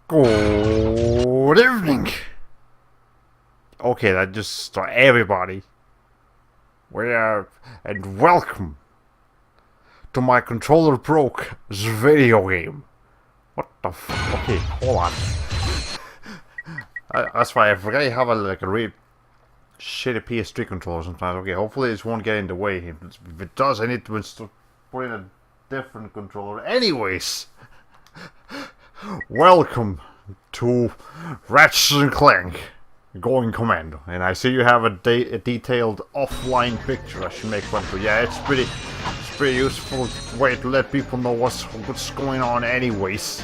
Good evening. Okay, that just everybody. And welcome to my controller broke video game. What the okay, hold on. That's why I forgot you have a real shitty PS3 controller sometimes. Okay, hopefully this won't get in the way. If it does, I need to put in a different controller. Anyways, welcome to Ratchet Clank going Commando. And I see you have a detailed offline picture I should make one for. Yeah, it's pretty useful way to let people know what's going on anyways.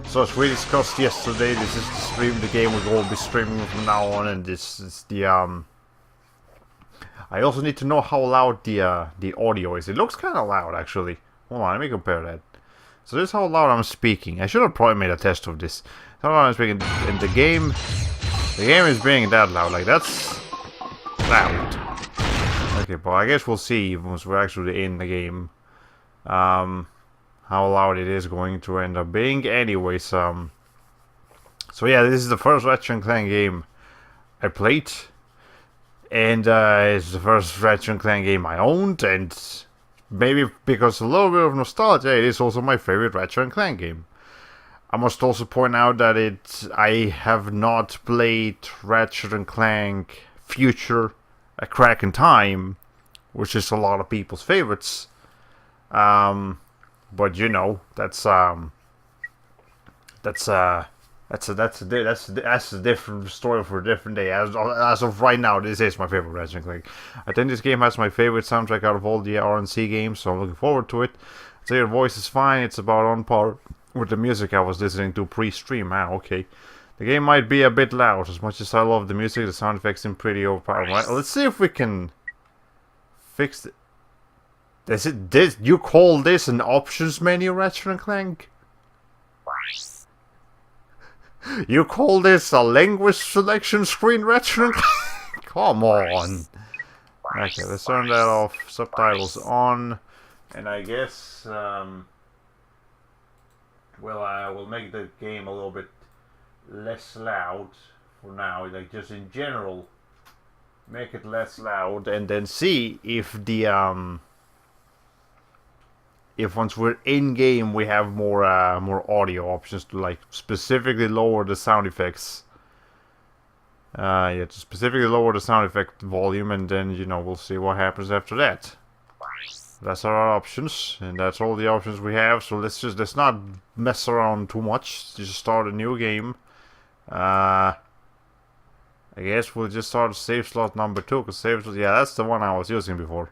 So as we discussed yesterday, this is the stream, the game we will be streaming from now on, and this is the I also need to know how loud the audio is. It looks kinda loud actually. Hold on, let me compare that. So this is how loud I'm speaking. I should have probably made a test of this. How loud I'm speaking, and the game is being that loud, like that's loud. Okay, but I guess we'll see once we're actually in the game. How loud it is going to end up being. Anyways, so yeah, this is the first Ratchet Clank game I played. And it's the first Ratchet Clank game I owned, and maybe because a little bit of nostalgia, it is also my favorite Ratchet Clank game. I must also point out that I have not played Ratchet Clank Future: A Crack in Time, which is a lot of people's favorites. But you know, that's a different story for a different day. As of right now, this is my favorite Ratchet Clank. I think this game has my favorite soundtrack out of all the RNC games, so I'm looking forward to it. So your voice is fine. It's about on par with the music I was listening to pre-stream. Okay. The game might be a bit loud. As much as I love the music, the sound effects seem pretty overpowering. Right, let's see if we can fix it. You call this an options menu, Ratchet Clank? You call this a language selection screen, Ratchet Clank? Come on. Okay, let's turn that off. Subtitles on. And I guess we'll make the game a little bit less loud for now. Like just in general, make it less loud, and then see if the if once we're in game we have more audio options to like specifically lower the sound effects. Yeah, to specifically lower the sound effect volume, and then you know we'll see what happens after that. That's our options, and that's all the options we have. So let's not mess around too much. Just start a new game. I guess we'll just start save slot number 2, because yeah, that's the one I was using before.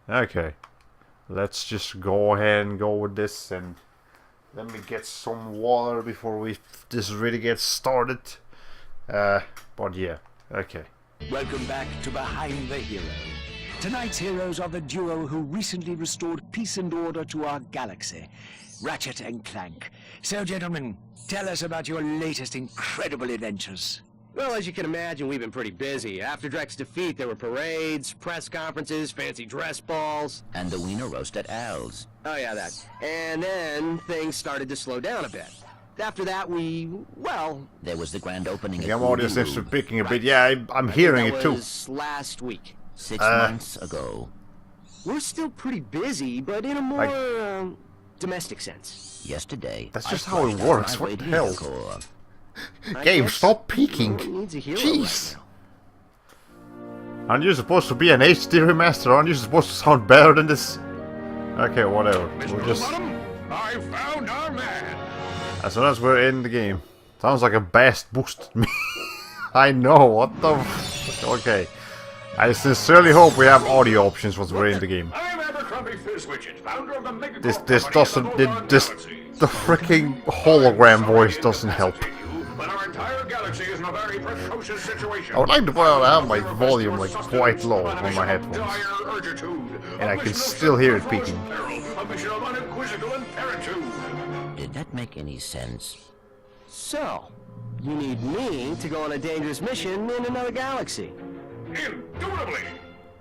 Okay. Let's just go ahead and go with this, and let me get some water before this really gets started. But yeah, okay. Welcome back to Behind the Hero. Tonight's heroes are the duo who recently restored peace and order to our galaxy, Ratchet and Clank. So, gentlemen, tell us about your latest incredible adventures. Well, as you can imagine, we've been pretty busy. After Drek's defeat, there were parades, press conferences, fancy dress balls. And the wiener roast at Al's. Oh yeah, that. And then things started to slow down a bit. After that, there was the grand opening. Yeah, I'm audience is picking a bit. Yeah, I'm hearing it too. Last week. 6 months ago. We're still pretty busy, but in a more domestic sense. Yesterday. That's just how it works. What the hell? Game, stop peeking. Jeez. Aren't you supposed to be an HD remaster? Aren't you supposed to sound better than this? Okay, whatever. We'll just. I found our man. As soon as we're in the game, sounds like a bass boosted me. I know. What the? Okay. I sincerely hope we have audio options once we're in the game. This doesn't. The freaking hologram voice doesn't help. But our entire galaxy is in a very precocious situation. I would like to point out I have my volume like quite low on my headphones, and I can still hear it peaking. Did that make any sense? So, you need me to go on a dangerous mission in another galaxy. Indubitably.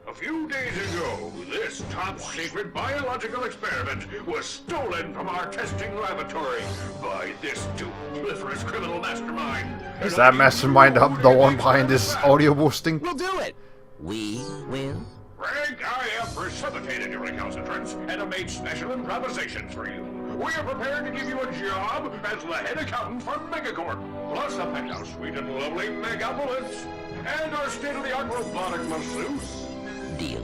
A few days ago, this top-secret biological experiment was stolen from our testing laboratory by this duplicitous criminal mastermind. Is that mastermind the one behind this audio boosting? We'll do it! We will? Frank, I have precipitated your recalcitrance and have made special improvisations for you. We are prepared to give you a job as the head accountant for Megacorp, plus a penthouse suite in lovely Megapolis, and our state-of-the-art robotic masseuse. Deal.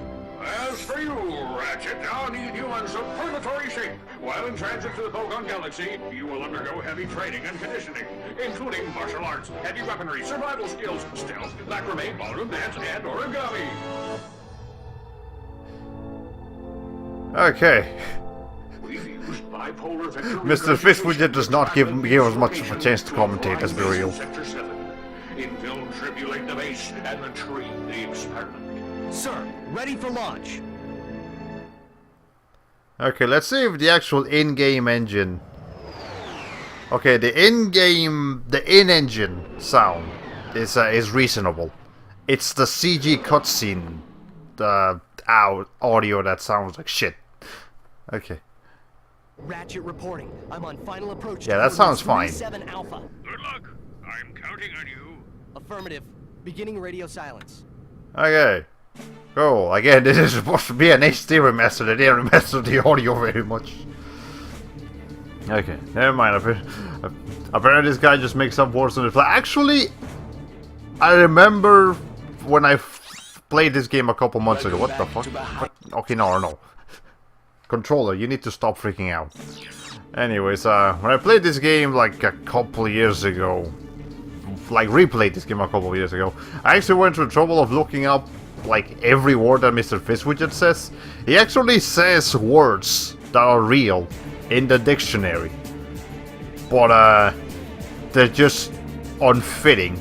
As for you, Ratchet, I'll need you in superlatory shape. While in transit to the Pokemon Galaxy, you will undergo heavy training and conditioning, including martial arts, heavy weaponry, survival skills, stealth, macrame, ballroom dance, and origami. Okay. We've used bipolar vector Mr. Fishwidget does not give us much of a chance to commentate, let's be real. Sector 7. Infiltrate the base and retrieve the experiment. Sir, ready for launch. Okay, let's see if the actual in-game engine... Okay, the in-engine sound is reasonable. It's the CG cutscene, the audio that sounds like shit. Okay. Ratchet reporting. I'm on final approach. Yeah, that sounds fine. 7 Alpha. Good luck. I'm counting on you. Affirmative. Beginning radio silence. Okay. Cool. Again, this is supposed to be an HD remaster. They didn't remaster the audio very much. Okay, never mind. Apparently this guy just makes up words on the fly. Actually, I remember when I played this game a couple months ago. What the fuck? What? Okay, no. Controller, you need to stop freaking out. Anyways, when I played this game like a couple years ago, like replayed this game a couple of years ago, I actually went through the trouble of looking up like every word that Mr. Fishwidget says. He actually says words that are real in the dictionary, but they're just unfitting.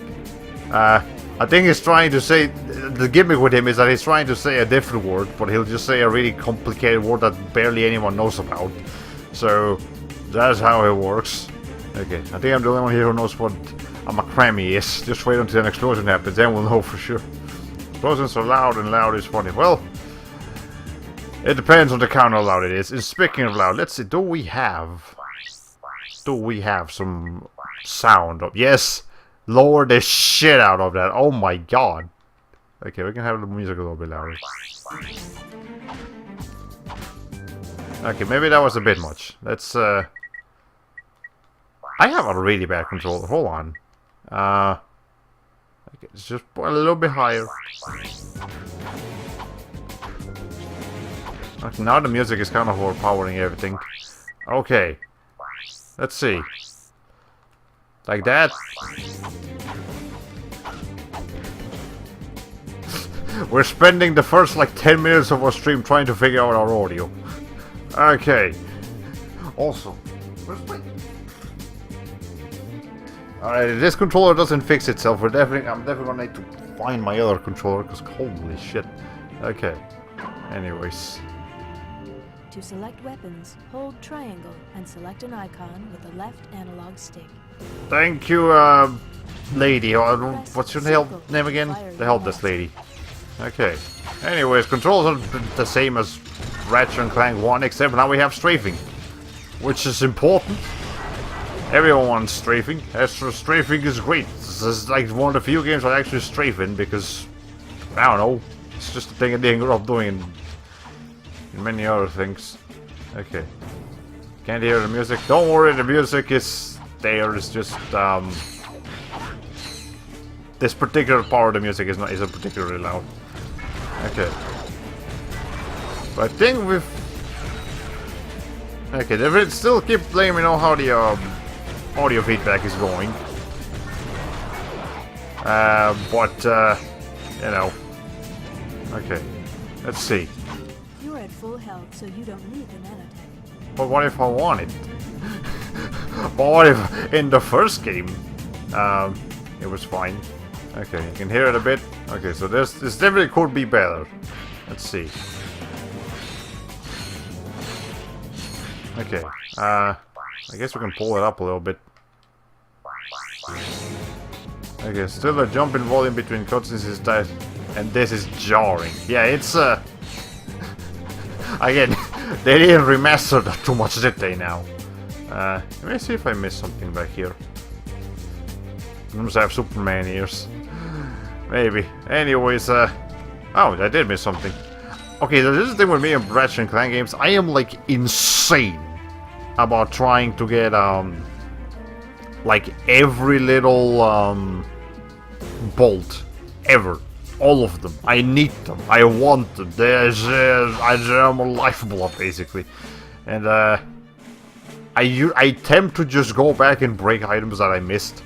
I think he's trying to say, the gimmick with him is that he's trying to say a different word, but he'll just say a really complicated word that barely anyone knows about. So that's how it works. Okay, I think I'm the only one here who knows what a macrame is. Just wait until an explosion happens, then we'll know for sure. Explosions are loud and loud is funny. Well, it depends on the count how loud it is. And speaking of loud, let's see, do we have some sound up? Yes! Lower the shit out of that. Oh my god. Okay, we can have the music a little bit louder. Okay, maybe that was a bit much. Let's, I have a really bad controller. Hold on. Okay, let's just put a little bit higher. Okay, now the music is kind of overpowering everything. Okay. Let's see. Like that. We're spending the first like 10 minutes of our stream trying to figure out our audio. Okay. Also, alright, this controller doesn't fix itself. I'm definitely gonna need to find my other controller because holy shit. Okay. Anyways. To select weapons, hold triangle and select an icon with the left analog stick. Thank you, lady. What's your name again? The help desk lady. Okay. Anyways, controls are the same as Ratchet Clank 1, except now we have strafing, which is important. Everyone wants strafing. Strafing is great. This is like one of the few games I actually strafe in because, I don't know, it's just a thing I grew up doing and many other things. Okay. Can't hear the music. Don't worry, the music is there. It's just this particular part of the music isn't particularly loud. Okay. But I think we've... Okay, they will still keep letting me know how the audio feedback is going. You know. Okay. Let's see. You're at full health, so you don't need the nanotech. But what if I want it? But what if in the first game it was fine? Okay, you can hear it a bit. Okay, so this definitely could be better. Let's see. Okay, I guess we can pull it up a little bit. Okay, still a jump in volume between cutscenes is and this is jarring. Yeah, it's again, they didn't remaster that too much, did they now? Let me see if I missed something back here. I must have Superman ears. Maybe. Anyways, oh, I did miss something. Okay, so this is the thing with me and Ratchet & Clank games. I am, like, insane about trying to get, like, every little, bolt. Ever. All of them. I need them. I want them. I'm a lifeblood, basically. And, I attempt to just go back and break items that I missed.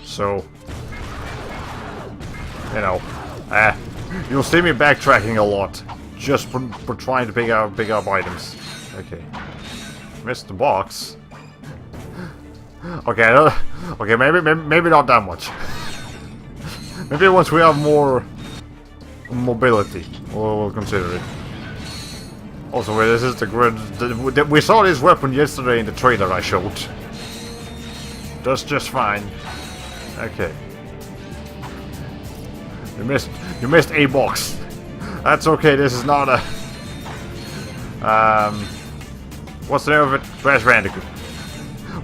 So, you know, you'll see me backtracking a lot, just for trying to pick up items. Okay, missed the box. Okay, okay, maybe not that much. Maybe once we have more mobility, we'll consider it. Also, this is the grid. We saw this weapon yesterday in the trailer I showed. Does just fine. Okay. You missed a box. That's okay. This is not a. What's the name of it? Crash Bandicoot.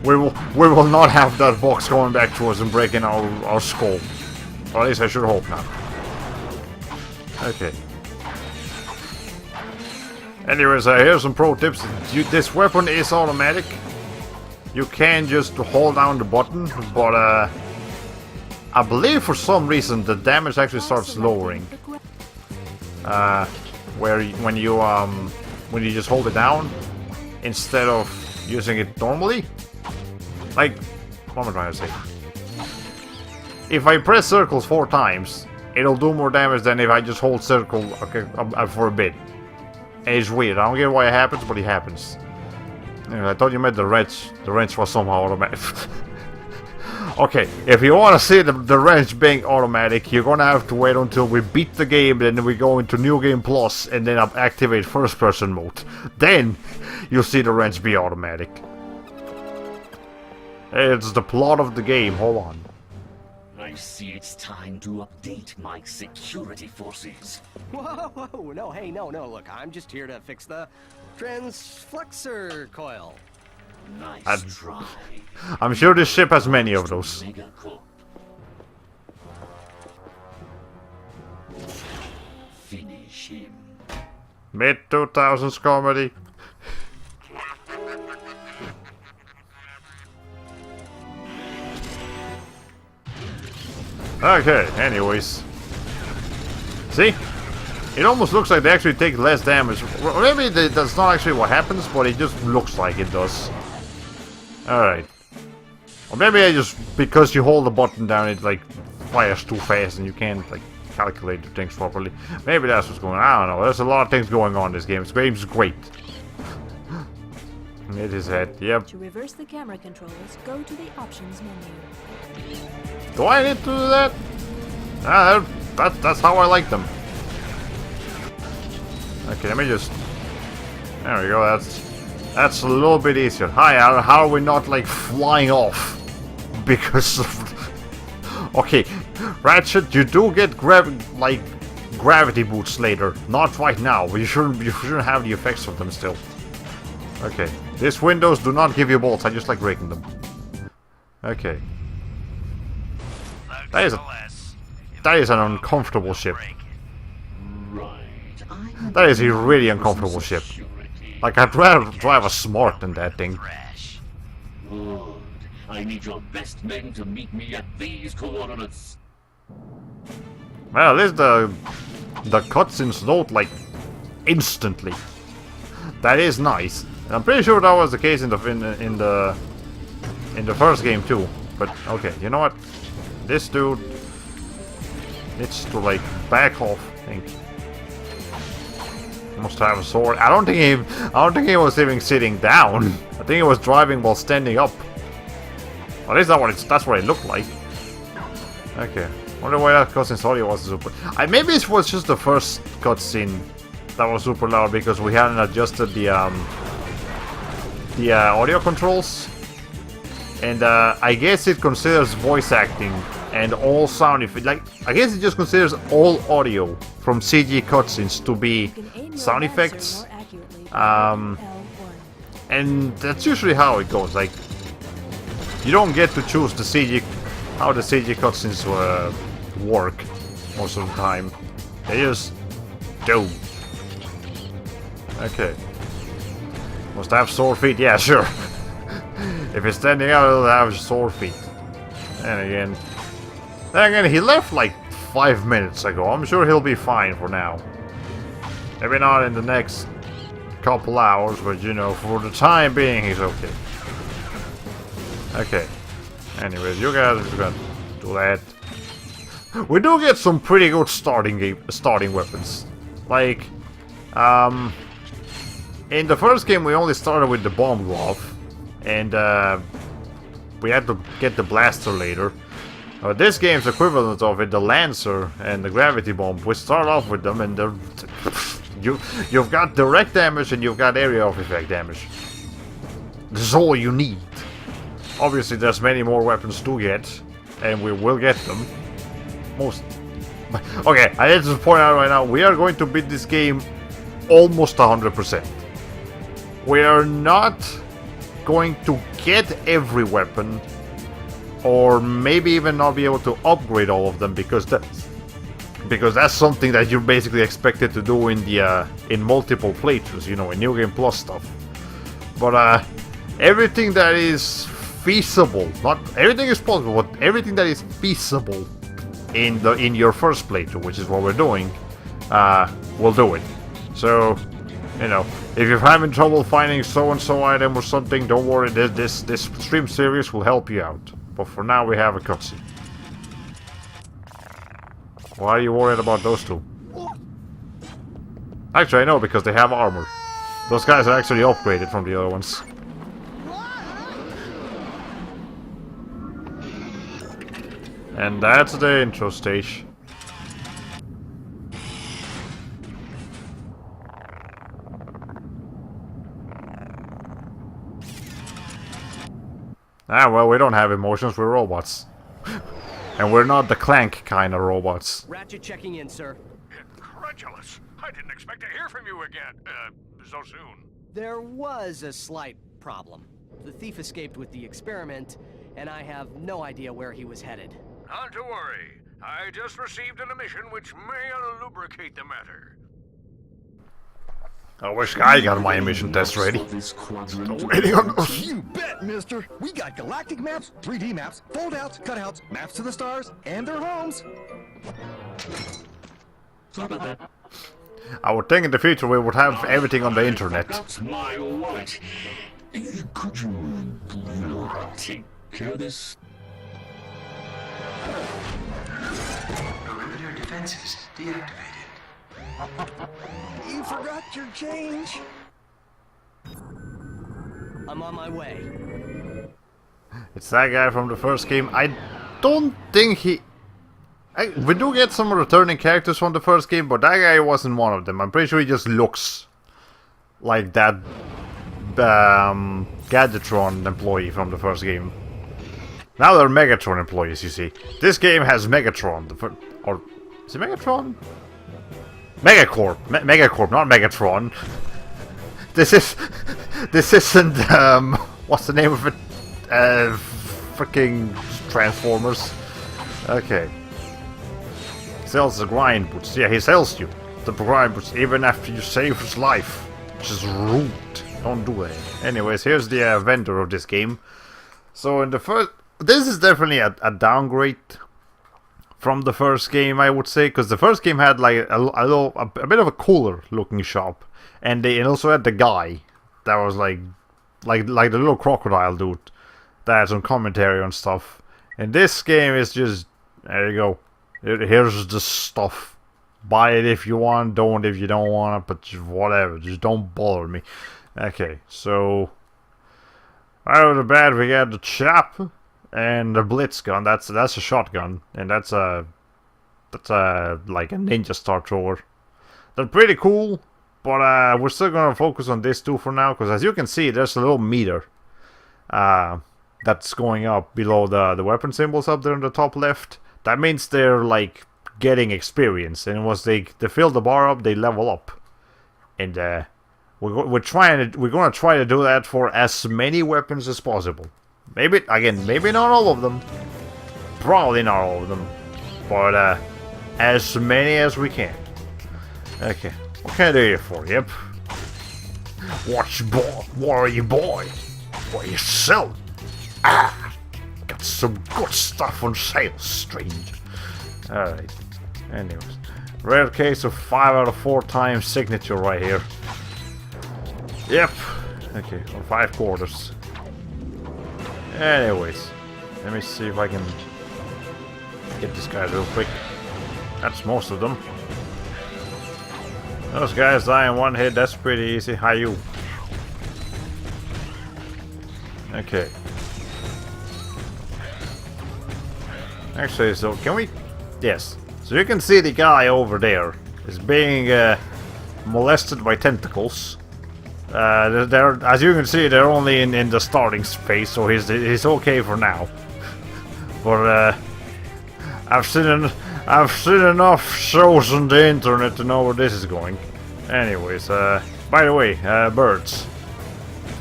We will not have that box going back to us and breaking our skull. Or at least I should hope not. Okay. Anyways, here's some pro tips. This weapon is automatic. You can just hold down the button, but I believe for some reason the damage actually starts lowering. When you just hold it down instead of using it normally. Like, what am I trying to say? If I press circles 4 times, it'll do more damage than if I just hold circle for a bit. And it's weird. I don't get why it happens, but it happens. Anyway, I thought you meant the wrench. The wrench was somehow automatic. Okay, if you want to see the wrench being automatic, you're gonna have to wait until we beat the game, then we go into New Game Plus, and then activate first-person mode. Then you'll see the wrench be automatic. It's the plot of the game. Hold on. I see it's time to update my security forces. Whoa, no, hey, no, look, I'm just here to fix the transflexor coil. Nice try. I'm sure this ship has many of those. Finish him. Mid-2000s comedy. Okay, anyways. See? It almost looks like they actually take less damage. Maybe that's not actually what happens, but it just looks like it does. Alright. Or maybe I just, because you hold the button down, it like fires too fast and you can't like calculate the things properly. Maybe that's what's going on. I don't know. There's a lot of things going on in this game. This game's great. Hit his head, yep. To reverse the camera controls, go to the options menu. Do I need to do that? That's how I like them. Okay, let me just... There we go, that's a little bit easier. Hi, how are we not, like, flying off? Because of... Okay, Ratchet, you do get gravity boots later. Not right now, but you shouldn't have the effects of them still. Okay, these windows do not give you bolts, I just like breaking them. Okay. That is an uncomfortable ship. That is a really uncomfortable ship. Like, I'd rather drive a Smart than that thing. Good. I need your best men to meet me at these coordinates. Well, at least the cutscenes load, like, instantly. That is nice. I'm pretty sure that was the case in the first game too. But okay, you know what? This dude needs to like back off. I think. Must have a sword. I don't think he was even sitting down. I think he was driving while standing up. At least that's what it looked like. Okay. Wonder why that cutscene audio was super. Maybe it was just the first cutscene that was super loud because we hadn't adjusted the audio controls, and I guess it considers voice acting and all sound effects. Like, I guess it just considers all audio from CG cutscenes to be You can aim your sound laser effects. more accurately by Um, L1. And that's usually how it goes. Like, you don't get to choose the CG, how the CG cutscenes work most of the time. They just do. Okay. Must have sore feet? Yeah, sure. If he's standing out, he'll have sore feet. And again, he left like 5 minutes ago. I'm sure he'll be fine for now. Maybe not in the next couple hours, but you know, for the time being, he's okay. Okay. Anyways, you guys are gonna do that. We do get some pretty good starting weapons. Like, in the first game, we only started with the bomb glove, and we had to get the blaster later. This game's equivalent of it, the Lancer and the gravity bomb. We start off with them, and you've got direct damage and you've got area of effect damage. This is all you need. Obviously, there's many more weapons to get, and we will get them. Okay, I need to point out right now, we are going to beat this game almost 100%. We are not going to get every weapon, or maybe even not be able to upgrade all of them, because that's something that you're basically expected to do in the in multiple playthroughs, you know, in New Game Plus stuff. But everything that is feasible, not everything is possible, but everything that is feasible in your first playthrough, which is what we're doing, we'll do it. So, you know, if you're having trouble finding so-and-so item or something, don't worry, this stream series will help you out. But for now, we have a cutscene. Why are you worried about those two? Actually, I know, because they have armor. Those guys are actually upgraded from the other ones. And that's the intro stage. Ah, well, we don't have emotions, we're robots. And we're not the Clank kind of robots. Ratchet checking in, sir. Incredulous. I didn't expect to hear from you again, so soon. There was a slight problem. The thief escaped with the experiment, and I have no idea where he was headed. Not to worry. I just received an emission which may lubricate the matter. I wish I got my emission test ready. Waiting on those. You bet, mister. We got galactic maps, 3D maps, foldouts, cutouts, maps to the stars, and their homes. Sorry about that. I would think in the future we would have everything on the internet. That's my wallet. Could you take care of this? Perimeter defenses deactivated. You forgot your change. I'm on my way. It's that guy from the first game. I don't think he... we do get some returning characters from the first game, but that guy wasn't one of them. I'm pretty sure he just looks like that Gadgetron employee from the first game. Now they're Megatron employees, you see. This game has Megatron. Or is it Megatron? Megacorp. Megacorp, not Megatron. This isn't, what's the name of it? Freaking Transformers. Okay. Sells the grind boots. Yeah, he sells you the grind boots even after you save his life. Which is rude. Don't do it. Anyways, here's the vendor of this game. So in the first... This is definitely a downgrade from the first game, I would say, because the first game had like a bit of a cooler looking shop, and they also had the guy that was like the little crocodile dude that had some commentary on stuff. And this game is just, there you go. Here's the stuff. Buy it if you want, don't if you don't want it, but just whatever, just don't bother me. Okay, so right off the bat we got the chap. And the blitz gun, that's a shotgun, and that's like a ninja star thrower. They're pretty cool, but we're still gonna focus on this two for now, because as you can see, there's a little meter that's going up below the weapon symbols up there in the top left, that means they're like getting experience, and once they fill the bar up, they level up. And we're gonna try to do that for as many weapons as possible. Maybe not all of them, probably not all of them, but as many as we can. Okay, what can I do here for you? Yep. What are you, boy? What are you selling? Ah, got some good stuff on sale, stranger. Alright, anyways. Rare case of 5 out of 4 times signature right here. Yep. Okay, or 5 quarters. Anyways, let me see if I can get this guy real quick. That's most of them. Those guys die in one hit, that's pretty easy. Hi, you. Okay. Actually, so can we... Yes. So you can see the guy over there is being molested by tentacles. As you can see, they're only in the starting phase, so he's okay for now. But I've seen enough shows on the internet to know where this is going. Anyways, by the way, birds.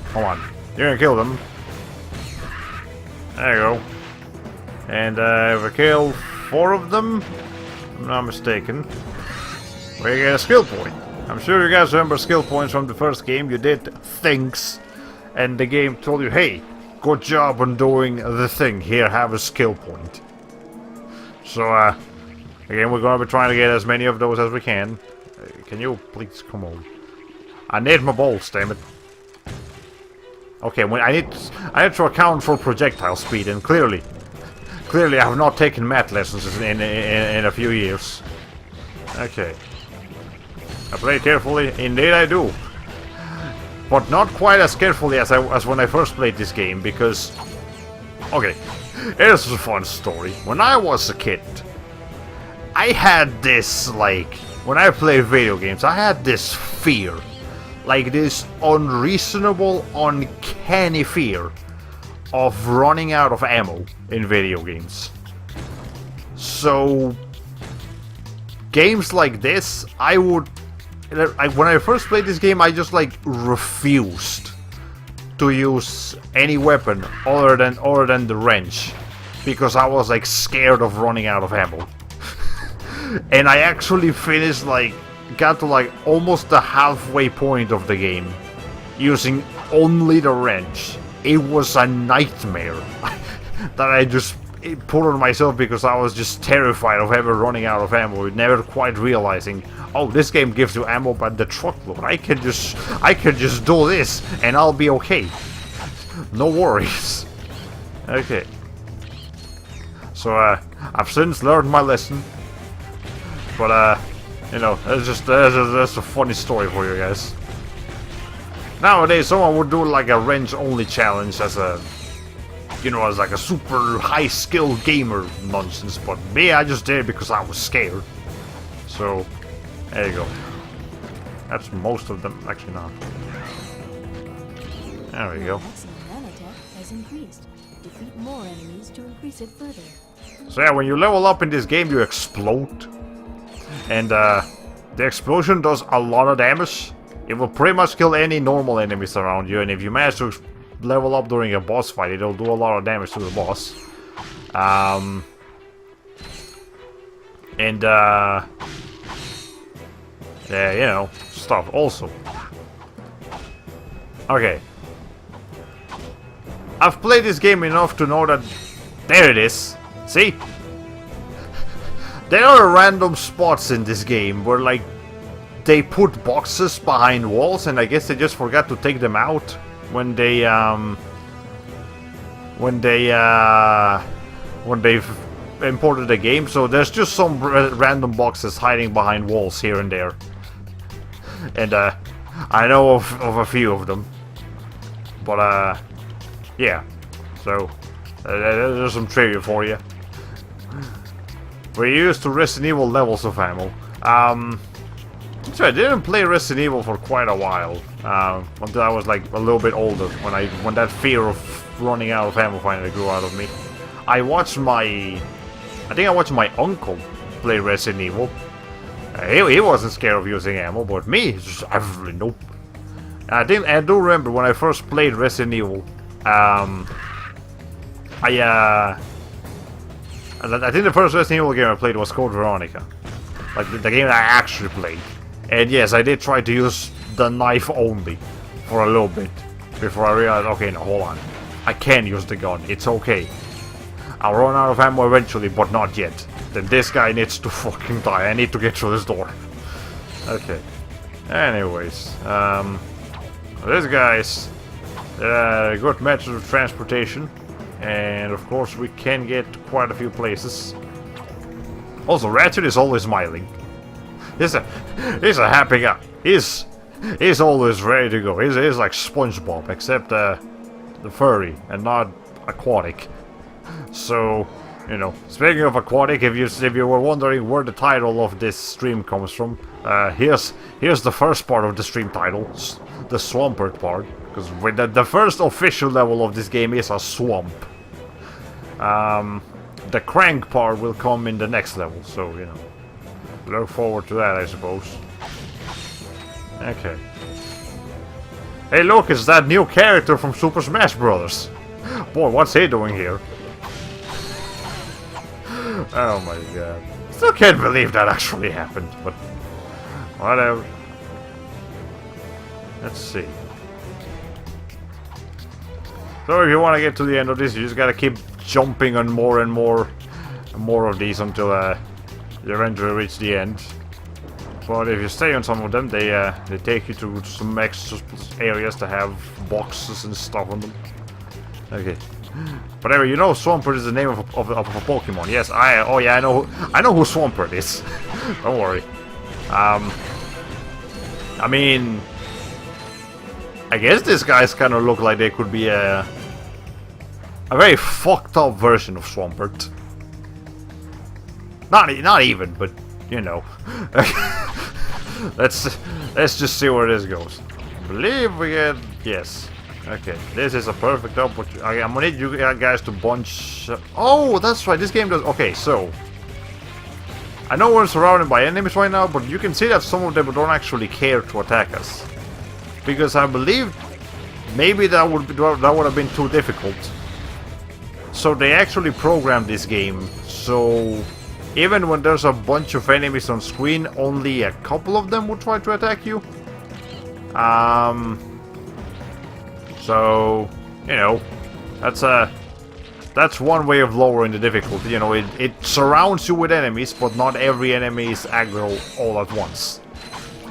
Come on, you're gonna kill them. There you go. And if I kill 4 of them, if I'm not mistaken, we get a skill point. I'm sure you guys remember skill points from the first game. You did things, and the game told you, hey, good job on doing the thing. Here, have a skill point. So, again, we're gonna be trying to get as many of those as we can. Can you please come on? I need my bolts, damn it. Okay, I need to account for projectile speed, and clearly I have not taken math lessons in a few years. Okay. I play carefully, indeed I do. But not quite as carefully as when I first played this game, because... Okay, here's a fun story. When I was a kid, I had this, like... When I played video games, I had this fear. Like this unreasonable, uncanny fear of running out of ammo in video games. So... Games like this, when I first played this game, I just like refused to use any weapon other than the wrench, because I was like scared of running out of ammo. And I actually finished got to like almost the halfway point of the game using only the wrench. It was a nightmare that I just put on myself because I was just terrified of ever running out of ammo, never quite realizing, oh, this game gives you ammo by the truckload. I can just do this and I'll be okay. No worries. Okay. So I've since learned my lesson. But you know, that's a funny story for you guys. Nowadays someone would do like a wrench only challenge as a, you know, as like a super high skill gamer nonsense, but me, I just did it because I was scared. So, there you go. That's most of them, actually not. There we go. Has increased. Defeat more enemies to increase it further. So yeah, when you level up in this game, you explode. And the explosion does a lot of damage. It will pretty much kill any normal enemies around you, and if you manage to level up during a boss fight, it'll do a lot of damage to the boss. Yeah, you know, stuff also. Okay. I've played this game enough to know that... There it is! See? There are random spots in this game where, like, they put boxes behind walls, and I guess they just forgot to take them out when they've imported the game. So there's just some random boxes hiding behind walls here and there, and I know of a few of them. But yeah, so there's some trivia for you. We're used to Resident Evil levels of ammo. So I didn't play Resident Evil for quite a while, until I was like a little bit older, when that fear of running out of ammo finally grew out of me. I watched my uncle play Resident Evil. He wasn't scared of using ammo, but me, absolutely nope. I do remember when I first played Resident Evil. I think the first Resident Evil game I played was Code Veronica, like the game that I actually played. And yes, I did try to use the knife only for a little bit before I realized, okay, no, hold on, I can use the gun. It's okay. I'll run out of ammo eventually, but not yet. Then this guy needs to fucking die. I need to get through this door. Okay. Anyways, these guys, good method of transportation, and of course we can get to quite a few places. Also, Ratchet is always smiling. He's a happy guy. He's always ready to go. He's like SpongeBob, except the furry and not aquatic. So, you know, speaking of aquatic, if you were wondering where the title of this stream comes from, here's the first part of the stream title, the Swampert part, because the first official level of this game is a swamp. The crank part will come in the next level, so you know, look forward to that, I suppose. Okay. Hey, look, it's that new character from Super Smash Bros. Boy, what's he doing here? Oh my god. Still can't believe that actually happened, but whatever. Let's see. So if you want to get to the end of this, you just gotta keep jumping on more and more of these until you eventually reach the end. But if you stay on some of them, they take you to some extra areas that have boxes and stuff on them. Okay. But anyway, you know Swampert is the name of a Pokemon. Yes, I know who Swampert is. Don't worry. I mean, I guess these guys kind of look like they could be a very fucked up version of Swampert. Not even, but you know. Let's just see where this goes. I believe we get yes. Okay, this is a perfect opportunity. I'm gonna need you guys to bunch. Oh, that's right. This game does. Okay, so I know we're surrounded by enemies right now, but you can see that some of them don't actually care to attack us, because I believe maybe that would have been too difficult. So they actually programmed this game so even when there's a bunch of enemies on screen, only a couple of them will try to attack you. So, you know, that's one way of lowering the difficulty. You know, it surrounds you with enemies, but not every enemy is aggro all at once.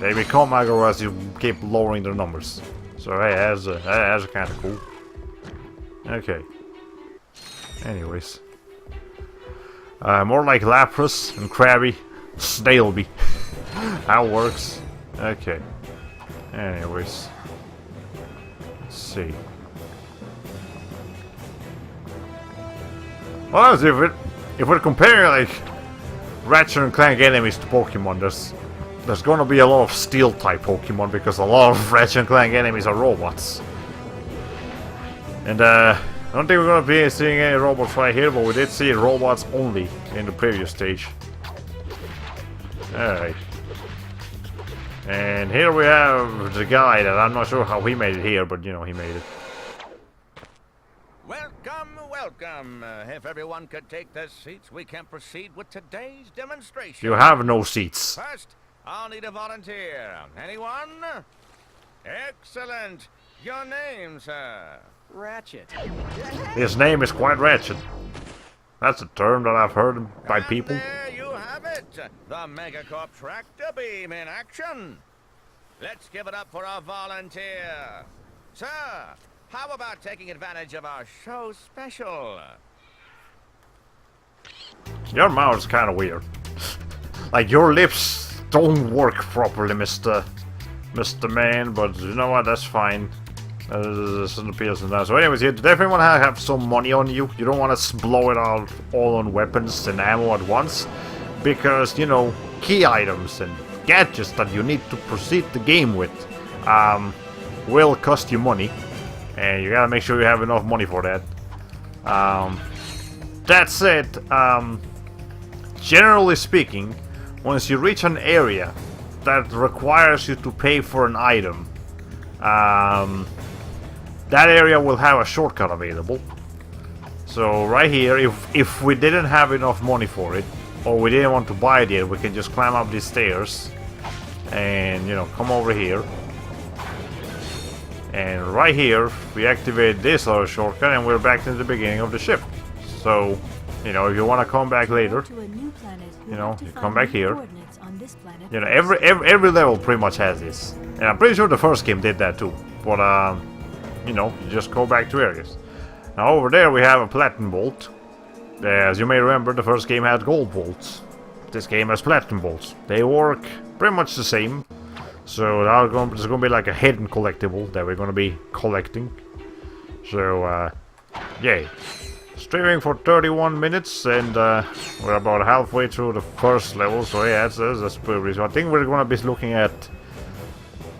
They become aggro as you keep lowering their numbers. So hey, that's kind of cool. Okay. Anyways. More like Lapras and Krabby. Snailby. How it works. Okay. Anyways. Let's see. Well, if we're comparing like Ratchet and Clank enemies to Pokemon, there's gonna be a lot of Steel type Pokemon because a lot of Ratchet and Clank enemies are robots. And I don't think we're gonna be seeing any robots right here, but we did see robots only in the previous stage. Alright. And here we have the guy that I'm not sure how he made it here, but you know, he made it. Welcome, welcome. If everyone could take their seats, we can proceed with today's demonstration. You have no seats. First, I'll need a volunteer. Anyone? Excellent. Your name, sir? Ratchet. His name is quite Ratchet. That's a term that I've heard by people. There you have it. The Megacorp tractor beam in action. Let's give it up for our volunteer. Sir, how about taking advantage of our show special? Your mouth's kind of weird. Like, your lips don't work properly, Mr. Man, but you know what, that's fine. This appeals to that. So anyways, you definitely want to have some money on you. You don't want to blow it all on weapons and ammo at once. Because, you know, key items and gadgets that you need to proceed the game with will cost you money, and you gotta make sure you have enough money for that. That said, generally speaking, once you reach an area that requires you to pay for an item, that area will have a shortcut available. So right here, if we didn't have enough money for it, or we didn't want to buy it yet, we can just climb up these stairs and, you know, come over here. And right here, we activate this little shortcut and we're back to the beginning of the ship. So, you know, if you want to come back later, you know, you come back here. You know, every level pretty much has this. And I'm pretty sure the first game did that too. But, you know, you just go back to areas. Now over there we have a platinum bolt. As you may remember, the first game had gold bolts. This game has platinum bolts. They work pretty much the same. So there's going to be like a hidden collectible that we're going to be collecting. So, yay. Streaming for 31 minutes and we're about halfway through the first level. So yeah, that's pretty reasonable. I think we're going to be looking at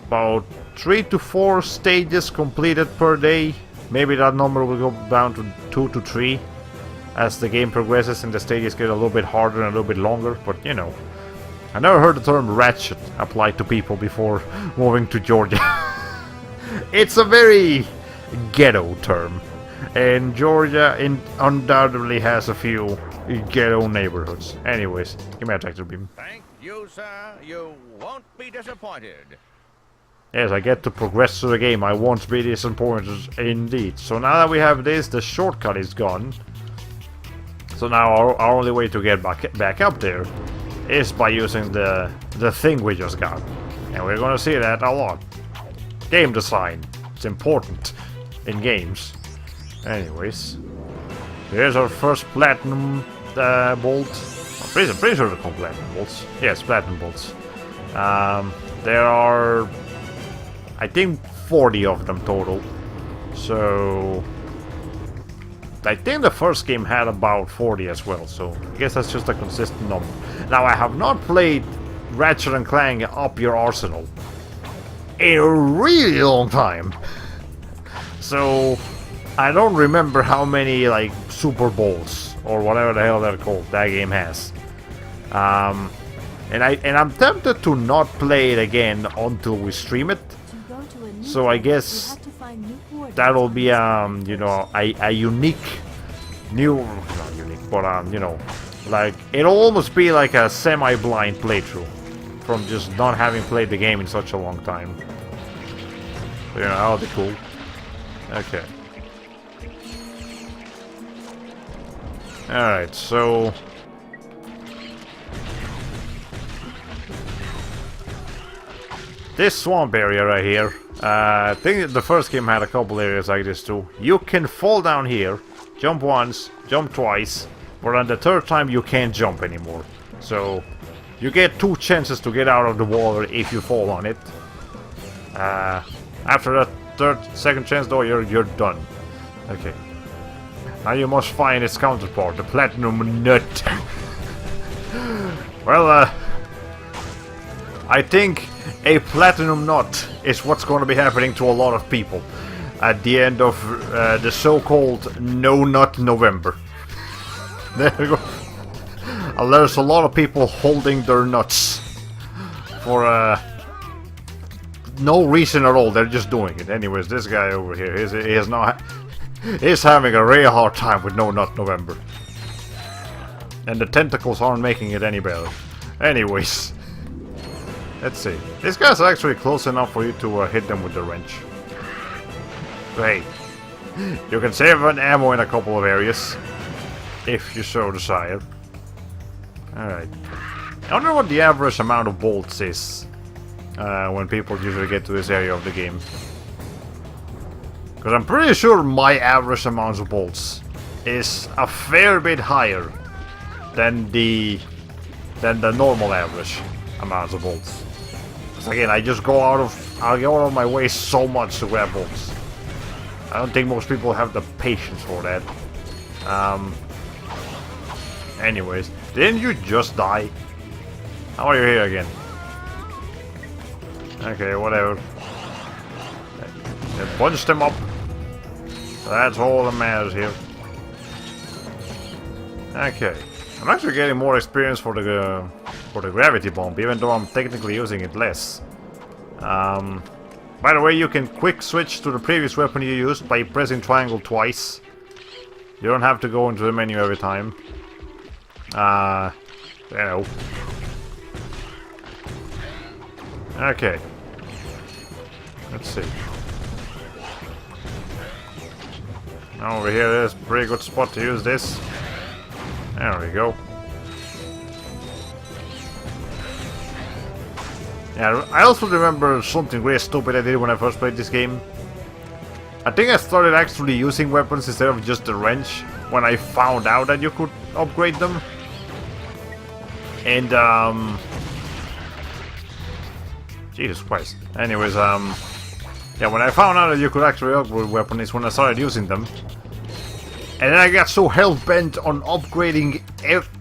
about 3 to 4 stages completed per day. Maybe that number will go down to 2 to 3 as the game progresses and the stages get a little bit harder and a little bit longer, but you know. I never heard the term Ratchet applied to people before moving to Georgia. It's a very ghetto term, and Georgia undoubtedly has a few ghetto neighborhoods. Anyways, give me a tractor beam. Thank you, sir. You won't be disappointed. Yes, I get to progress through the game. I won't be disappointed indeed. So now that we have this, the shortcut is gone. So now our only way to get back up there is by using the thing we just got. And we're gonna see that a lot. Game design. It's important in games. Anyways. Here's our first platinum bolt. I'm pretty sure they're called platinum bolts. Yes, platinum bolts. There are, I think, 40 of them total. So I think the first game had about 40 as well, so I guess that's just a consistent number. Now, I have not played Ratchet and Clank Up Your Arsenal in a really long time. So I don't remember how many, like, Super Bowls or whatever the hell they're called that game has. And I'm tempted to not play it again until we stream it. So I guess that'll be you know, a unique new, not unique, but you know, like it'll almost be like a semi-blind playthrough from just not having played the game in such a long time. So, you know, that'll be cool. Okay. Alright, so this swamp area right here, I think the first game had a couple areas like this too. You can fall down here, jump once, jump twice, but on the third time you can't jump anymore. So you get 2 chances to get out of the water if you fall on it. After that second chance though, you're done. Okay. Now you must find its counterpart, the platinum nut. Well, I think a platinum nut is what's going to be happening to a lot of people at the end of the so-called No Nut November. There we go. There's a lot of people holding their nuts for no reason at all. They're just doing it. Anyways, this guy over here, he's having a real hard time with No Nut November. And the tentacles aren't making it any better. Anyways. Let's see. These guys are actually close enough for you to hit them with the wrench. So, hey, you can save an ammo in a couple of areas, if you so desire. Alright. I wonder what the average amount of bolts is when people usually get to this area of the game. Because I'm pretty sure my average amount of bolts is a fair bit higher than the normal average amount of bolts. Again, I go out of my way so much to grab bolts. I don't think most people have the patience for that. Anyways, didn't you just die? How are you here again? Okay, whatever. Punch them up. That's all that matters here. Okay. I'm actually getting more experience for the gravity bomb, even though I'm technically using it less. By the way, you can quick switch to the previous weapon you used by pressing triangle twice. You don't have to go into the menu every time. You know. Okay. Let's see. Over here, there's a pretty good spot to use this. There we go. Yeah, I also remember something really stupid I did when I first played this game. I think I started actually using weapons instead of just the wrench when I found out that you could upgrade them. And, Jesus Christ. Anyways, yeah, when I found out that you could actually upgrade weapons when I started using them. And then I got so hell-bent on upgrading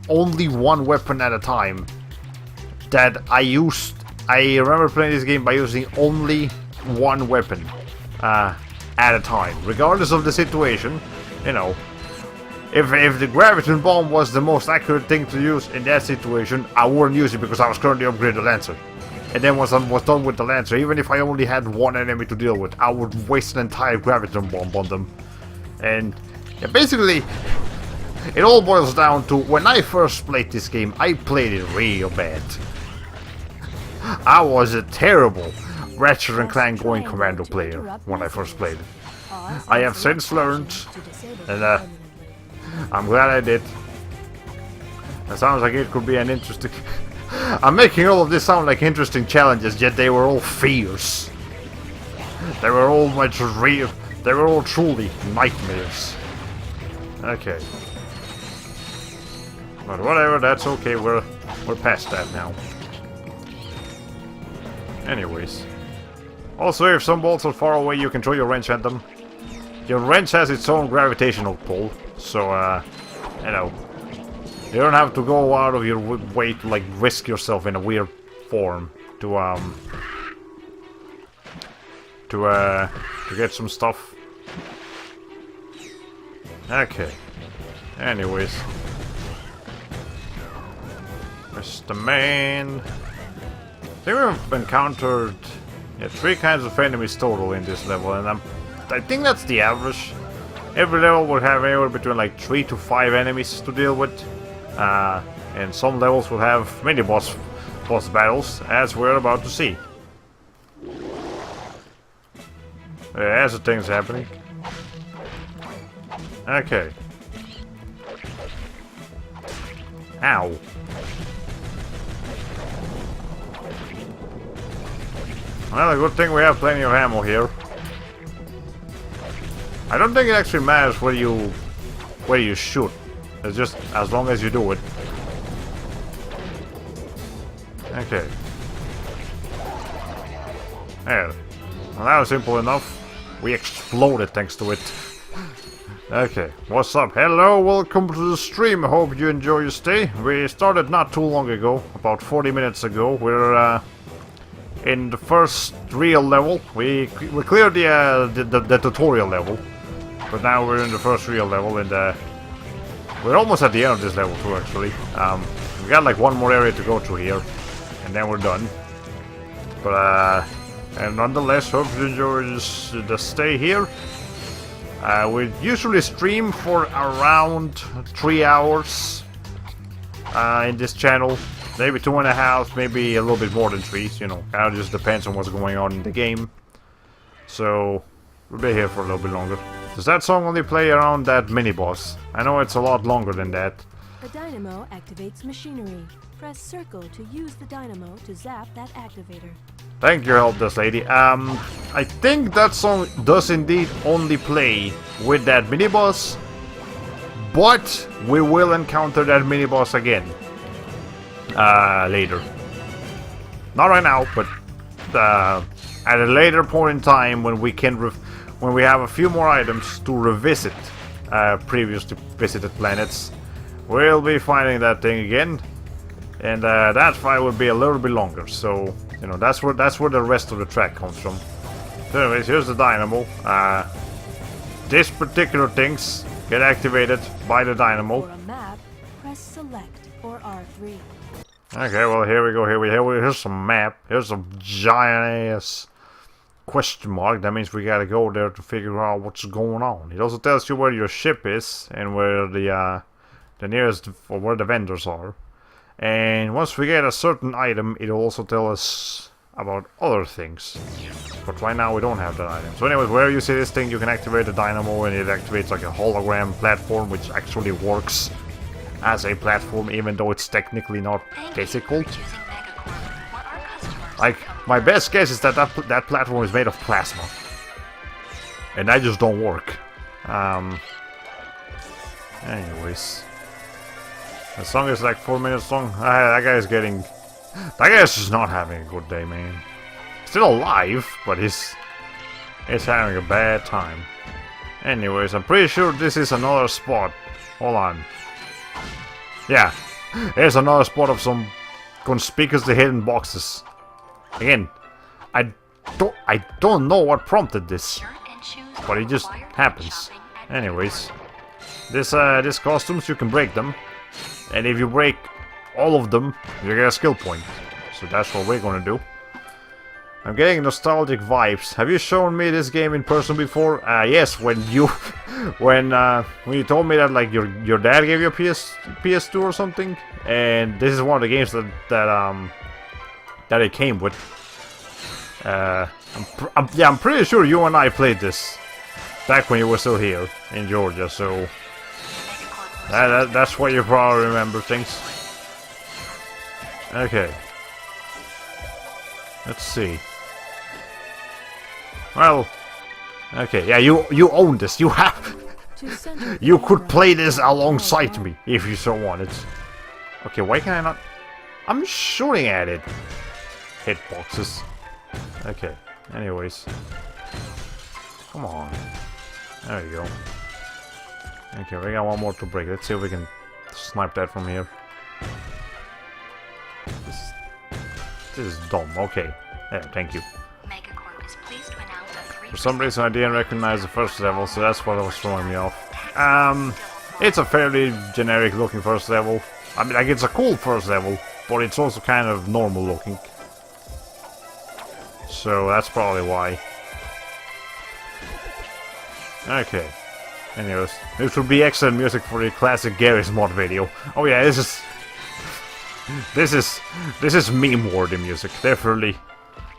only one weapon at a time that I remember playing this game by using only one weapon at a time, regardless of the situation. You know, if the graviton bomb was the most accurate thing to use in that situation, I wouldn't use it because I was currently upgrading the Lancer. And then once I was done with the Lancer, even if I only had one enemy to deal with, I would waste an entire graviton bomb on them. And yeah, basically, it all boils down to when I first played this game, I played it real bad. I was a terrible Ratchet Clank going Commando player when I first played it. I have since learned, and I'm glad I did. That sounds like it could be an interesting... I'm making all of this sound like interesting challenges, yet they were all fears. They were all real. They were all truly nightmares. Okay. But whatever, that's okay. We're past that now. Anyways. Also, if some bolts are far away, you can throw your wrench at them. Your wrench has its own gravitational pull, so you know, you don't have to go out of your way to like risk yourself in a weird form to get some stuff. Okay. Anyways, Mr. Man. I think we've encountered 3 kinds of enemies total in this level, and I think that's the average. Every level will have anywhere between like 3 to 5 enemies to deal with, and some levels will have mini boss battles, as we're about to see. As the thing's happening. Okay. Ow. Well, a good thing we have plenty of ammo here. I don't think it actually matters where you shoot. It's just as long as you do it. Okay. There. Well, that was simple enough. We exploded thanks to it. Okay, what's up? Hello, welcome to the stream. Hope you enjoy your stay. We started not too long ago, about 40 minutes ago. We're in the first real level. We cleared the tutorial level, but now we're in the first real level, and we're almost at the end of this level too. Actually, we got like one more area to go through here, and then we're done. But and nonetheless, hope you enjoy the stay here. We usually stream for around 3 hours in this channel. Maybe 2.5, maybe a little bit more than 3, you know, kind of just depends on what's going on in the game. So, we'll be here for a little bit longer. Does that song only play around that mini-boss? I know it's a lot longer than that. The dynamo activates machinery. Press circle to use the dynamo to zap that activator. Thank you, help desk lady. I think that song does indeed only play with that mini-boss, but we will encounter that mini-boss again. Later. Not right now, but at a later point in time when we can when we have a few more items to revisit previously visited planets, we'll be finding that thing again, and that fight will be a little bit longer. So You know, that's where the rest of the track comes from. So anyways, here's the dynamo. This particular things get activated by the dynamo. For a map, press select or R3. Okay, well here we go. Here's some map. Here's a giant ass question mark. That means we gotta go there to figure out what's going on. It also tells you where your ship is and where the nearest, or where the vendors are. And once we get a certain item, it'll also tell us about other things. But right now we don't have that item. So anyways, wherever you see this thing, you can activate the dynamo, and it activates like a hologram platform, which actually works as a platform, even though it's technically not physical. Like, my best guess is that that platform is made of plasma. And that just don't work. Anyways. The song is like 4 minutes long. That guy's just not having a good day, man. Still alive, but he's having a bad time. Anyways, I'm pretty sure this is another spot. Hold on. Yeah, there's another spot of some conspicuously hidden boxes. Again, I don't know what prompted this, but it just happens. Anyways, this costumes, you can break them. And if you break all of them, you get a skill point. So that's what we're gonna do. I'm getting nostalgic vibes. Have you shown me this game in person before? Yes, when you told me that like your dad gave you a PS2 or something, and this is one of the games that it came with. I'm pretty sure you and I played this back when you were still here in Georgia. So. That's what you probably remember things. Okay. Let's see. Well, okay, yeah, you own this. You have. You could play this alongside me if you so wanted. Okay, why can I not? I'm shooting at it. Hitboxes. Okay. Anyways. Come on. There you go. Okay, we got one more to break. Let's see if we can snipe that from here. This is dumb. Okay. Yeah, thank you. For some reason I didn't recognize the first level, so that's what was throwing me off. It's a fairly generic looking first level. I mean, like, it's a cool first level, but it's also kind of normal looking. So that's probably why. Okay. Anyways, this would be excellent music for the classic Garry's Mod video. Oh yeah, this is meme-worthy music. Definitely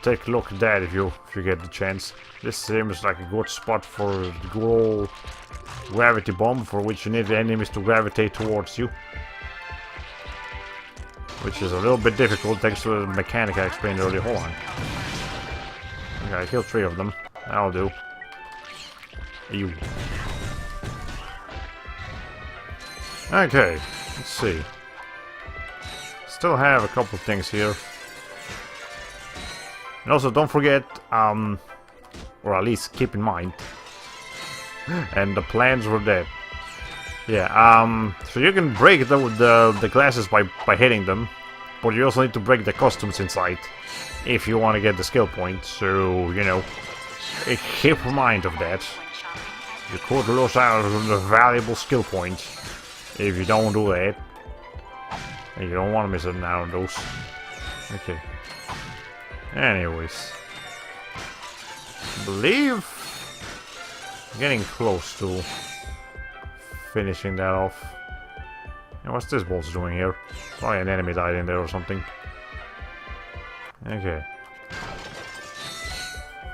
take a look at that if you get the chance. This seems like a good spot for the good old gravity bomb, for which you need the enemies to gravitate towards you. Which is a little bit difficult thanks to the mechanic I explained earlier. Hold on. Okay, I killed 3 of them. That'll do. You. Okay, let's see. Still have a couple of things here. And also don't forget, or at least keep in mind, and the plans were dead. Yeah, so you can break the glasses by hitting them, but you also need to break the costumes inside if you want to get the skill point, so, you know, keep in mind of that. You could lose out on the valuable skill points if you don't do that. And you don't want to miss out on those. Okay. Anyways. I believe I'm getting close to finishing that off. And what's this boss doing here? Probably an enemy died in there or something. Okay.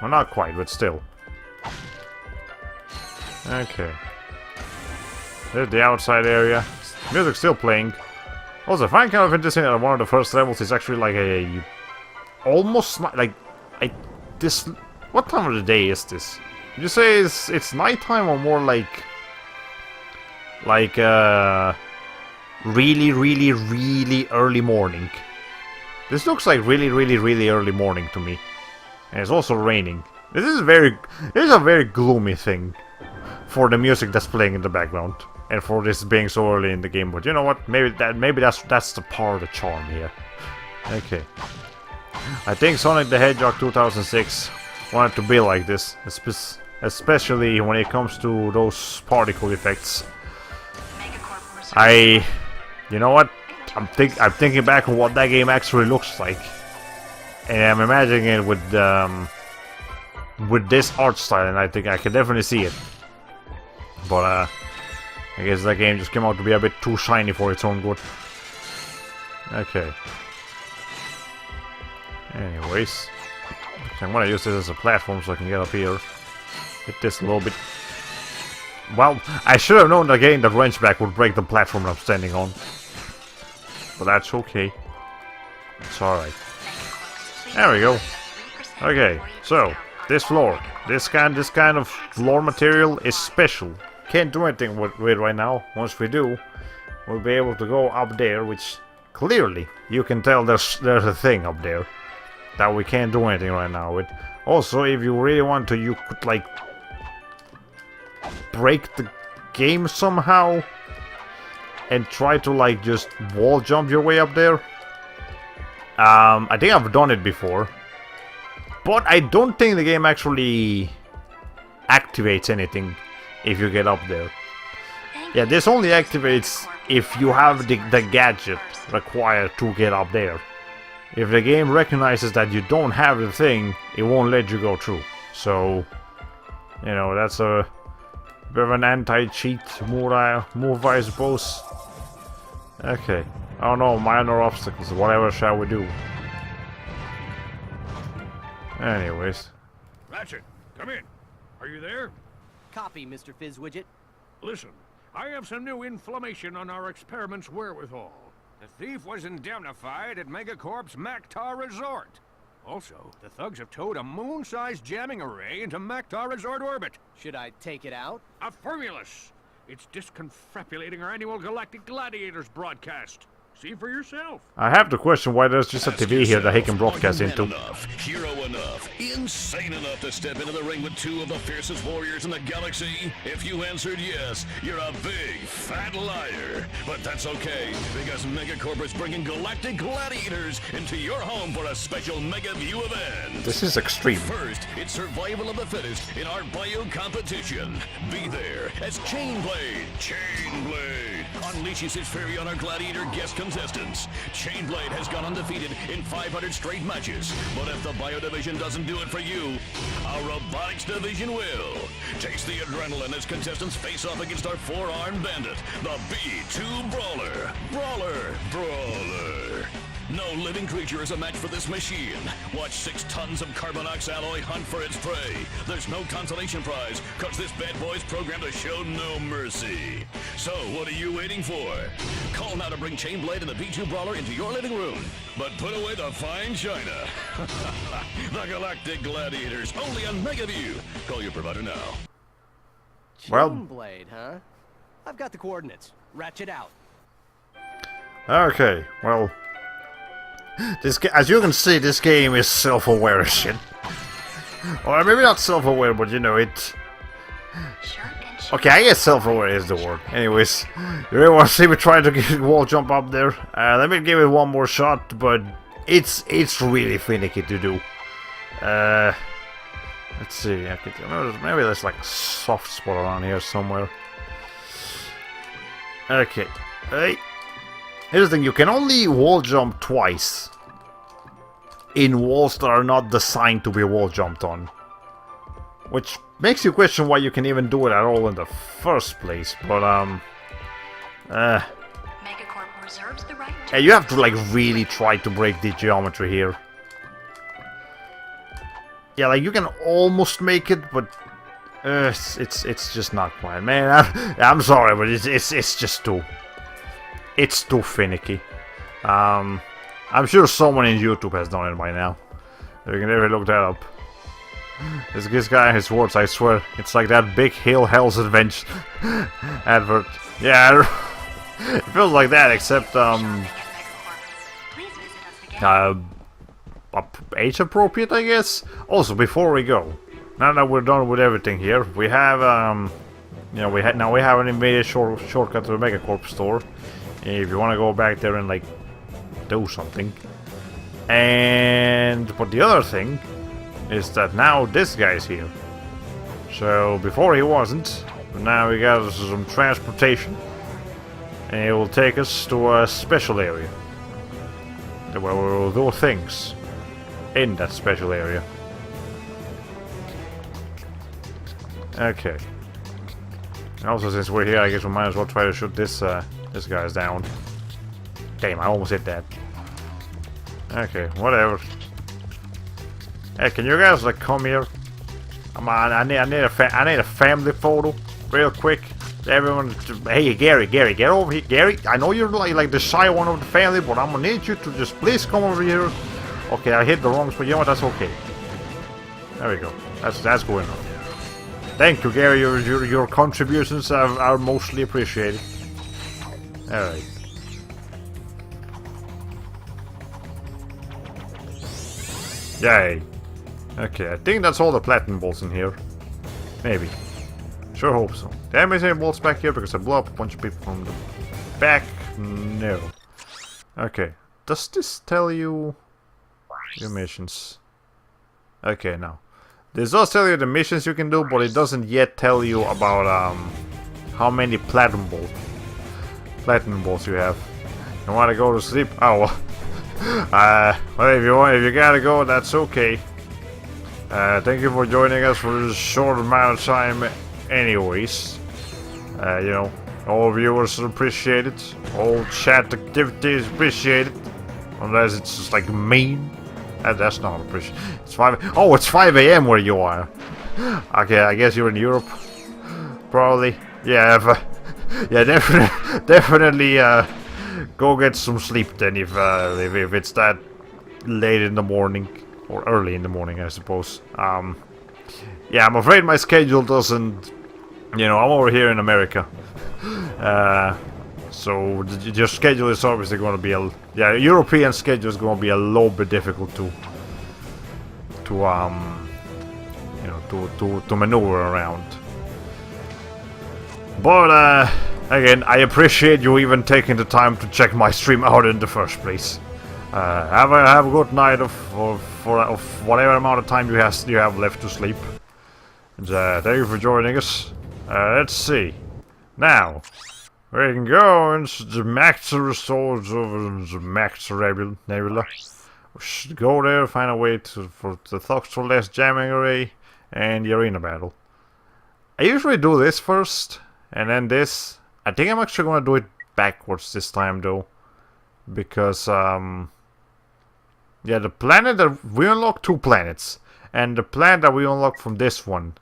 Well, not quite, but still. Okay. There's the outside area. Music's still playing. Also, I find kind of interesting that one of the first levels is actually like a... almost like... this... What time of the day is this? Would you say it's nighttime or more like... really, really, really early morning? This looks like really, really, really early morning to me. And it's also raining. This is a very gloomy thing for the music that's playing in the background. And for this being so early in the game, but you know what? Maybe that's the part of the charm here. Okay. I think Sonic the Hedgehog 2006 wanted to be like this, especially when it comes to those particle effects. You know what? I'm thinking back on what that game actually looks like, and I'm imagining it with this art style, and I think I can definitely see it. But I guess that game just came out to be a bit too shiny for its own good. Okay. Anyways, I'm gonna use this as a platform so I can get up here. Hit this a little bit. Well, I should have known again that wrenchback would break the platform I'm standing on. But that's okay. It's alright. There we go. Okay, so this floor, this kind of floor material is special. Can't do anything with it right now. Once we do, we'll be able to go up there, which clearly you can tell there's a thing up there that we can't do anything right now with. Also, if you really want to, you could like break the game somehow and try to like just wall jump your way up there. I think I've done it before, but I don't think the game actually activates anything if you get up there. Yeah, this only activates if you have the gadget required to get up there. If the game recognizes that you don't have the thing, it won't let you go through. So, you know, that's a bit of an anti-cheat move, I suppose. Okay. Oh no, minor obstacles. Whatever shall we do? Anyways. Ratchet, come in. Are you there? Copy, Mr. Fizzwidget. Listen, I have some new information on our experiment's wherewithal. The thief was indemnified at Megacorp's Mactar Resort. Also, the thugs have towed a moon-sized jamming array into Mactar Resort orbit. Should I take it out? Affirmulous! It's disconfabulating our annual Galactic Gladiators broadcast. See for yourself. I have to question why there's just a TV here that he can broadcast into. Enough, hero enough, insane enough to step into the ring with two of the fiercest warriors in the galaxy? If you answered yes, you're a big, fat liar. But that's okay, because Megacorp is bringing Galactic Gladiators into your home for a special Mega View event. This is extreme. First, it's survival of the fittest in our bio competition. Be there as Chainblade. Chainblade unleashes his fury on our gladiator guest contestants. Chainblade has gone undefeated in 500 straight matches, but if the bio division doesn't do it for you, our robotics division will. Taste the adrenaline as contestants face off against our four-armed bandit, the B2 Brawler. Brawler. No living creature is a match for this machine. Watch 6 tons of Carbonox alloy hunt for its prey. There's no consolation prize, cause this bad boy's programmed to show no mercy. So, what are you waiting for? Call now to bring Chainblade and the B2 Brawler into your living room. But put away the fine china. The Galactic Gladiators, only on Megaview. Call your provider now. Well, Chainblade, huh? I've got the coordinates. Ratchet out. okay, well, as you can see, this game is self-aware as shit. Or maybe not self-aware, but you know, it... Okay, I guess self-aware is the word. Anyways, you really want to see me try to get wall jump up there? Let me give it one more shot, but it's really finicky to do. Let's see, maybe there's like a soft spot around here somewhere. Okay, hey. Here's the thing, you can only wall jump twice in walls that are not designed to be wall jumped on. Which makes you question why you can even do it at all in the first place, but Megacorp reserves the right to... you have to like really try to break the geometry here. Yeah, like you can almost make it, but it's just not quite. Man, I'm sorry, but it's just too... It's too finicky. I'm sure someone in YouTube has done it by now. You can never look that up. This guy and his words, I swear. It's like that Big Hill Hell's Adventure advert. Yeah, it feels like that, except, age appropriate, I guess? Also, before we go, now that we're done with everything here, we have, you know, we have an immediate shortcut to the Megacorp store. If you want to go back there and like do something, But the other thing is that now this guy's here. So before he wasn't, but now we got some transportation, and it will take us to a special area where we will do things in that special area. Okay. And also, since we're here, I guess we might as well try to shoot this guy's down. Damn, I almost hit that. Okay, whatever. Hey, can you guys like come here? Come on, I need a family photo, real quick. Everyone, hey Gary, get over here, Gary. I know you're like the shy one of the family, but I'm gonna need you to just please come over here. Okay, I hit the wrong spot. You know what? That's okay. There we go. That's going on. Thank you, Gary. Your contributions are mostly appreciated. All right. Yay. Okay, I think that's all the platinum balls in here. Maybe. Sure hope so. Damn, is any balls back here because I blew up a bunch of people from the back? No. Okay. Does this tell you your missions? Okay, now. This does tell you the missions you can do, but it doesn't yet tell you about how many platinum balls you have. You want to go to sleep? Oh, well, if you gotta go, that's okay. Thank you for joining us for this short amount of time. Anyways, you know, all viewers appreciate it. All chat activity is appreciated, unless it's just like mean. That's not appreciated. It's 5. Oh, it's 5 a.m. where you are. Okay, I guess you're in Europe. Probably. Yeah. Yeah, definitely. Go get some sleep then, if it's that late in the morning or early in the morning, I suppose. Yeah, I'm afraid my schedule doesn't. You know, I'm over here in America. So your schedule is obviously going to be European schedule is going to be a little bit difficult to maneuver around. But again, I appreciate you even taking the time to check my stream out in the first place. Have a good night of whatever amount of time you have left to sleep. And thank you for joining us. Let's see. Now, we can go into the max resource of the max nebula. We should go there, find a way for the Thuxtral jamming array and the arena battle. I usually do this first, and then this. I think I'm actually going to do it backwards this time, though. Because, yeah, the planet that we unlock 2 planets. And the planet that we unlock from this one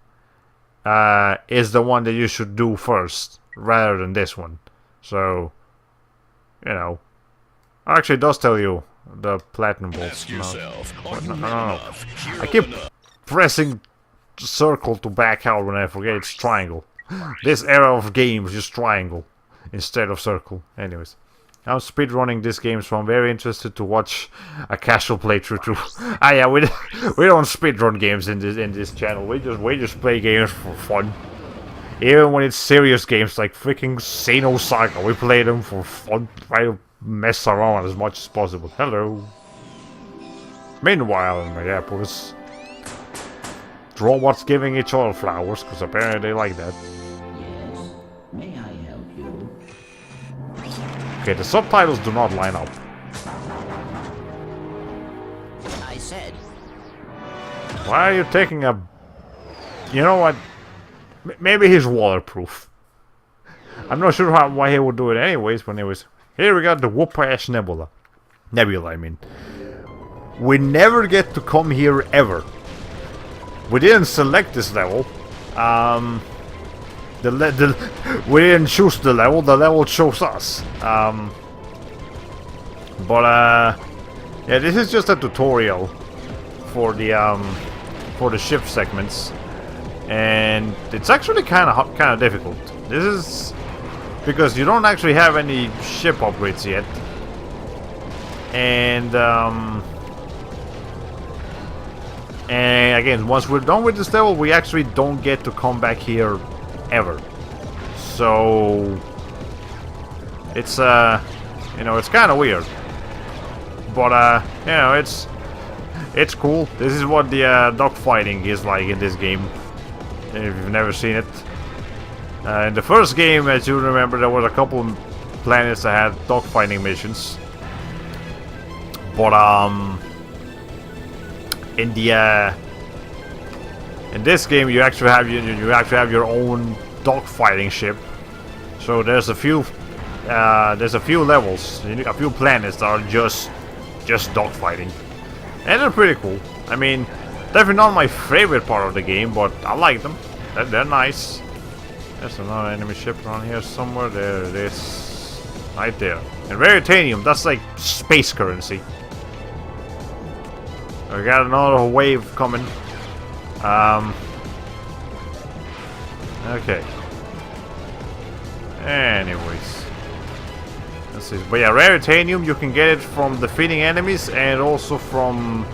is the one that you should do first, rather than this one. So, you know. Actually, it does tell you the platinum balls. Ask yourself, are you No. enough? I keep pressing circle to back out when I forget it's triangle. This era of games, just triangle instead of circle. Anyways, I'm speedrunning this game, so I'm very interested to watch a casual playthrough too. Yeah, we don't speedrun games in this channel. We just play games for fun. Even when it's serious games like freaking Xenosaga, we play them for fun. Try to mess around as much as possible. Hello. Meanwhile, in Minneapolis, robots giving each other flowers, because apparently they like that. Yes. May I help you? Okay, the subtitles do not line up. I said. Why are you taking a... You know what? Maybe he's waterproof. I'm not sure why he would do it anyways, but anyways. Here we got the whoop-ass nebula. Nebula, I mean. We never get to come here ever. We didn't select this level. We didn't choose the level chose us. Yeah, this is just a tutorial for the ship segments, and it's actually kind of difficult. This is because you don't actually have any ship upgrades yet, and again, once we're done with this level, we actually don't get to come back here ever. So it's you know, it's kind of weird. but you know, it's cool. This is what the dogfighting is like in this game. If you've never seen it, in the first game, as you remember, there was a couple of planets that had dogfighting missions. But in this game, you actually have your own dogfighting ship. So there's a few levels, a few planets that are just dogfighting, and they're pretty cool. I mean, definitely not my favorite part of the game, but I like them. They're nice. There's another enemy ship around here somewhere. There it is, right there. And Veritanium, that's like space currency. We got another wave coming. Okay. Anyways, let's see. But yeah, Raritanium, you can get it from defeating enemies and also from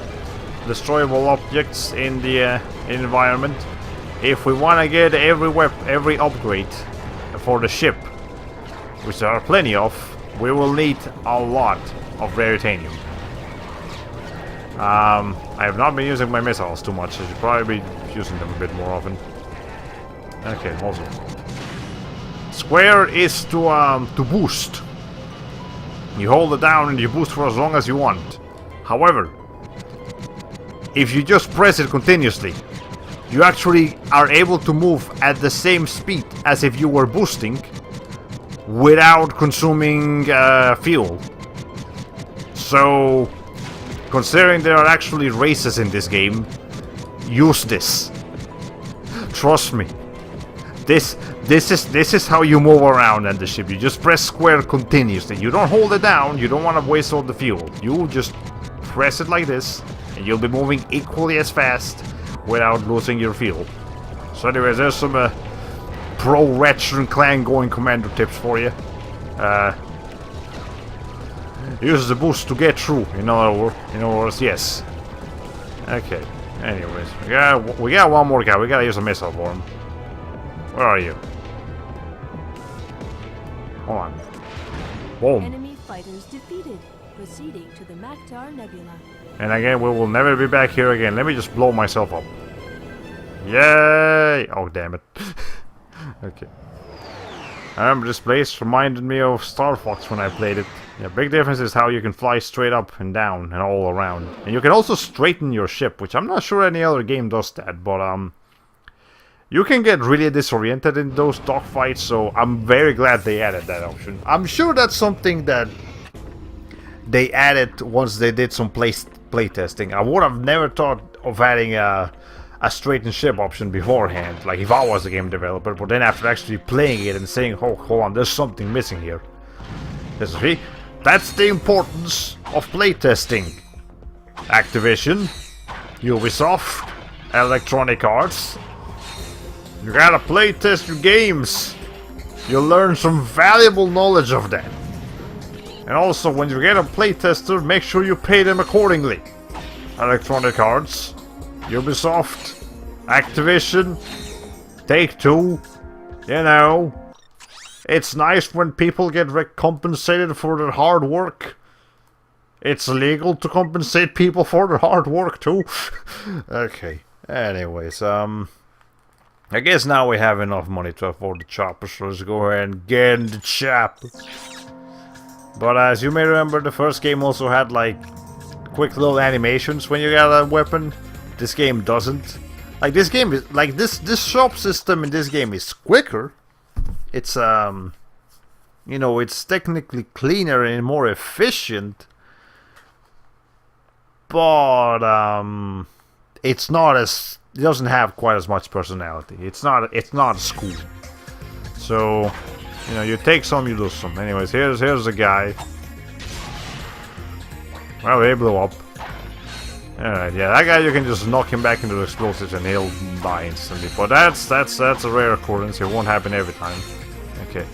destroyable objects in the environment. If we want to get every upgrade for the ship, which there are plenty of, we will need a lot of Raritanium. I have not been using my missiles too much. I should probably be using them a bit more often. Okay, also. Square is to boost. You hold it down and you boost for as long as you want. However, if you just press it continuously, you actually are able to move at the same speed as if you were boosting without consuming fuel. So, considering there are actually races in this game, use this. Trust me. This is how you move around in the ship. You just press square continuously. You don't hold it down. You don't want to waste all the fuel. You just press it like this, and you'll be moving equally as fast without losing your fuel. So anyways, there's some pro Ratchet Clank going Commando tips for you. Use the boost to get through. In other words, yes. Okay. Anyways, we got one more guy. We gotta use a missile for him. Where are you? Hold on. Boom. Enemy fighters defeated. Proceeding to the Maktar Nebula. And again, we will never be back here again. Let me just blow myself up. Yay! Oh, damn it. Okay. I remember this place reminded me of Star Fox when I played it. Yeah, big difference is how you can fly straight up and down and all around. And you can also straighten your ship, which I'm not sure any other game does that, but you can get really disoriented in those dogfights, so I'm very glad they added that option. I'm sure that's something that they added once they did some playtesting. I would have never thought of adding a straightened ship option beforehand, like if I was a game developer, but then after actually playing it and saying, oh, hold on, there's something missing here. See? That's the importance of playtesting. Activision, Ubisoft, Electronic Arts. You gotta playtest your games. You'll learn some valuable knowledge of that. And also, when you get a playtester, make sure you pay them accordingly. Electronic Arts, Ubisoft, Activision, Take-Two, you know. It's nice when people get compensated for their hard work. It's legal to compensate people for their hard work too. Okay, anyways, I guess now we have enough money to afford the chopper, so let's go ahead and get in the chopper. But as you may remember, the first game also had like quick little animations when you got a weapon. This game doesn't. Like this game is like this shop system in this game is quicker. It's you know, it's technically cleaner and more efficient. But it's not as, it doesn't have quite as much personality. It's not a school. So, you know, you take some, you lose some. Anyways, here's a guy. Well, he blew up. Alright, yeah, that guy, you can just knock him back into the explosives and he'll die instantly. But that's a rare occurrence. It won't happen every time. Okay.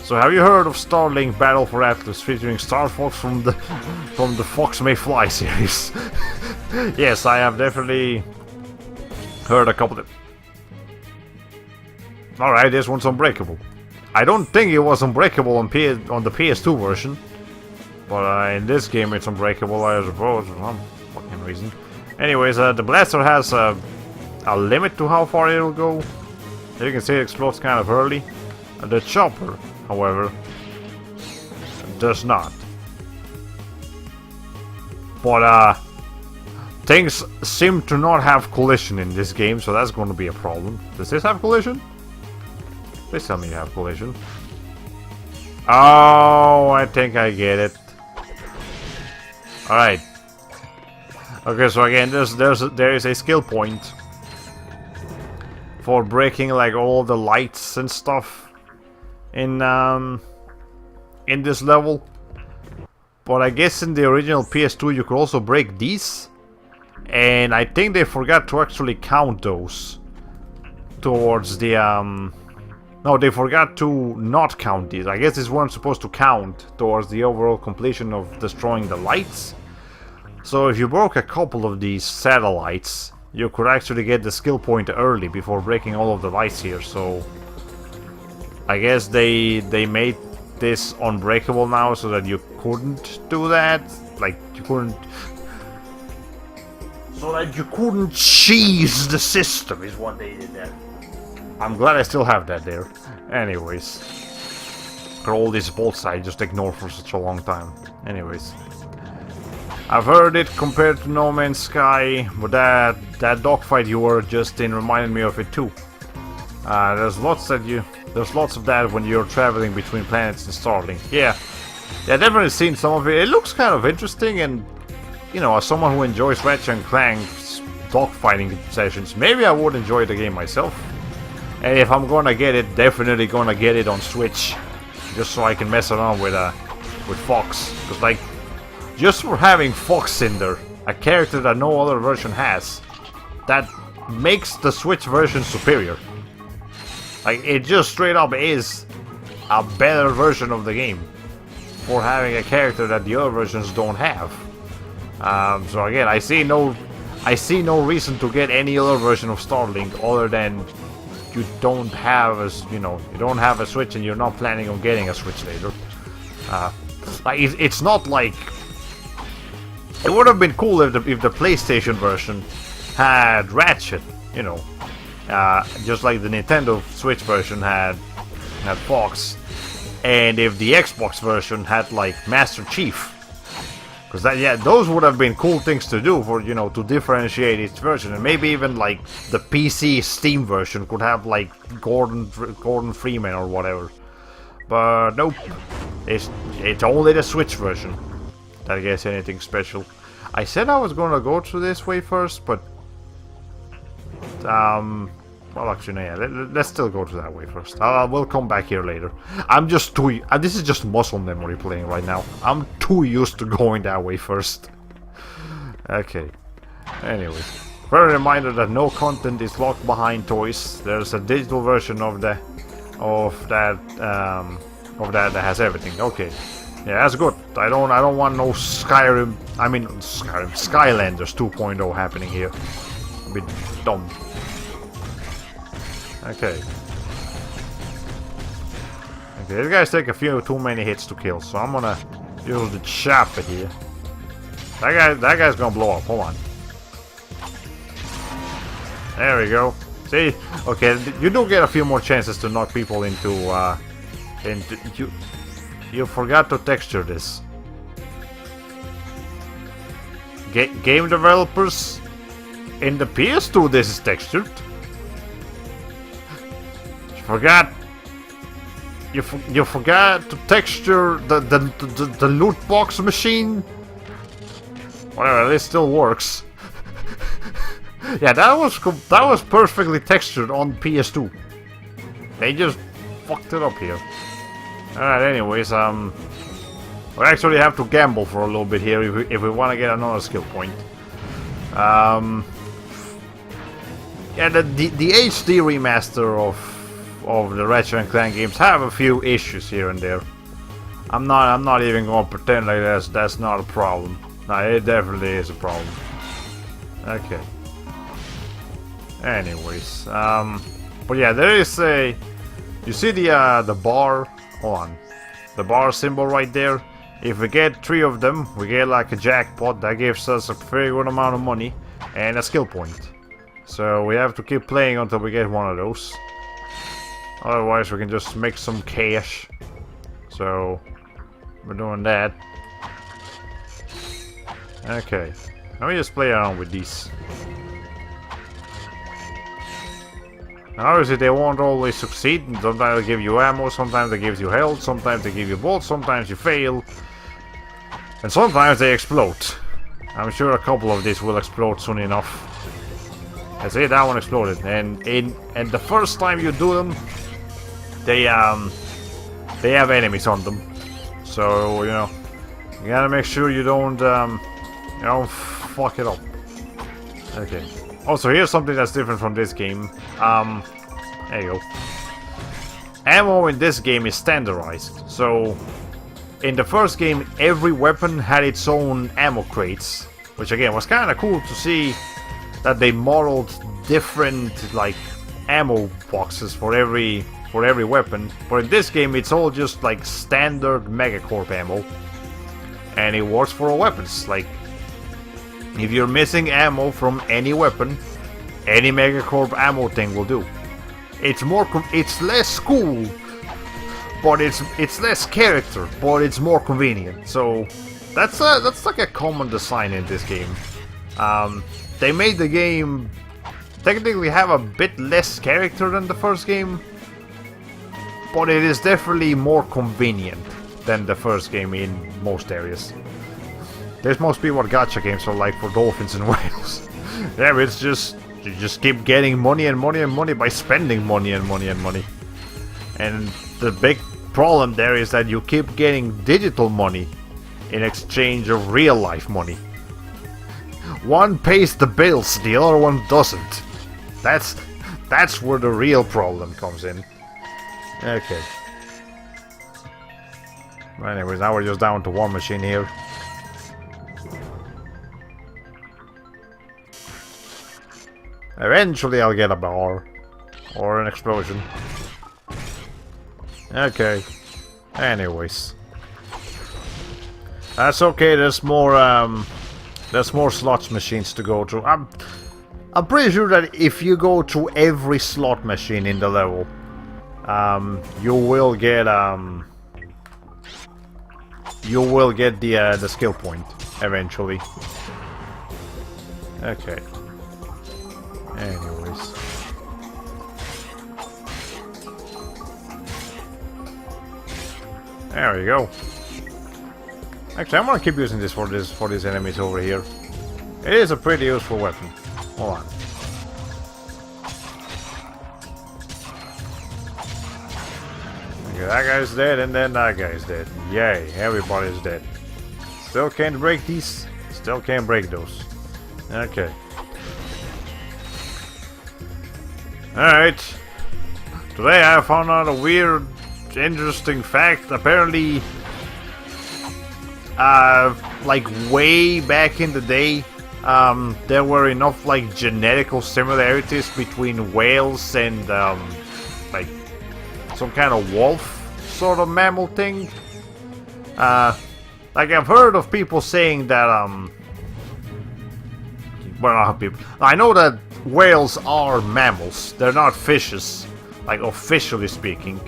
So have you heard of Starlink Battle for Atlas featuring Star Fox from the Fox May Fly series? Yes, I have definitely heard a couple of. Alright, this one's unbreakable. I don't think it was unbreakable on the PS2 version. But in this game it's unbreakable, I suppose, for some fucking reason. Anyways, the blaster has a limit to how far it'll go. You can see it explodes kind of early. The chopper, however, does not. But things seem to not have collision in this game, so that's going to be a problem. Does this have collision? Please tell me you have collision. Oh, I think I get it. Alright. Okay, so again, there is a skill point for breaking like all the lights and stuff in this level. But I guess in the original PS2 you could also break these. And I think they forgot to actually count those towards the no, they forgot to not count these. I guess these weren't supposed to count towards the overall completion of destroying the lights. So if you broke a couple of these satellites, you could actually get the skill point early before breaking all of the lights here. So I guess they made this unbreakable now so that you couldn't do that. Like, you couldn't... So that you couldn't cheese the system is what they did there. I'm glad I still have that there. Anyways. For all these bolts I just ignored for such a long time. Anyways. I've heard it compared to No Man's Sky, but that dogfight you were just in reminded me of it too. There's lots of that when you're traveling between planets and Starlink. Yeah, I've definitely seen some of it. It looks kind of interesting, and you know, as someone who enjoys Ratchet Clank's dogfighting sessions, maybe I would enjoy the game myself. And if I'm gonna get it, definitely gonna get it on Switch, just so I can mess around with Fox. Because like, just for having Fox in there, a character that no other version has, that makes the Switch version superior. Like, it just straight up is a better version of the game for having a character that the other versions don't have. So again, I see no reason to get any other version of Starlink other than you don't have a Switch and you're not planning on getting a Switch later. Like, it's not like it would have been cool if the PlayStation version had Ratchet, you know, just like the Nintendo Switch version had Fox, and if the Xbox version had like Master Chief, because those would have been cool things to do for, you know, to differentiate each version, and maybe even like the PC Steam version could have like Gordon Freeman or whatever. But nope, it's only the Switch version that gets anything special. I said I was gonna go through this way first, but well, actually, no, yeah, let's still go to that way first. We'll come back here later. I'm just too... this is just muscle memory playing right now. I'm too used to going that way first. Okay. Anyways. Further reminder that no content is locked behind toys. There's a digital version of that that has everything. Okay. Yeah, that's good. I don't want no Skylanders 2.0 happening here. A bit dumb. Okay. These guys take a few too many hits to kill, so I'm gonna use the chopper here. That guy's gonna blow up. Hold on. There we go. See? Okay, you do get a few more chances to knock people into you forgot to texture this. Game developers, in the PS2 this is textured. You forgot to texture the loot box machine. Whatever, this still works. Yeah, that was perfectly textured on PS2. They just fucked it up here. Alright, anyways, we actually have to gamble for a little bit here if we want to get another skill point. Yeah, the HD remaster of the Ratchet Clank games have a few issues here and there. I'm not even gonna pretend like that's not a problem. No, it definitely is a problem. Okay. Anyways, but yeah, there is a... You see the bar? Hold on. The bar symbol right there? if we get 3 of them, we get like a jackpot that gives us a very good amount of money and a skill point. So we have to keep playing until we get one of those. Otherwise we can just make some cash. So we're doing that. Okay, let me just play around with these. Now, obviously they won't always succeed. Sometimes they give you ammo, sometimes they give you health, sometimes they give you bolts, sometimes you fail. And sometimes they explode. I'm sure a couple of these will explode soon enough. I see that one exploded, and the first time you do them, they have enemies on them. So you know, you gotta make sure you don't fuck it up. Okay. Also, here's something that's different from this game. There you go. Ammo in this game is standardized. So, in the first game, every weapon had its own ammo crates, which again was kind of cool to see that they modeled different like ammo boxes for every weapon. But in this game, it's all just like standard Megacorp ammo, and it works for all weapons. Like, if you're missing ammo from any weapon, any Megacorp ammo thing will do. It's it's less cool, but it's less character, but it's more convenient. So that's like a common design in this game. They made the game technically have a bit less character than the first game, but it is definitely more convenient than the first game in most areas. This must be what gacha games are like for dolphins and whales. Yeah, it's just you just keep getting money and money and money by spending money and money and money. And the big problem there is that you keep getting digital money in exchange of real life money. One pays the bills, the other one doesn't. That's where the real problem comes in. Okay. Anyways, now we're just down to one machine here. Eventually I'll get a bar. Or an explosion. Okay. Anyways. That's okay, there's more slots machines to go to. I'm pretty sure that if you go to every slot machine in the level, you will get the skill point eventually. Okay. Anyways. There we go. Actually, I'm gonna keep using this for these enemies over here. It is a pretty useful weapon. Hold on. Okay, that guy's dead, and then that guy's dead. Yay, everybody's dead. Still can't break these. Still can't break those. Okay. Alright. Today I found out a weird, interesting fact. Apparently, like way back in the day, there were enough like genetical similarities between whales and like some kind of wolf sort of mammal thing. Like I've heard of people saying that well, not people. I know that whales are mammals. They're not fishes, like officially speaking.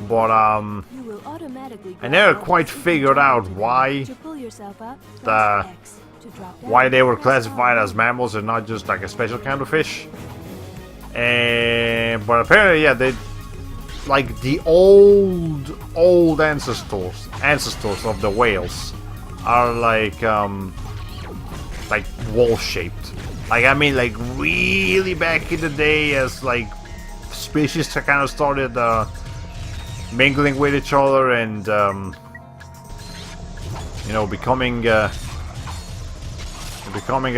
But I never quite figured out why why they were classified as mammals and not just like a special kind of fish. But apparently, yeah, they like the old ancestors of the whales are like wolf-shaped. Like, I mean, like really back in the day, as like species kind of started mingling with each other and you know, becoming a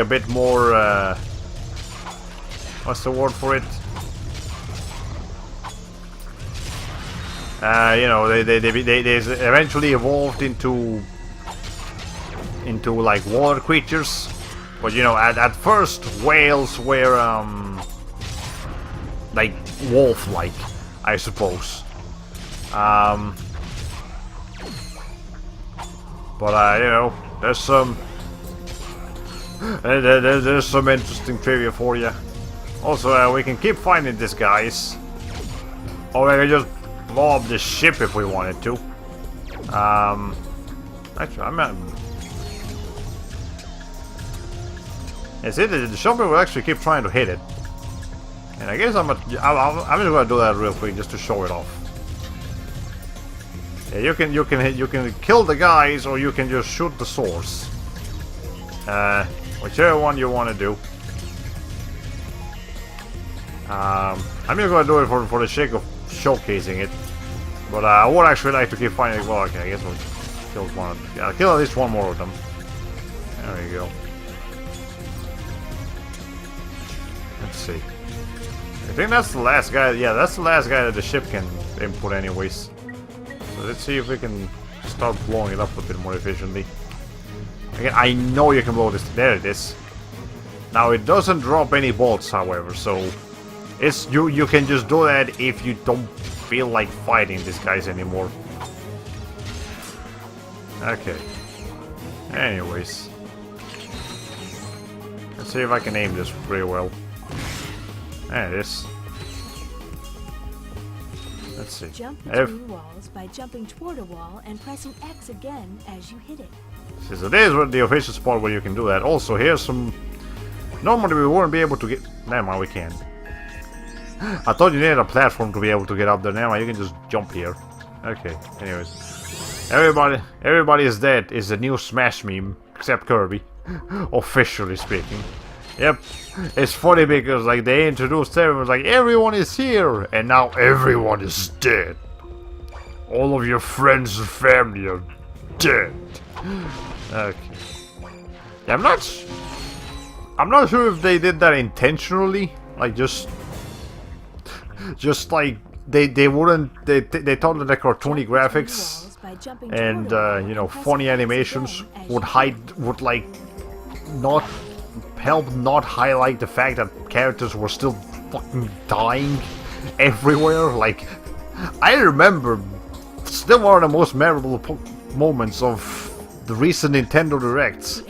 bit more what's the word for it? You know, they eventually evolved into like water creatures. But you know, at first whales were like wolf-like, I suppose. But you know, there's some there's some interesting trivia for you. Also, we can keep finding these guys, or we can just blow up the ship if we wanted to. Actually, I'm not. It's it. The zombie will actually keep trying to hit it, and I guess I'm just gonna do that real quick just to show it off. Yeah, you can kill the guys, or you can just shoot the source. Whichever one you want to do. I'm just gonna do it for the sake of showcasing it, but I would actually like to keep finding. Well, okay, I guess we'll kill one. Yeah, I'll kill at least one more of them. There we go. Let's see. I think that's the last guy. Yeah, that's the last guy that the ship can input, anyways. So let's see if we can start blowing it up a bit more efficiently. Again, I know you can blow this. There it is. Now it doesn't drop any bolts, however, so it's you can just do that if you don't feel like fighting these guys anymore. Okay. Anyways, let's see if I can aim this pretty well. There it is. Let's see. Jump between walls by jumping toward a wall and pressing X again as you hit it. So there's the official spot where you can do that. Also, here's some. Normally we wouldn't be able to get. Never mind, we can. I thought you needed a platform to be able to get up there. Never mind, you can just jump here. Okay. Anyways, everybody is dead is the new Smash meme, except Kirby, officially speaking. Yep, it's funny because like they introduced everyone, like everyone is here, and now everyone is dead. All of your friends and family are dead. Okay. Yeah, I'm not sure if they did that intentionally, like just like they thought that the cartoony graphics and you know, funny animations would like not highlight the fact that characters were still fucking dying everywhere. Like, I remember still one of the most memorable moments of the recent Nintendo Directs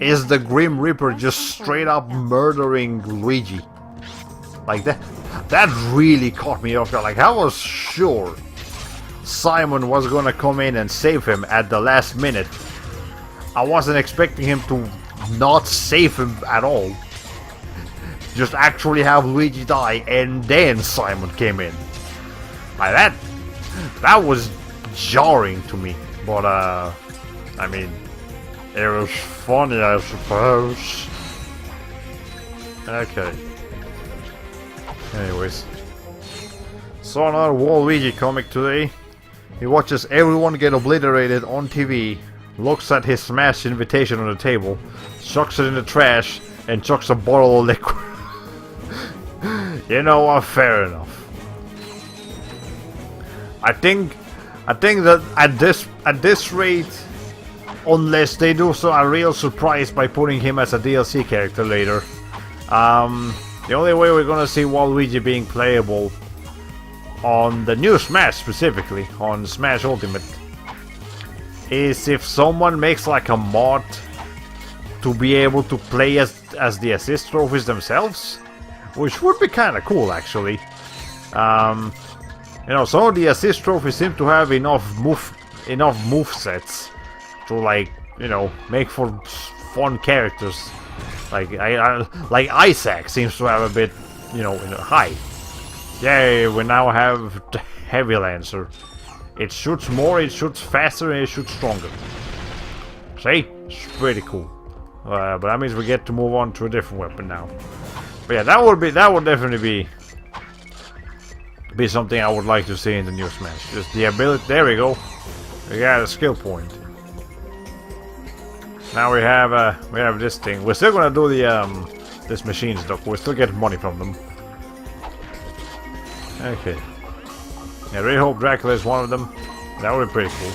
is the Grim Reaper just straight up murdering Luigi. Like that really caught me off guard. Like, I was sure Simon was gonna come in and save him at the last minute. I wasn't expecting him to not save him at all. Just actually have Luigi die, and then Simon came in. Like that was jarring to me. But I mean, it was funny, I suppose. Okay. Anyways, saw another Waluigi comic today. He watches everyone get obliterated on TV, looks at his smashed invitation on the table, chucks it in the trash, and chucks a bottle of liquid. You know what? Fair enough. I think that at this rate, unless they do a real surprise by putting him as a DLC character later, the only way we're gonna see Waluigi being playable on the new Smash, specifically on Smash Ultimate, is if someone makes like a mod to be able to play as the assist trophies themselves, which would be kind of cool, actually. You know, some of the assist trophies seem to have enough move sets to, like, you know, make for fun characters. Like Isaac seems to have a bit, you know, high. Yay, we now have the Heavy Lancer. It shoots more, it shoots faster, and it shoots stronger. See? It's pretty cool. But that means we get to move on to a different weapon now. But yeah, that would definitely be something I would like to see in the new Smash. Just the ability. There we go. We got a skill point. Now we have this thing. We're still gonna do the this machine stuff. We're still getting money from them. Okay. I really hope Dracula is one of them. That would be pretty cool.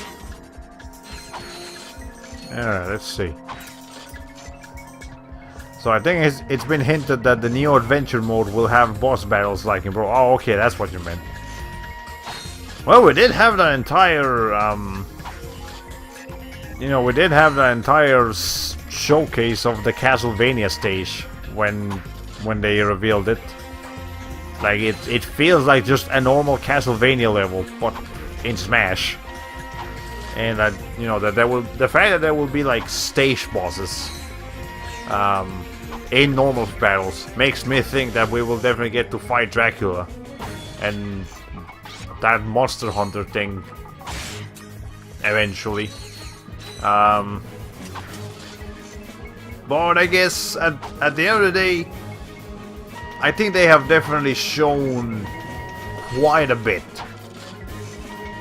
Alright, let's see. So I think it's been hinted that the Neo Adventure mode will have boss battles like in Bro. Oh, okay, that's what you meant. Well, we did have the entire you know, we did have the entire showcase of the Castlevania stage when they revealed it. Like it feels like just a normal Castlevania level, but in Smash. And that, you know, that the fact that there will be like stage bosses in normal battles makes me think that we will definitely get to fight Dracula and that Monster Hunter thing eventually. But I guess at the end of the day, I think they have definitely shown quite a bit.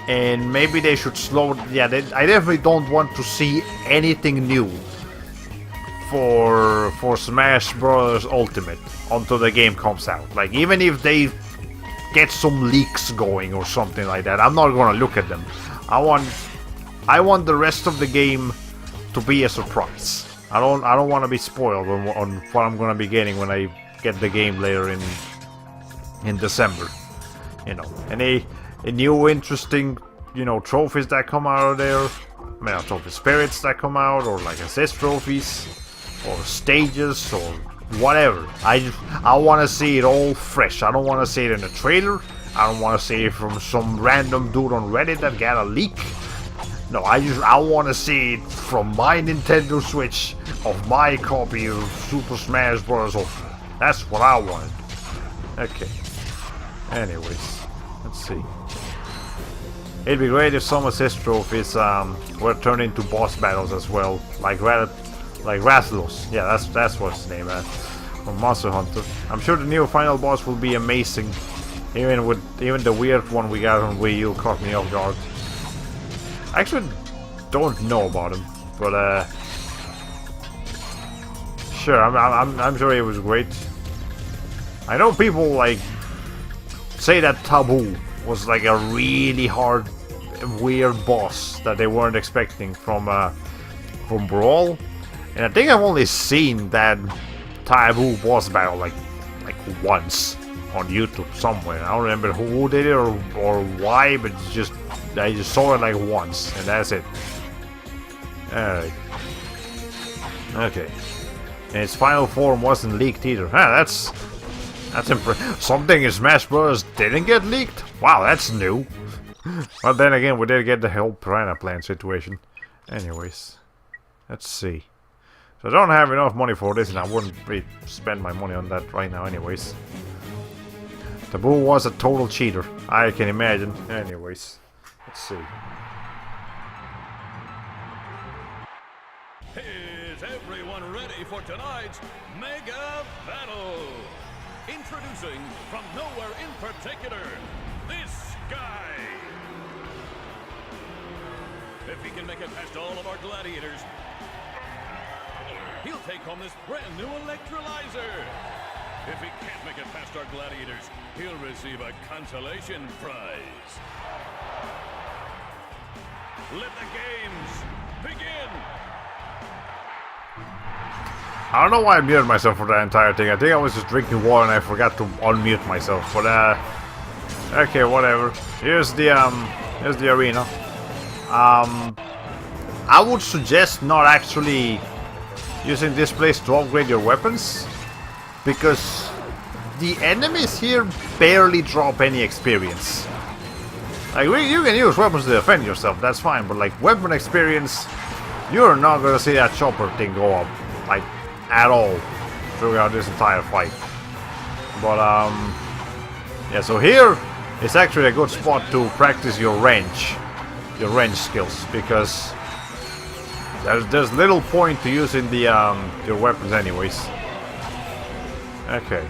And maybe they should slow... Yeah, I definitely don't want to see anything new for Smash Bros. Ultimate until the game comes out. Like, even if they get some leaks going or something like that, I'm not gonna look at them. I want the rest of the game to be a surprise. I don't want to be spoiled on what I'm gonna be getting when I get the game later in December. You know, any new interesting, you know, trophies that come out of there. I mean, trophy spirits that come out, or like assist trophies, or stages, or whatever. I want to see it all fresh. I don't want to see it in a trailer. I don't want to see it from some random dude on Reddit that got a leak. No, I want to see it from my Nintendo Switch of my copy of Super Smash Bros. That's what I wanted. Okay. Anyways, let's see. It'd be great if some assist trophies were turned into boss battles as well, like Rathalos. Yeah, that's what's his name, from Monster Hunter. I'm sure the new final boss will be amazing. Even the weird one we got on Wii U caught me off guard. I actually don't know about him, but sure, I'm sure it was great. I know people like say that Taboo was like a really hard, weird boss that they weren't expecting from Brawl, and I think I've only seen that Taboo boss battle like once on YouTube somewhere. I don't remember who did it or why, but I just saw it like once, and that's it. Alright. Okay. And its final form wasn't leaked either. That's impressive. Something in Smash Bros. Didn't get leaked? Wow, that's new. But then again, we did get the whole Piranha Plant situation. Anyways. Let's see. So I don't have enough money for this, and I wouldn't really spend my money on that right now anyways. Taboo was a total cheater, I can imagine. Anyways. Let's see. Is everyone ready for tonight's Mega Battle? Introducing from nowhere in particular, this guy. If he can make it past all of our gladiators, he'll take home this brand new electrolyzer. If he can't make it past our gladiators, he'll receive a consolation prize. Let the games begin! I don't know why I muted myself for that entire thing. I think I was just drinking water and I forgot to unmute myself. But okay, whatever. Here's the arena. I would suggest not actually using this place to upgrade your weapons, because the enemies here barely drop any experience. Like, you can use weapons to defend yourself, that's fine, but like weapon experience, you're not gonna see that chopper thing go up, like, at all throughout this entire fight. But yeah, so here is actually a good spot to practice your range skills, because there's little point to using the your weapons anyways. Okay.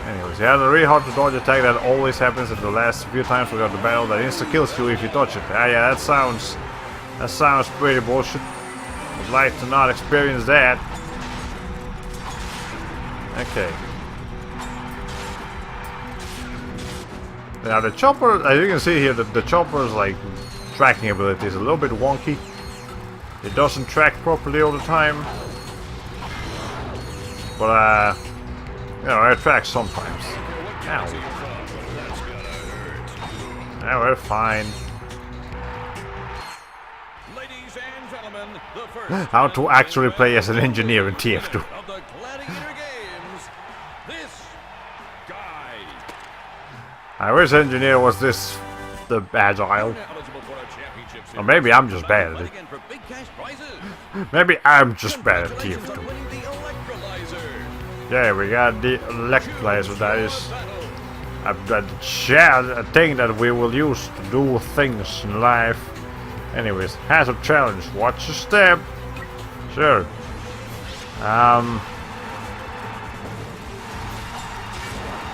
Anyways, he has a really hard to dodge attack that always happens at the last few times we got the battle that insta kills you if you touch it. Yeah, that sounds pretty bullshit. Would like to not experience that. Okay. Now the chopper, as you can see here, the chopper's like tracking ability is a little bit wonky. It doesn't track properly all the time. But you know, it tracks sometimes. Ow. Yeah, we're fine. how to actually play as an engineer in TF2. Of the Gladiator games, this guy. I wish engineer was this the agile. Eligible for a championship Or maybe I'm just bad at it. again for big cash prizes. Maybe I'm just bad at Congratulations on TF2. winning the electrolyzer. Yeah, we got the electrolyzer. That is a thing that we will use to do things in life. Anyways, hazard challenge. Watch your step. Sure.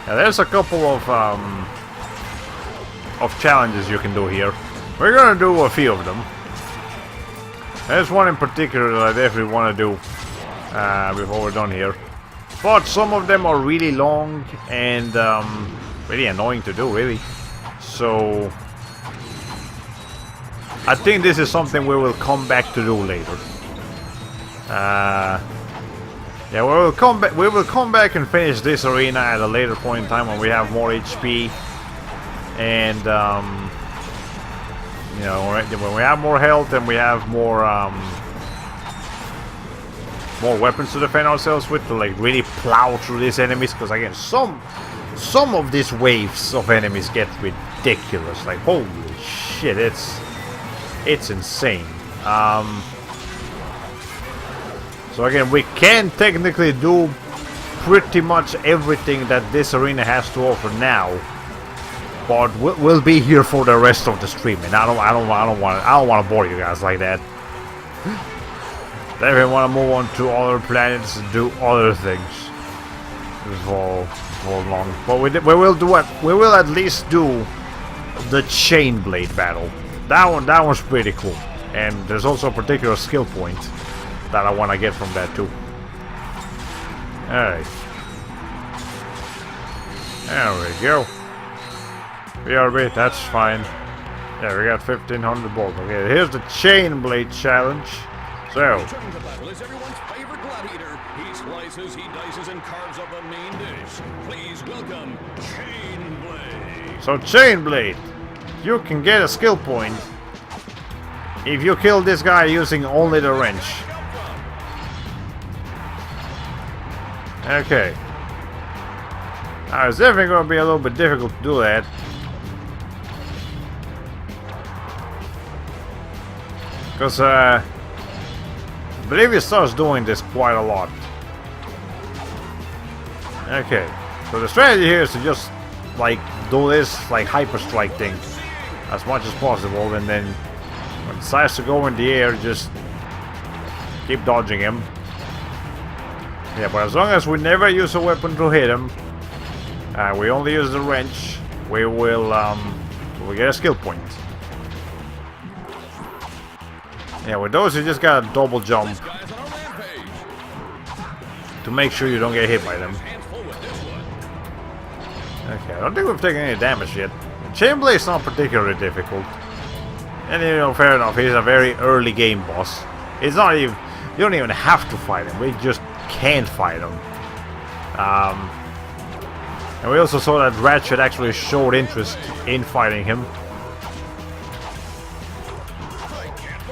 Yeah, there's a couple of challenges you can do here. We're gonna do a few of them. There's one in particular that I definitely want to do before we're done here. But some of them are really long and really annoying to do, really. So I think this is something we will come back to do later. Yeah, we will come back and finish this arena at a later point in time when we have more HP and you know, when we have more health and we have more weapons to defend ourselves with, to like really plow through these enemies. Because again, some of these waves of enemies get ridiculous. Like holy shit, it's insane. So again, we can technically do pretty much everything that this arena has to offer now, but we'll be here for the rest of the stream, and I don't want to bore you guys like that. Then we want to move on to other planets and do other things for long. But we will at least do the chain blade battle. That one's pretty cool, and there's also a particular skill point that I want to get from that too. Alright. There we go. BRB, that's fine. Yeah, we got 1500 bolts. Okay, here's the chain blade challenge. So. Returning to battle is everyone's favorite gladiator. He slices, he dices, and carves up a main dish. Please welcome Chain Blade. So chain blade, you can get a skill point if you kill this guy using only the wrench. Okay. Now it's definitely going to be a little bit difficult to do that. Because I believe he starts doing this quite a lot. Okay. So the strategy here is to just like do this like hyper strike thing as much as possible, and then when it decides to go in the air, just keep dodging him. Yeah, but as long as we never use a weapon to hit him, we only use the wrench, we will we'll get a skill point. Yeah, with those you just gotta double jump to make sure you don't get hit by them. Okay, I don't think we've taken any damage yet. Chain Blade's not particularly difficult. And you know, fair enough, he's a very early game boss. It's not even, you don't even have to fight him, we just can't fight him. And we also saw that Ratchet actually showed interest in fighting him.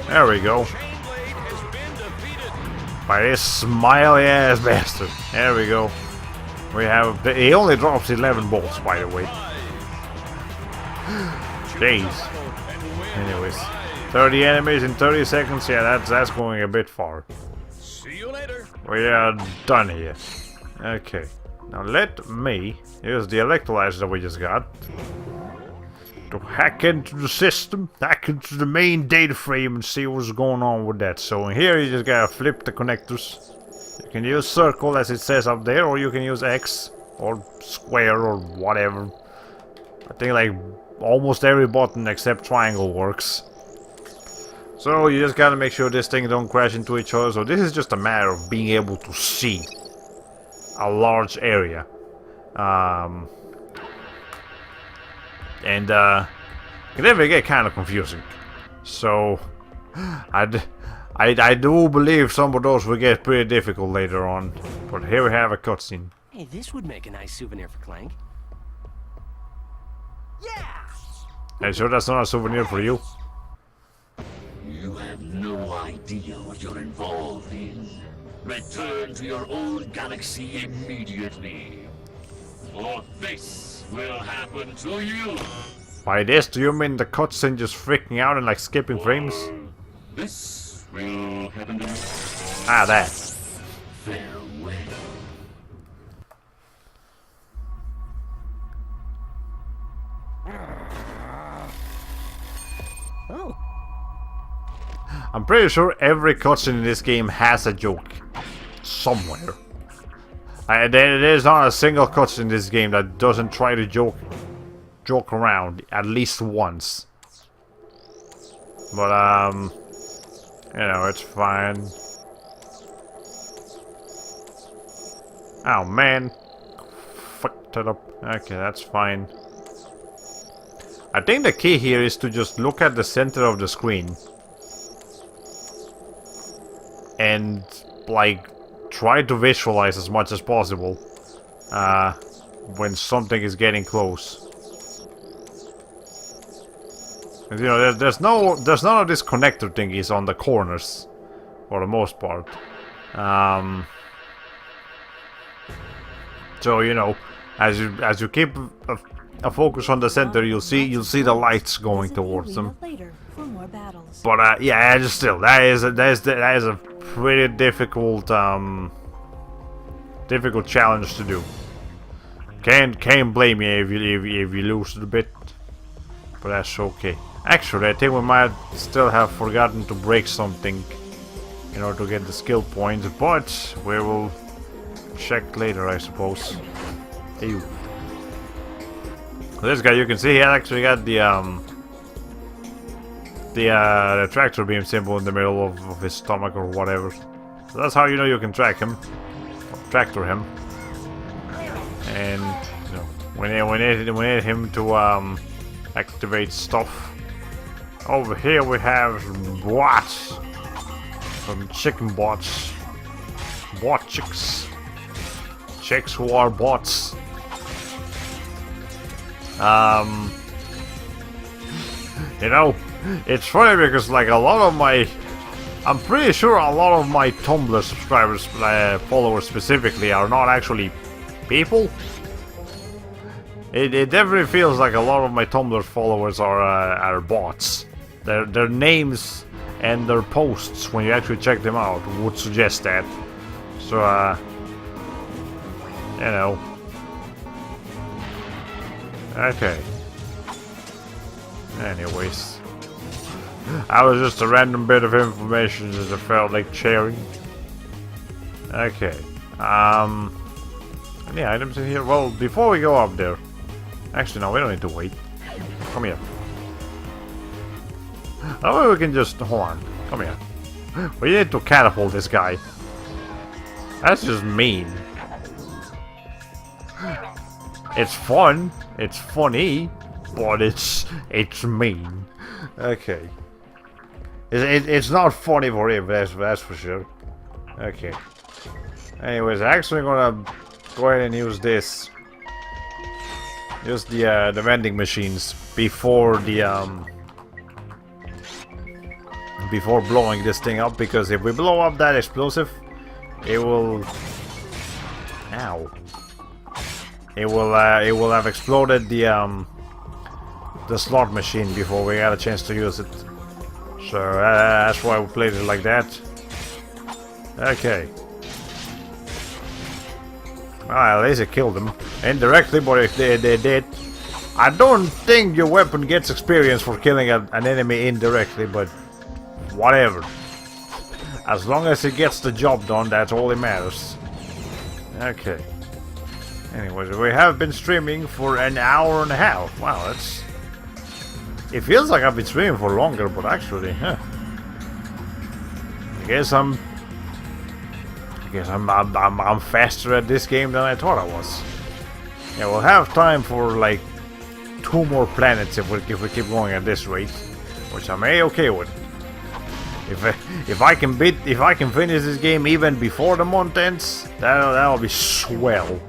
There we go. By this smiley ass bastard. There we go. We have, he only drops 11 bolts, by the way. Jeez. Anyways, 30 enemies in 30 seconds. Yeah, that's going a bit far. See you later. We are done here. Okay. Now let me use the electrolyzer that we just got to hack into the system, hack into the main data frame and see what's going on with that. So in here you just gotta flip the connectors. You can use circle as it says up there, or you can use X or square or whatever. I think like almost every button except triangle works. So you just gotta make sure this thing don't crash into each other. So this is just a matter of being able to see a large area. And can never get kind of confusing. So I do believe some of those will get pretty difficult later on. But here we have a cutscene. Hey, this would make a nice souvenir for Clank. Yeah! Hey, sure that's not a souvenir for you? You have no idea idea what you're involved in. Return to your old galaxy immediately. Or this will happen to you. By this, do you mean the cutscene just freaking out and like skipping frames? This will happen to you. Ah, that. Farewell. Oh. I'm pretty sure every cutscene in this game has a joke. Somewhere. There's not a single cutscene in this game that doesn't try to joke around at least once. But, you know, it's fine. Oh, man. Fucked it up. Okay, that's fine. I think the key here is to just look at the center of the screen. And, like, try to visualize as much as possible. When something is getting close. And, you know, there's none of these connector thingies on the corners. For the most part. So, you know, as you keep a focus on the center, you'll see the lights going towards them. Later for more battles. But yeah, just still, that is a pretty difficult challenge to do. Can't blame you if you lose a bit, but that's okay. Actually, I think we might still have forgotten to break something in order to get the skill points, but we will check later, I suppose. Ew. This guy, you can see he actually got the tractor beam symbol in the middle of his stomach or whatever. So that's how you know you can tractor him. And you know, we need him to activate stuff. Over here we have bots, some chicken bots, bot chicks who are bots. You know, it's funny because like I'm pretty sure a lot of my Tumblr subscribers, followers specifically, are not actually people. It definitely feels like a lot of my Tumblr followers are bots. Their names and their posts, when you actually check them out, would suggest that. So, you know. Okay. Anyways. That was just a random bit of information that I felt like sharing. Okay. Any items in here? Well, before we go up there. Actually, no, we don't need to wait. Come here. Oh, we can just... Hold on. Come here. We need to catapult this guy. That's just mean. It's fun. It's funny. But it's mean. Okay. It's not funny for him, that's for sure. Okay. Anyways, I'm actually gonna go ahead and use this. Use the vending machines before the before blowing this thing up, because if we blow up that explosive, it will... Ow. It will have exploded the slot machine before we had a chance to use it. So that's why we played it like that. Okay. Well, at least it killed them. Indirectly, but if they did. I don't think your weapon gets experience for killing an enemy indirectly, but whatever. As long as it gets the job done, that's all that matters. Okay. Anyways, we have been streaming for an hour and a half. Wow, that's... It feels like I've been streaming for longer, but actually, huh. I guess I'm faster at this game than I thought I was. Yeah, we'll have time for like 2 more planets if we keep going at this rate, which I'm okay with. If I can finish this game even before the month ends, that'll be swell.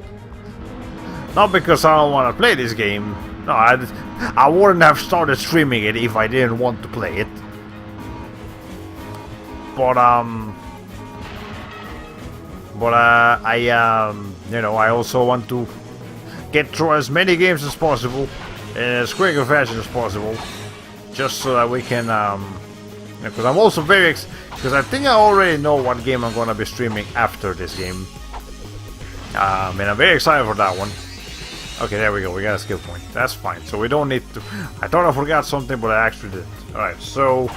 Not because I don't want to play this game. No, I wouldn't have started streaming it if I didn't want to play it. But I also want to get through as many games as possible in as quick a fashion as possible, just so that we can, because I'm also very because I think I already know what game I'm gonna be streaming after this game, and I'm very excited for that one. Okay, there we go. We got a skill point. That's fine. So we don't need to. I thought I forgot something, but I actually did. All right, so.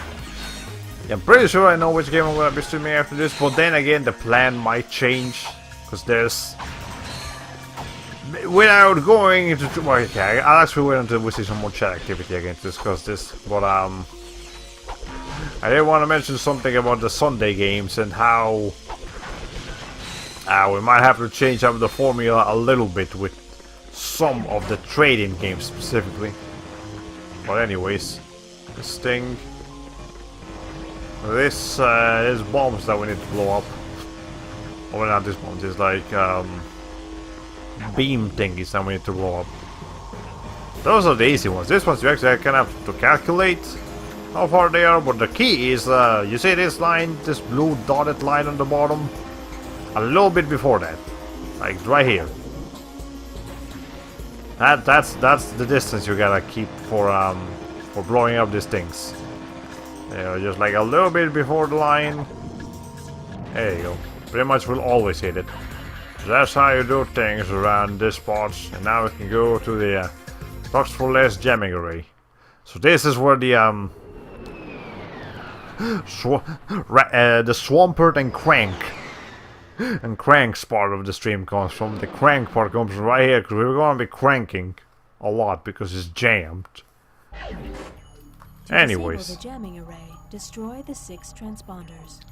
I'm pretty sure I know which game I'm gonna be streaming after this, but then again the plan might change, because there's... Without going into... Well, okay, I'll actually wait until we see some more chat activity again to discuss this, but I did want to mention something about the Sunday games and how we might have to change up the formula a little bit with some of the trading games specifically. But anyways, this thing... This bombs that we need to blow up. Or not this bombs, it's like beam thingies that we need to blow up. Those are the easy ones. This ones you actually kind of have to calculate how far they are, but the key is you see this line, this blue dotted line on the bottom? A little bit before that. Like right here. That's the distance you gotta keep for blowing up these things. You know, just like a little bit before the line. There you go. Pretty much will always hit it. So that's how you do things around this spot. And now we can go to the Box for Less jamming array. So this is where the Swampert and Crank's part of the stream comes from. The Crank part comes from right here, because we're gonna be cranking a lot because it's jammed. Anyways. Disable the jamming array. Destroy the 6 transponders.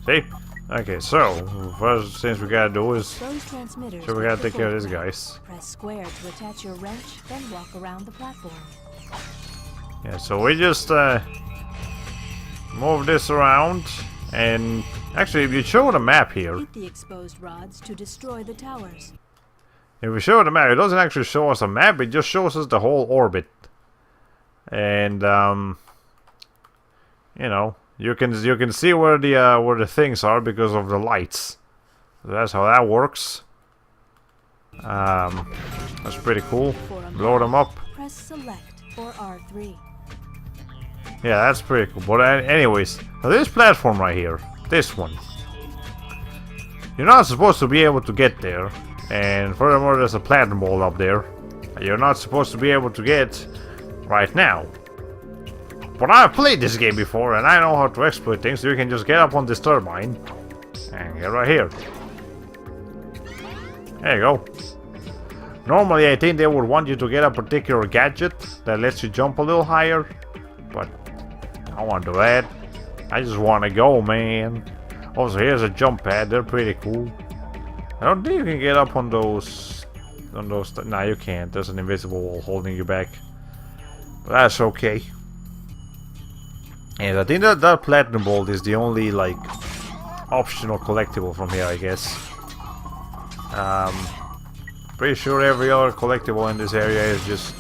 See? Okay, so first things we gotta do is Those transmitters we gotta take care of these guys. Press square to attach your wrench, then walk around the platform. Yeah, so we just move this around, and actually if you show the map here, Hit the exposed rods to destroy the towers. if we show the map, it doesn't actually show us a map, it just shows us the whole orbit. And you know, you can see where the things are because of the lights. So that's how that works. That's pretty cool. Blow them up. Press select or R3. Yeah, that's pretty cool. But anyways, now this platform right here, this one, you're not supposed to be able to get there. And furthermore, there's a platinum ball up there. You're not supposed to be able to get right now. But I've played this game before and I know how to exploit things, so you can just get up on this turbine and get right here. There you go. Normally I think they would want you to get a particular gadget that lets you jump a little higher, but I don't want to do that. I just want to go, man. Also, here's a jump pad, they're pretty cool. I don't think you can get up on those... Nah, you can't. There's an invisible wall holding you back. But that's okay. And I think that platinum bolt is the only, like, optional collectible from here, I guess. Pretty sure every other collectible in this area is just...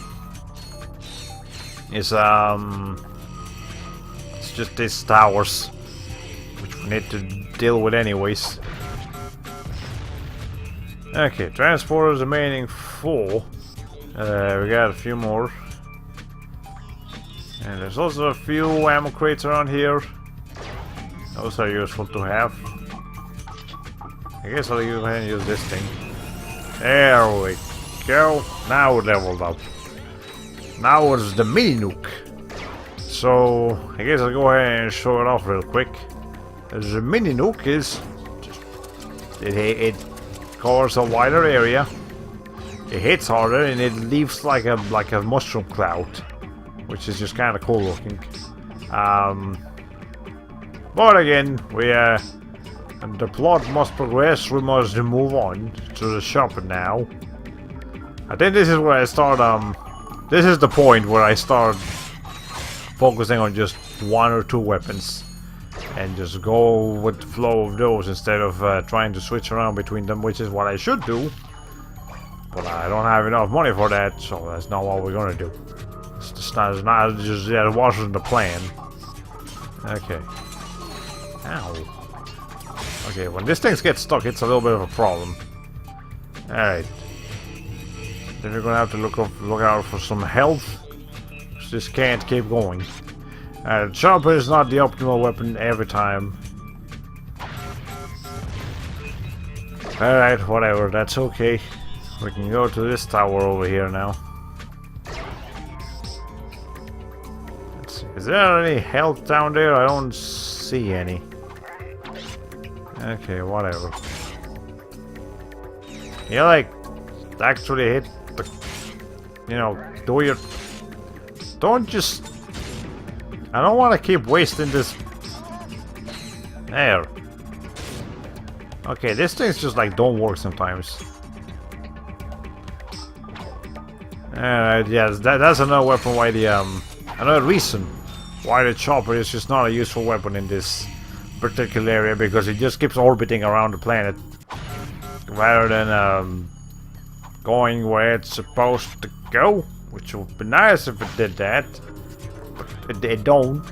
it's just these towers, which we need to deal with anyways. Okay, transporters remaining 4. We got a few more. And there's also a few ammo crates around here. Those are useful to have. I guess I'll go ahead and use this thing. There we go. Now we're leveled up. Now it's the mini nuke. So I guess I'll go ahead and show it off real quick. The mini nuke is it covers a wider area. It hits harder and it leaves like a mushroom cloud, which is just kind of cool looking. But again, the plot must progress. We must move on to the shop now. I think this is where I start. This is the point where I start focusing on just 1 or 2 weapons and just go with the flow of those instead of trying to switch around between them, which is what I should do. But I don't have enough money for that, so that's not what we're gonna do. It wasn't the plan. Okay. Ow. Okay, when this thing gets stuck, it's a little bit of a problem. Alright. Then we're gonna have to look out for some health. This can't keep going. The chopper is not the optimal weapon every time. Alright, whatever, that's okay. We can go to this tower over here now. Let's see. Is there any health down there? I don't see any. Okay, whatever. You like actually hit the, you know, do your, don't just, I don't want to keep wasting this. There. Okay, this thing's just like don't work sometimes. Alright, yes, that's another weapon why the another reason why the chopper is just not a useful weapon in this particular area, because it just keeps orbiting around the planet rather than going where it's supposed to go, which would be nice if it did that, but it don't.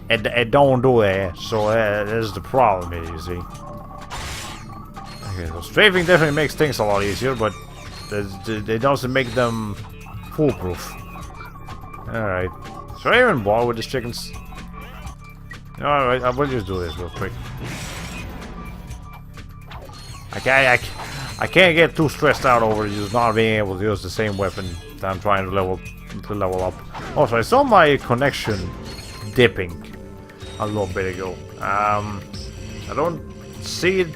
It don't do that, so that's the problem here, you see. Okay, so strafing definitely makes things a lot easier, but it doesn't make them foolproof. Alright, should I even bother with these chickens? Alright, I will just do this real quick. I can't get too stressed out over just not being able to use the same weapon that I'm trying to level up. Also, I saw my connection dipping a little bit ago. I don't see it.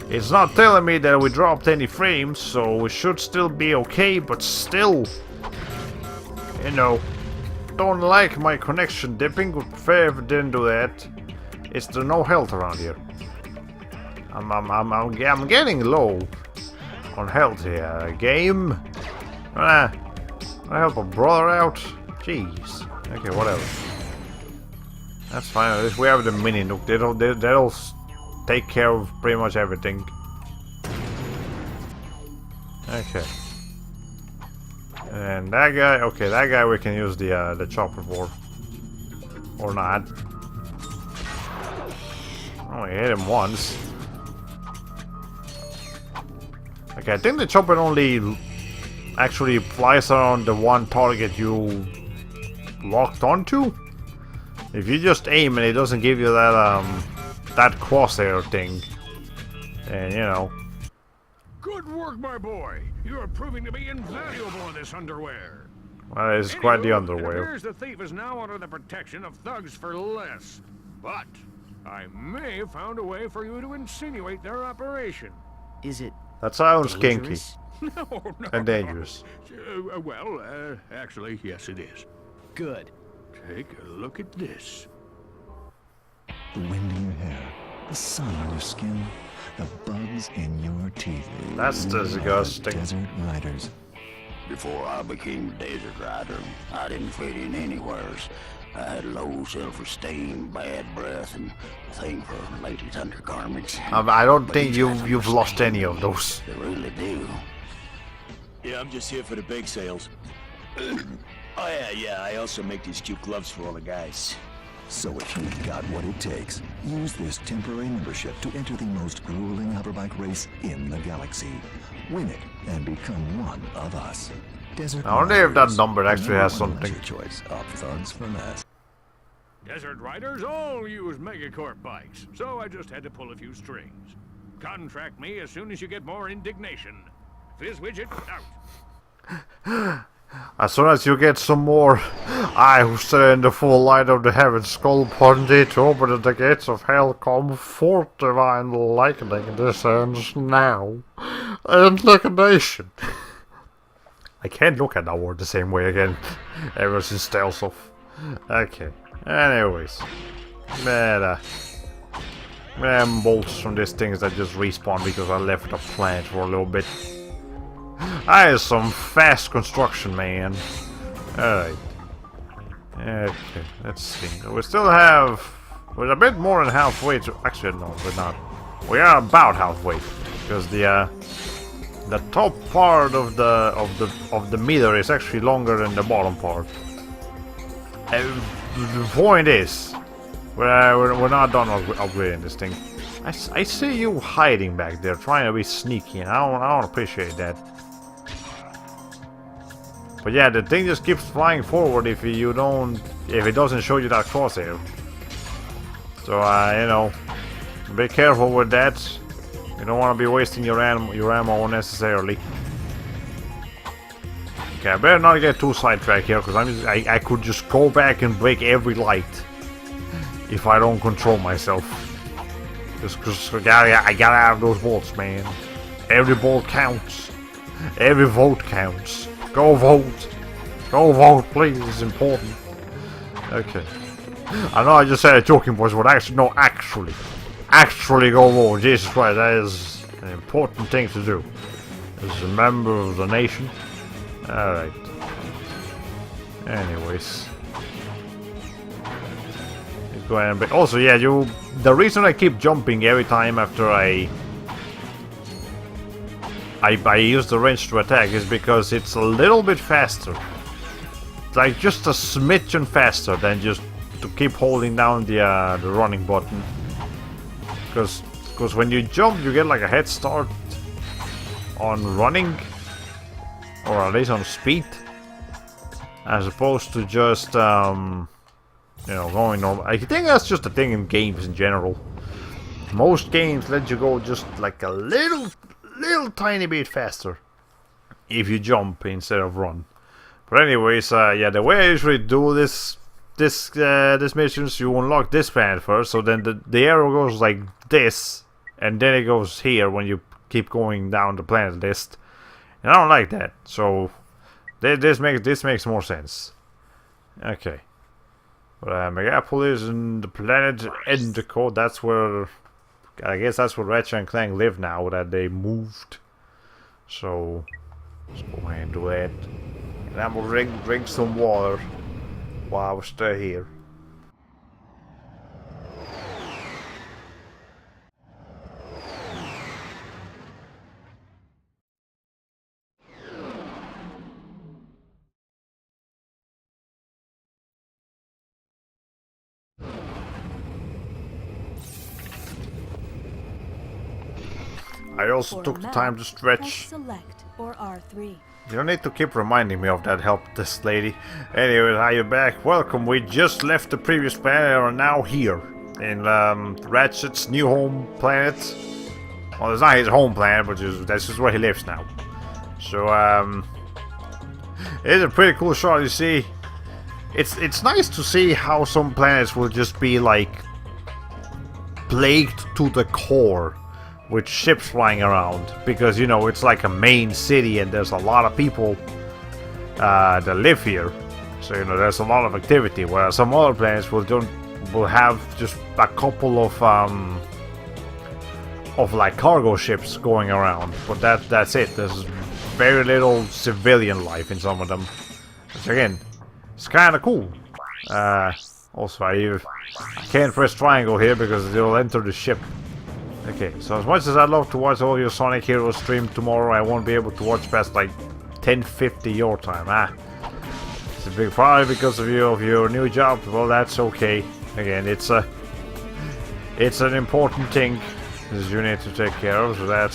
It's not telling me that we dropped any frames, so we should still be okay, but still, you know, don't like my connection dipping. Would prefer if it didn't do that. Is there no health around here? I'm getting low on health here. Game, I help a brother out. Jeez. Okay, whatever. That's fine. At least we have the mini nuke. That'll take care of pretty much everything. Okay. And that guy, okay, that guy we can use the chopper for. Or not. Oh, we hit him once. Okay, I think the chopper only actually flies around the one target you locked onto. If you just aim and it doesn't give you that that crosshair thing, and you know. Good work, my boy. You are proving to be invaluable in this underwear. Well, it's quite the It underwear. appears the thief is now under the protection of thugs for less. But I may have found a way for you to insinuate their operation. Is it That sounds kinky dangerous? No. and dangerous. Actually, yes, it is. Good. Take a look at this. The wind in your hair, the sun on your skin, the bugs in your teeth. That's disgusting. Desert Riders. Before I became a desert rider, I didn't fit in anywheres. I had low self-esteem, bad breath, and a thing for ladies' undergarments. I don't think you've lost any of those. They really do. Yeah, I'm just here for the bake sales. Oh yeah, I also make these cute gloves for all the guys. So if you've got what it takes, use this temporary membership to enter the most grueling hoverbike race in the galaxy. Win it and become one of us. Desert I wonder if that Riders. number actually has No one wants something. your choice of thugs for less. Desert riders all use Megacorp bikes, so I just had to pull a few strings. Contract me as soon as you get more indignation. Fizz widget out. As soon as you get some more, I who stare in the full light of the heavens, call upon thee to open the gates of hell. Come forth, divine lightning, descends now. Indignation. I can't look at that word the same way again, ever since Tales of. Okay. Anyways, man, bolts from these things that just respawn because I left the planet for a little bit. That is some fast construction, man. Alright. Okay, let's see. We still have. We're a bit more than halfway to. Actually, no, we're not. We are about halfway because the top part of the meter is actually longer than the bottom part. And the point is, We're not done upgrading this thing. I see you hiding back there, trying to be sneaky, and I don't appreciate that. But yeah, the thing just keeps flying forward if it doesn't show you that crosshair. So you know, be careful with that. You don't want to be wasting your ammo unnecessarily. Okay, I better not get too sidetracked here, because I could just go back and break every light if I don't control myself. Just because I gotta have those bolts, man. Every bolt counts. Every vote counts. Go vote. Go vote, please. It's important. Okay. I know I just said a joking voice, but actually, no, actually go vote. Jesus Christ, that is an important thing to do. As a member of the nation. Alright. Anyways. Let's go ahead and... Also, yeah, the reason I keep jumping every time after I use the wrench to attack is because it's a little bit faster. Like, just a smidgen faster than just to keep holding down the running button. Because when you jump, you get like a head start on running. Or at least on speed. As opposed to just, you know, going normal. I think that's just a thing in games in general. Most games let you go just like a little tiny bit faster. If you jump instead of run. But anyways, yeah, the way I usually do this missions, you unlock this planet first. So then the arrow goes like this. And then it goes here when you keep going down the planet list. And I don't like that, so this makes more sense. Okay. But Megapolis and the planet Endico, that's where... I guess that's where Ratchet and Clank live now, that they moved. So, let's go ahead and do that. And I'm gonna drink some water while we're still here. I also took the time to stretch. Select or R3. You don't need to keep reminding me of that, help this lady. Anyway, how you back? Welcome. We just left the previous planet and are now here in Ratchet's new home planet. Well, it's not his home planet, but that's just where he lives now. So it's a pretty cool shot. You see, it's nice to see how some planets will just be like plagued to the core with ships flying around, because you know it's like a main city and there's a lot of people that live here, so you know there's a lot of activity. Whereas some other planets will have just a couple of like cargo ships going around, but that's it. There's very little civilian life in some of them, which again, it's kind of cool. Also, I can't press triangle here because it'll enter the ship. Okay, so as much as I'd love to watch all your Sonic Heroes stream tomorrow, I won't be able to watch past like 10:50 your time. It's a big probably because of your new job. Well, that's okay. Again, it's an important thing that you need to take care of, so that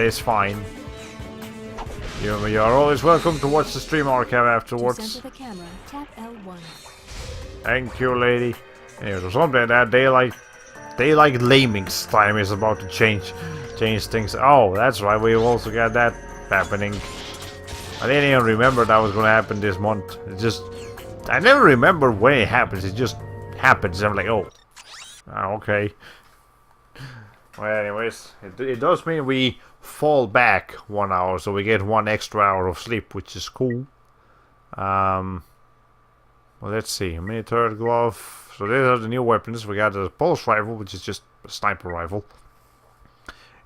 is fine. You are always welcome to watch the stream archive afterwards. To center the camera, tap L1. Thank you, lady. Anyway, so something that Daylight Laming's time is about to change things. Oh, that's right, we've also got that happening. I didn't even remember that was gonna happen this month. I never remember when it happens, it just happens. I'm like, oh, okay. Well, anyways, it does mean we fall back 1 hour, so we get 1 extra hour of sleep, which is cool. Well, let's see, mini turret glove. So these are the new weapons. We got the pulse rifle, which is just a sniper rifle.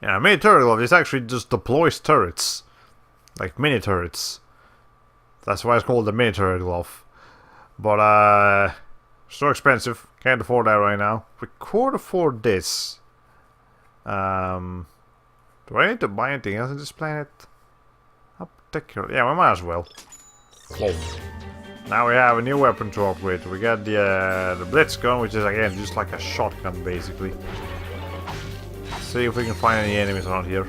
Yeah, mini turret glove. This actually just deploys turrets, like mini turrets. That's why it's called the mini turret glove. But so expensive. Can't afford that right now. We could afford this. Do I need to buy anything else on this planet? Not particularly. Yeah, we might as well. Whoa. Now we have a new weapon to upgrade. We got the Blitz gun, which is again just like a shotgun basically. Let's see if we can find any enemies around here.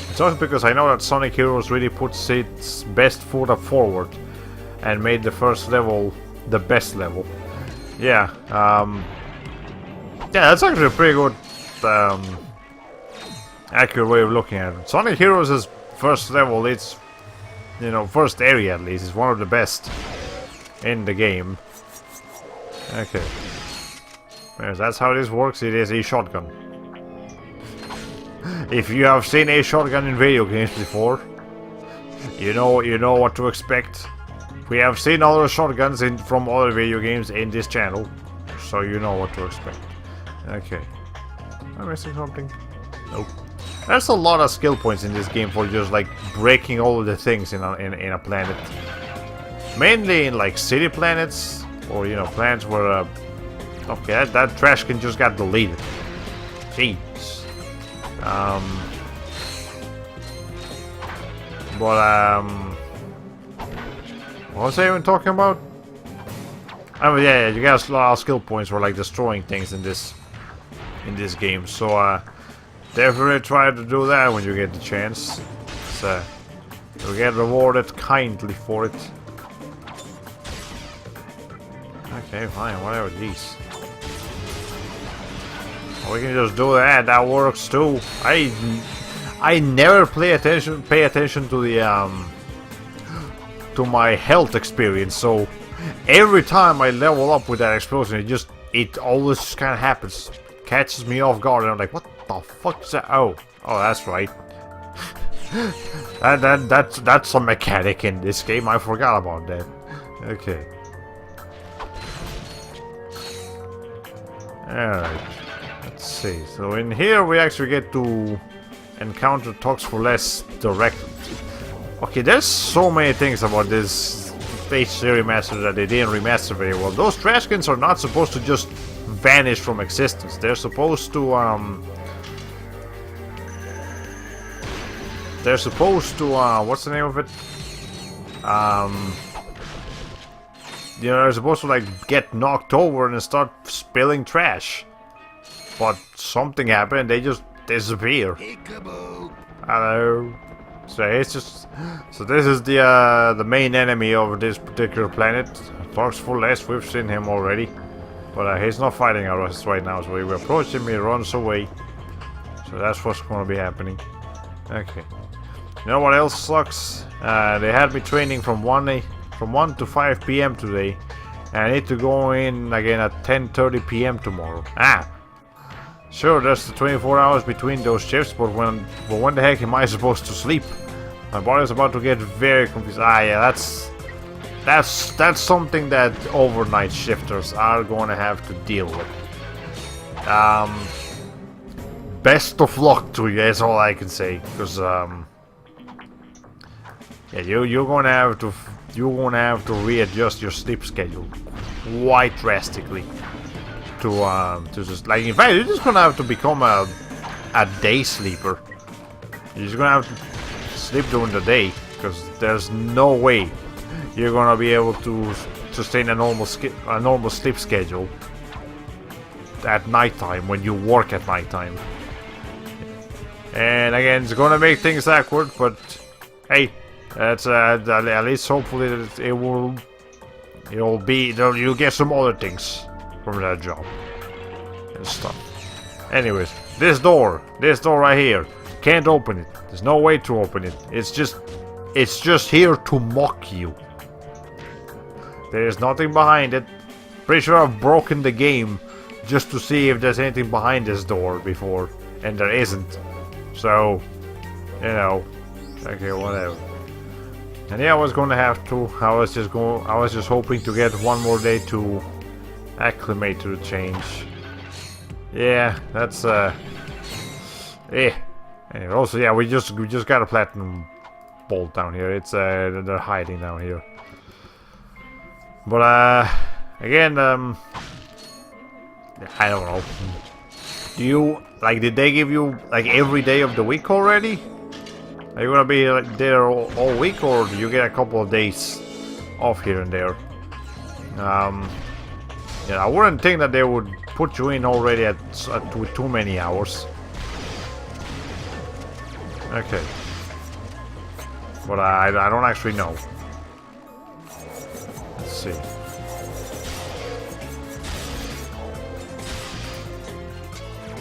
It's also because I know that Sonic Heroes really puts its best foot up forward and made the first level the best level. Yeah, yeah, that's actually a pretty good accurate way of looking at it. Sonic Heroes' first level, it's, you know, first area at least, is one of the best in the game. Okay. Yes, that's how this works. It is a shotgun. If you have seen a shotgun in video games before, you know what to expect. We have seen other shotguns from other video games in this channel, so you know what to expect. Okay. Am I missing something? Nope. There's a lot of skill points in this game for just like breaking all of the things in a planet. Mainly in like city planets, or you know, planets where okay, that trash can just got deleted. Jeez. What was I even talking about? Oh yeah, you got a lot of skill points for like destroying things in this game. So definitely try to do that when you get the chance. So you'll get rewarded kindly for it. Okay, fine, whatever. These. We can just do that. That works too. I never pay attention to the to my health experience. So every time I level up with that explosion, it always just kind of happens, catches me off guard, and I'm like, what the fuck is that? Oh, that's right. that's a mechanic in this game. I forgot about that. Okay. Alright. Let's see. So in here we actually get to encounter Tox for Less directly. Okay, there's so many things about this HD remaster that they didn't remaster very well. Those trash cans are not supposed to just vanish from existence. They're supposed to what's the name of it? You know, they're supposed to like get knocked over and start spilling trash. But something happened and they just disappear. Hello. So it's just, so this is the main enemy of this particular planet. Talks for Less, we've seen him already, but he's not fighting us right now. So we approach him, he runs away. So that's what's going to be happening. Okay. You know what else sucks? They had me training from 1 to 5 p.m. today, and I need to go in again at 10:30 p.m. tomorrow. Sure, there's the 24 hours between those shifts, but when the heck am I supposed to sleep? My body's about to get very confused. Yeah, that's something that overnight shifters are going to have to deal with. Best of luck to you, that's all I can say, because yeah, you're going to have to readjust your sleep schedule quite drastically. To just like, in fact, you're just gonna have to become a day sleeper. You're just gonna have to sleep during the day, because there's no way you're gonna be able to sustain a normal sleep schedule at nighttime when you work at nighttime. And again, it's gonna make things awkward, but hey, that's at least hopefully you'll get some other things from that job and stuff. Anyways, this door right here, can't open it. There's no way to open it. It's just here to mock you. There's nothing behind it. Pretty sure I've broken the game just to see if there's anything behind this door before, and there isn't. So, you know, okay, whatever. And yeah, I was gonna have to. I was just hoping to get one more day to acclimate to the change. Yeah, that's Anyway, also yeah, we just got a platinum bolt down here. It's they're hiding down here. But again, I don't know. Do you like? Did they give you like every day of the week already? Are you gonna be like there all week, or do you get a couple of days off here and there? Yeah, I wouldn't think that they would put you in already with too many hours. Okay. But I don't actually know. Let's see.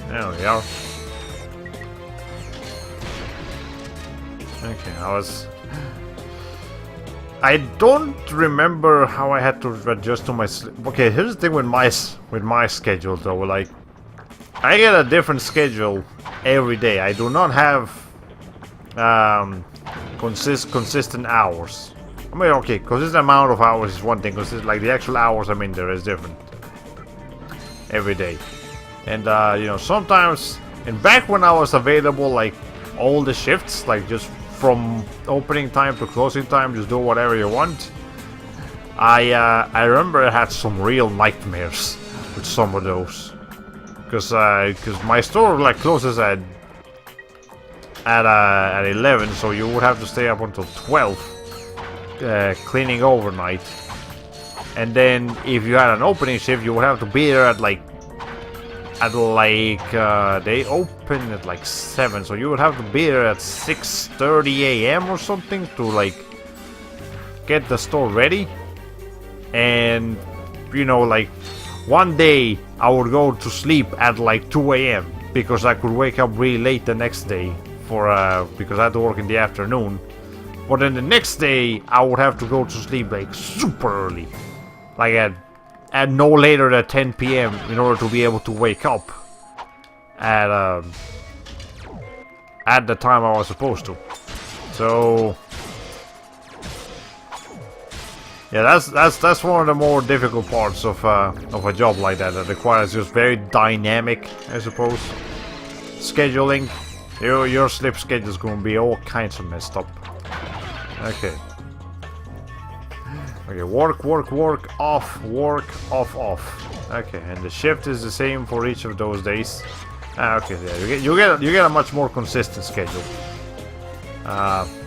There we are. Okay, I don't remember how I had to adjust to my sleep. Okay, here's the thing with my schedule though. Like, I get a different schedule every day. I do not have consistent hours. I mean, okay, consistent amount of hours is one thing. Because like the actual hours I'm in there is different every day. And you know, sometimes, and back when I was available, like all the shifts, like just from opening time to closing time, just do whatever you want. I remember I had some real nightmares with some of those, because my store like closes at 11, so you would have to stay up until 12 cleaning overnight, and then if you had an opening shift, you would have to be there at like they open at like 7, so you would have to be there at 6:30 a.m. or something to like get the store ready. And you know, like one day I would go to sleep at like 2 a.m. because I could wake up really late the next day for because I had to work in the afternoon. But then the next day I would have to go to sleep like super early, like at no later than 10 p.m. in order to be able to wake up at the time I was supposed to. So yeah, that's one of the more difficult parts of a job like that. That requires just very dynamic, I suppose, scheduling. Your sleep schedule is going to be all kinds of messed up. Okay. Okay, work, off, off. Okay, and the shift is the same for each of those days. Okay, yeah, you get a much more consistent schedule.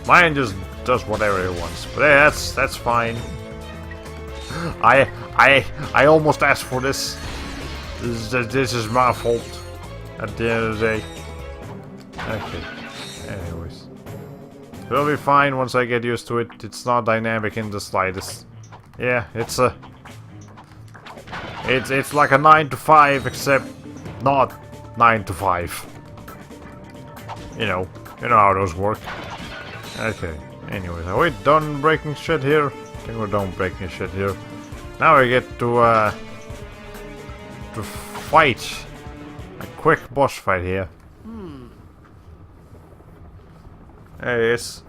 Mine just does whatever it wants, but yeah, that's fine. I almost asked for this. This is my fault at the end of the day. Okay. Anyways, it'll be fine once I get used to it. It's not dynamic in the slightest. Yeah, it's like a 9 to 5, except not 9 to 5. You know how those work. Okay. Anyways, are we done breaking shit here? I think we're done breaking shit here. Now we get to fight a quick boss fight here. Hey, yes.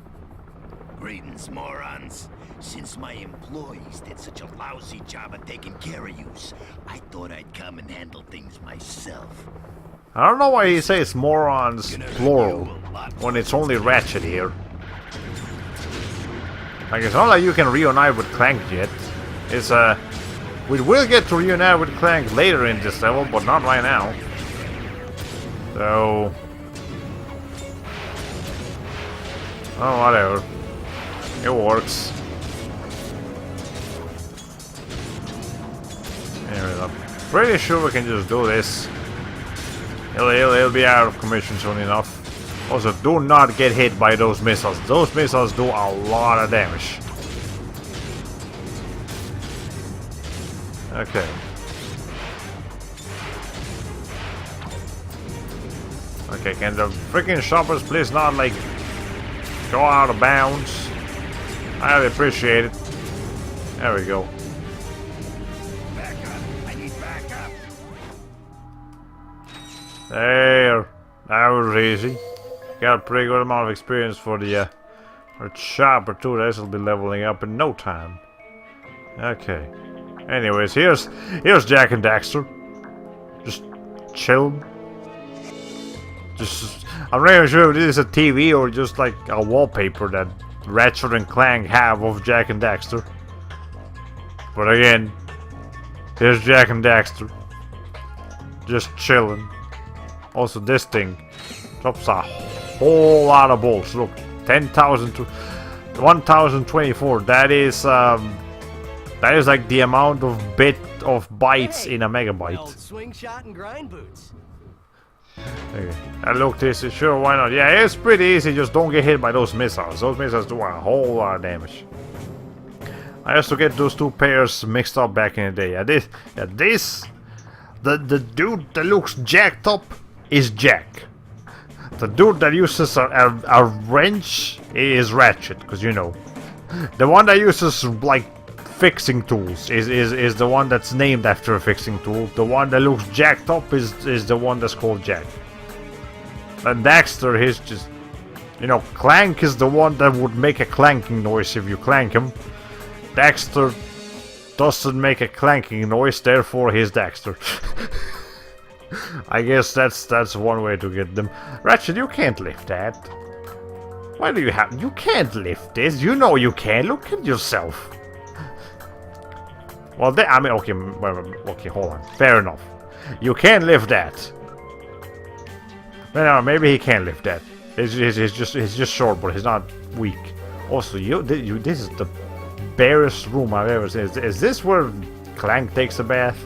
Greetings, morons. Since my employees did such a lousy job of taking care of yous, I thought I'd come and handle things myself. I don't know why you say it's morons plural when it's only Ratchet here. Like, it's not like you can reunite with Clank yet. It's we will get to reunite with Clank later in this level, but not right now. So, oh, whatever. It works. Anyway, I'm pretty sure we can just do this. He'll be out of commission soon enough. Also, do not get hit by those missiles. Those missiles do a lot of damage. Okay. Okay, can the freaking shoppers please not, like, go out of bounds? I highly appreciate it. There we go. Back up! I need backup! There. That was easy. Got a pretty good amount of experience for the chopper too. This will be leveling up in no time. Okay. Anyways, here's Jak and Daxter. Just chilling. I'm not even sure if this is a TV or just like a wallpaper that Ratchet and Clank have of Jak and Daxter. But again, here's Jak and Daxter. Just chilling. Also, this thing drops a whole lot of bolts. Look, 10,000 to 1,024. That is That is like the amount of bytes in a My megabyte. old swing shot and grind boots. Okay. And look, this is sure, why not? Yeah, it's pretty easy, just don't get hit by those missiles. Those missiles do a whole lot of damage. I used to get those two pairs mixed up back in the day. The dude that looks jacked up is Jack. The dude that uses a wrench is Ratchet, because you know. The one that uses like fixing tools is the one that's named after a fixing tool. The one that looks jacked up is the one that's called Jack. And Daxter, he's just, you know, Clank is the one that would make a clanking noise if you clank him. Daxter doesn't make a clanking noise, therefore he's Daxter. I guess that's one way to get them. Ratchet, you can't lift that. Why do you have... You can't lift this. You know you can. Look at yourself. Well, I mean, okay, okay, hold on. Fair enough. You can lift that. No, maybe he can lift that. He's just short, but he's not weak. Also, this is the barest room I've ever seen. Is this where Clank takes a bath?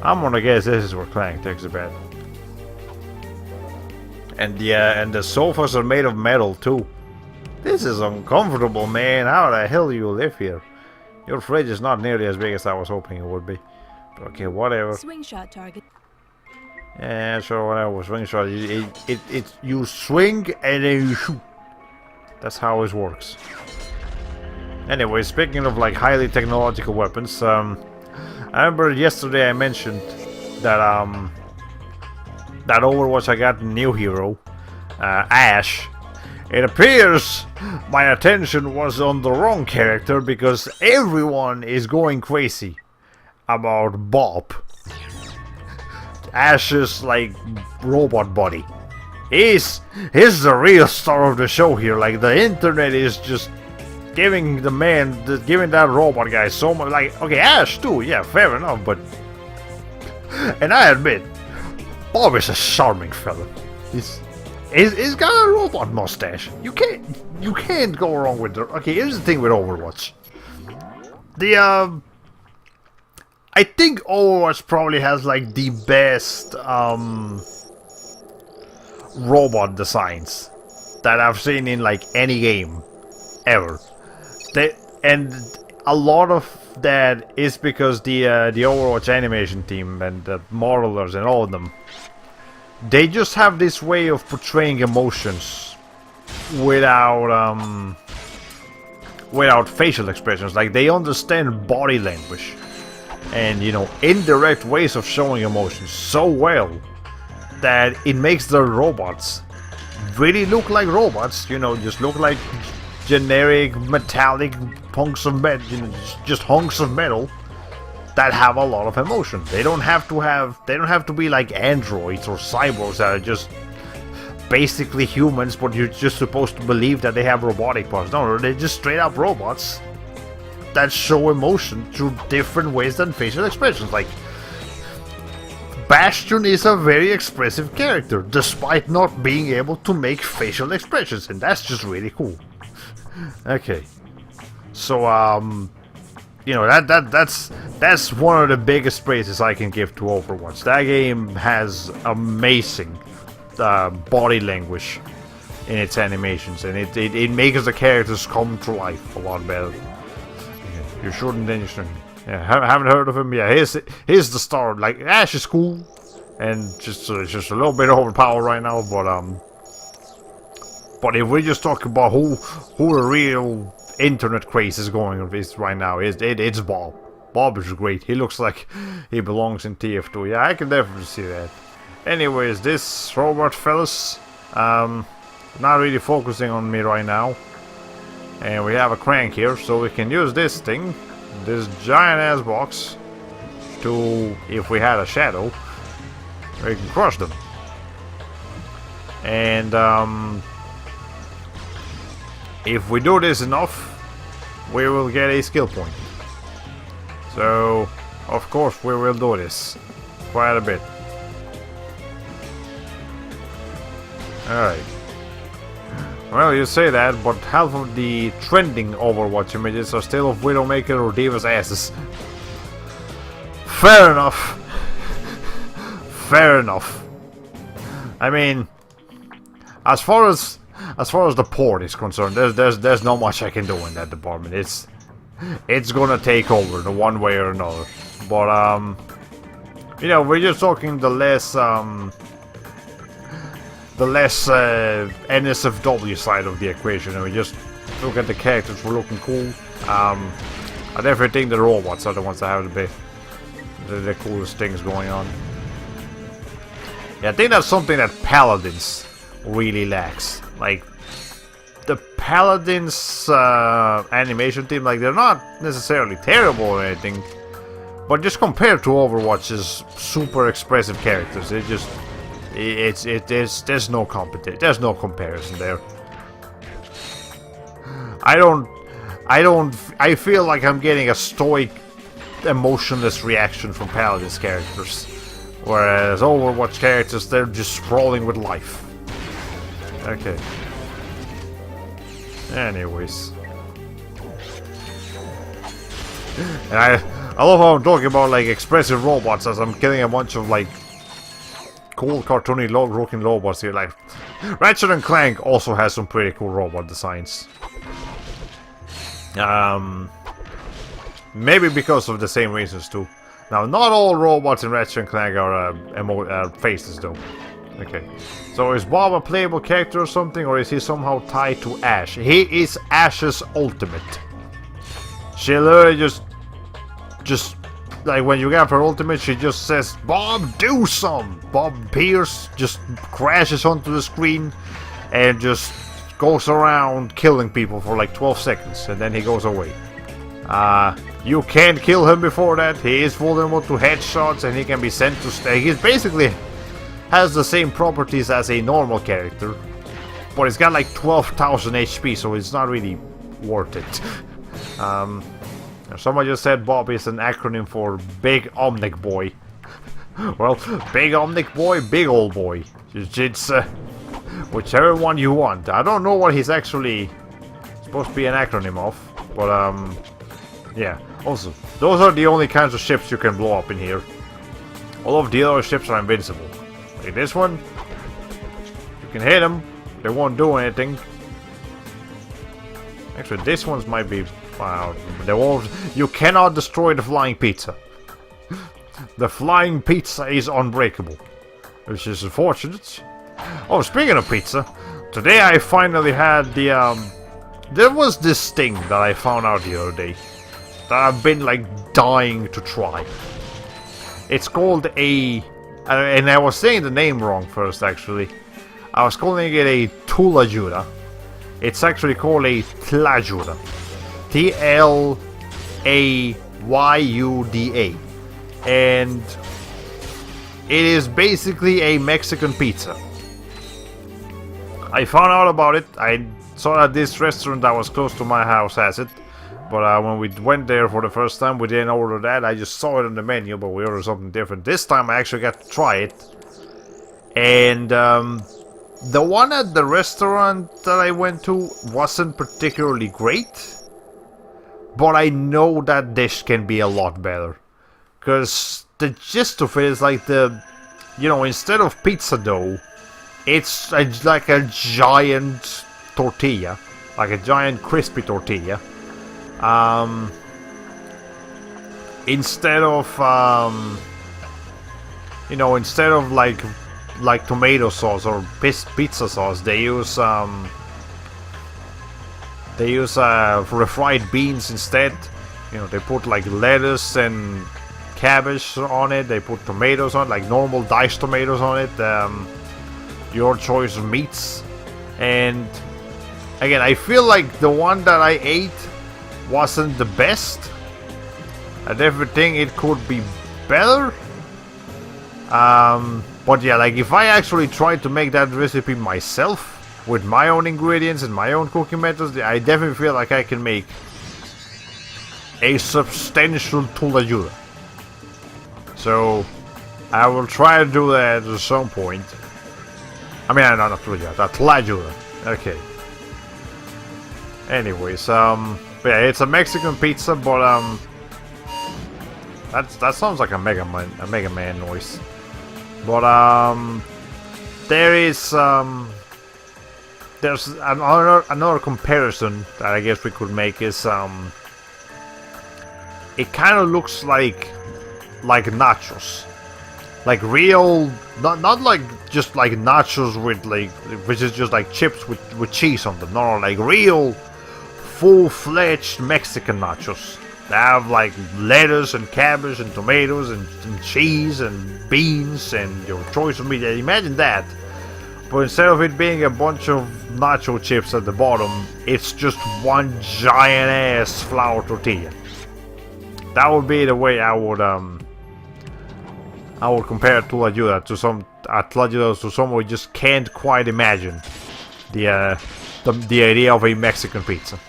I'm gonna guess this is where Clank takes a bath. And the sofas are made of metal too. This is uncomfortable, man. How the hell do you live here? Your fridge is not nearly as big as I was hoping it would be. But okay, whatever. Swing shot target. Yeah, sure, whatever. Swing shot. You swing and then you shoot. That's how it works. Anyway, speaking of like highly technological weapons, I remember yesterday I mentioned that that Overwatch I got a new hero, Ash. It appears my attention was on the wrong character because everyone is going crazy about Bob. Ash's like robot body. He's the real star of the show here. Like the internet is just giving giving that robot guy so much. Like, okay, Ash too, yeah, fair enough, but and I admit, Bob is a charming fella. He's got a robot mustache. You can't go wrong with the. Okay, here's the thing with Overwatch. I think Overwatch probably has like the best robot designs that I've seen in like any game ever. And a lot of that is because the Overwatch animation team and the modelers and all of them, they just have this way of portraying emotions without facial expressions. Like they understand body language and, you know, indirect ways of showing emotions so well that it makes the robots really look like robots. You know, just look like generic metallic hunks of metal, you know, just hunks of metal that have a lot of emotion. They don't have to be like androids or cyborgs that are just basically humans, but you're just supposed to believe that they have robotic parts. No, they're just straight up robots that show emotion through different ways than facial expressions. Like Bastion is a very expressive character despite not being able to make facial expressions, and that's just really cool. Okay, so you know, that's one of the biggest praises I can give to Overwatch. That game has amazing body language in its animations, and it makes the characters come to life a lot better. You shouldn't, then you shouldn't. Yeah, haven't heard of him? Yeah, he's the star. Like, Ash is cool, and just a little bit overpowered right now, but if we just talk about who the real internet craze is going with right now, it's Bob. Bob is great. He looks like he belongs in TF2. Yeah, I can definitely see that. Anyways, this robot fellas, not really focusing on me right now. And we have a crank here, so we can use this thing, this giant ass box, to, if we had a shadow, we can crush them. And if we do this enough, we will get a skill point. So, of course, we will do this quite a bit. Alright. Well, you say that, but half of the trending Overwatch images are still of Widowmaker or Diva's asses. Fair enough. Fair enough. I mean, as far as the port is concerned, there's not much I can do in that department. It's gonna take over in one way or another. But you know, we're just talking the less NSFW side of the equation, and we just look at the characters for looking cool. I definitely think the robots are the ones that have the coolest things going on. Yeah, I think that's something that Paladins really lacks. Like, the Paladins animation team, like, they're not necessarily terrible or anything, but just compared to Overwatch's super expressive characters, there's no comparison there. I feel like I'm getting a stoic, emotionless reaction from Paladin's characters, whereas Overwatch characters, they're just sprawling with life. Okay. Anyways. And I love how I'm talking about, like, expressive robots as I'm killing a bunch of, like, cool cartoony looking robots here. Like, Ratchet and Clank also has some pretty cool robot designs. Maybe because of the same reasons too. Now, not all robots in Ratchet and Clank are faceless though. Okay. So is Bob a playable character or something, or is he somehow tied to Ash? He is Ash's ultimate. She literally just like, when you get her ultimate, she just says, "Bob, do some!" Bob Pierce just crashes onto the screen and just goes around killing people for like 12 seconds, and then he goes away. You can't kill him before that. He is vulnerable to headshots, and he can be sent to stay. He basically has the same properties as a normal character, but he's got like 12,000 HP, so it's not really worth it. Someone just said Bob is an acronym for Big Omnic Boy. Well, Big Omnic Boy, Big Old Boy. It's whichever one you want. I don't know what he's actually supposed to be an acronym of, but yeah. Also, those are the only kinds of ships you can blow up in here. All of the other ships are invincible. Like this one, you can hit them, they won't do anything. Actually, this one's might be... Wow, they won't... You cannot destroy the flying pizza. The flying pizza is unbreakable, which is unfortunate. Oh, speaking of pizza, today I finally had the... There was this thing that I found out the other day that I've been like dying to try. It's called a... and I was saying the name wrong first, actually. I was calling it a Tulajuda. It's actually called a Tlajuda. Tlayuda. And it is basically a Mexican pizza. I found out about it. I saw that this restaurant that was close to my house has it. But when we went there for the first time, we didn't order that. I just saw it on the menu, but we ordered something different. This time I actually got to try it. And the one at the restaurant that I went to wasn't particularly great. But I know that dish can be a lot better. Because the gist of it is like the... You know, instead of pizza dough, it's like a giant tortilla. Like a giant crispy tortilla. Instead of you know, instead of like tomato sauce or pizza sauce, they use refried beans instead. You know, they put like lettuce and cabbage on it. They put tomatoes on it, like normal diced tomatoes on it. Your choice of meats. And again, I feel like the one that I ate wasn't the best. I definitely think it could be better. But yeah, like if I actually tried to make that recipe myself with my own ingredients and my own cooking methods, I definitely feel like I can make a substantial Tulajuda. So I will try to do that at some point. I mean, not Tulajuda, Tlajuda. Okay. Anyways, but yeah, it's a Mexican pizza, but that sounds like a Mega Man noise. But there is there's another comparison that I guess we could make is it kind of looks like nachos, like real, not like just like nachos with like, which is just like chips with cheese on them. No, like real full-fledged Mexican nachos. They have like lettuce and cabbage and tomatoes and cheese and beans and your choice of meat. Imagine that. But instead of it being a bunch of nacho chips at the bottom, it's just one giant ass flour tortilla. That would be the way I would compare Tlajuda to someone who just can't quite imagine the idea of a Mexican pizza.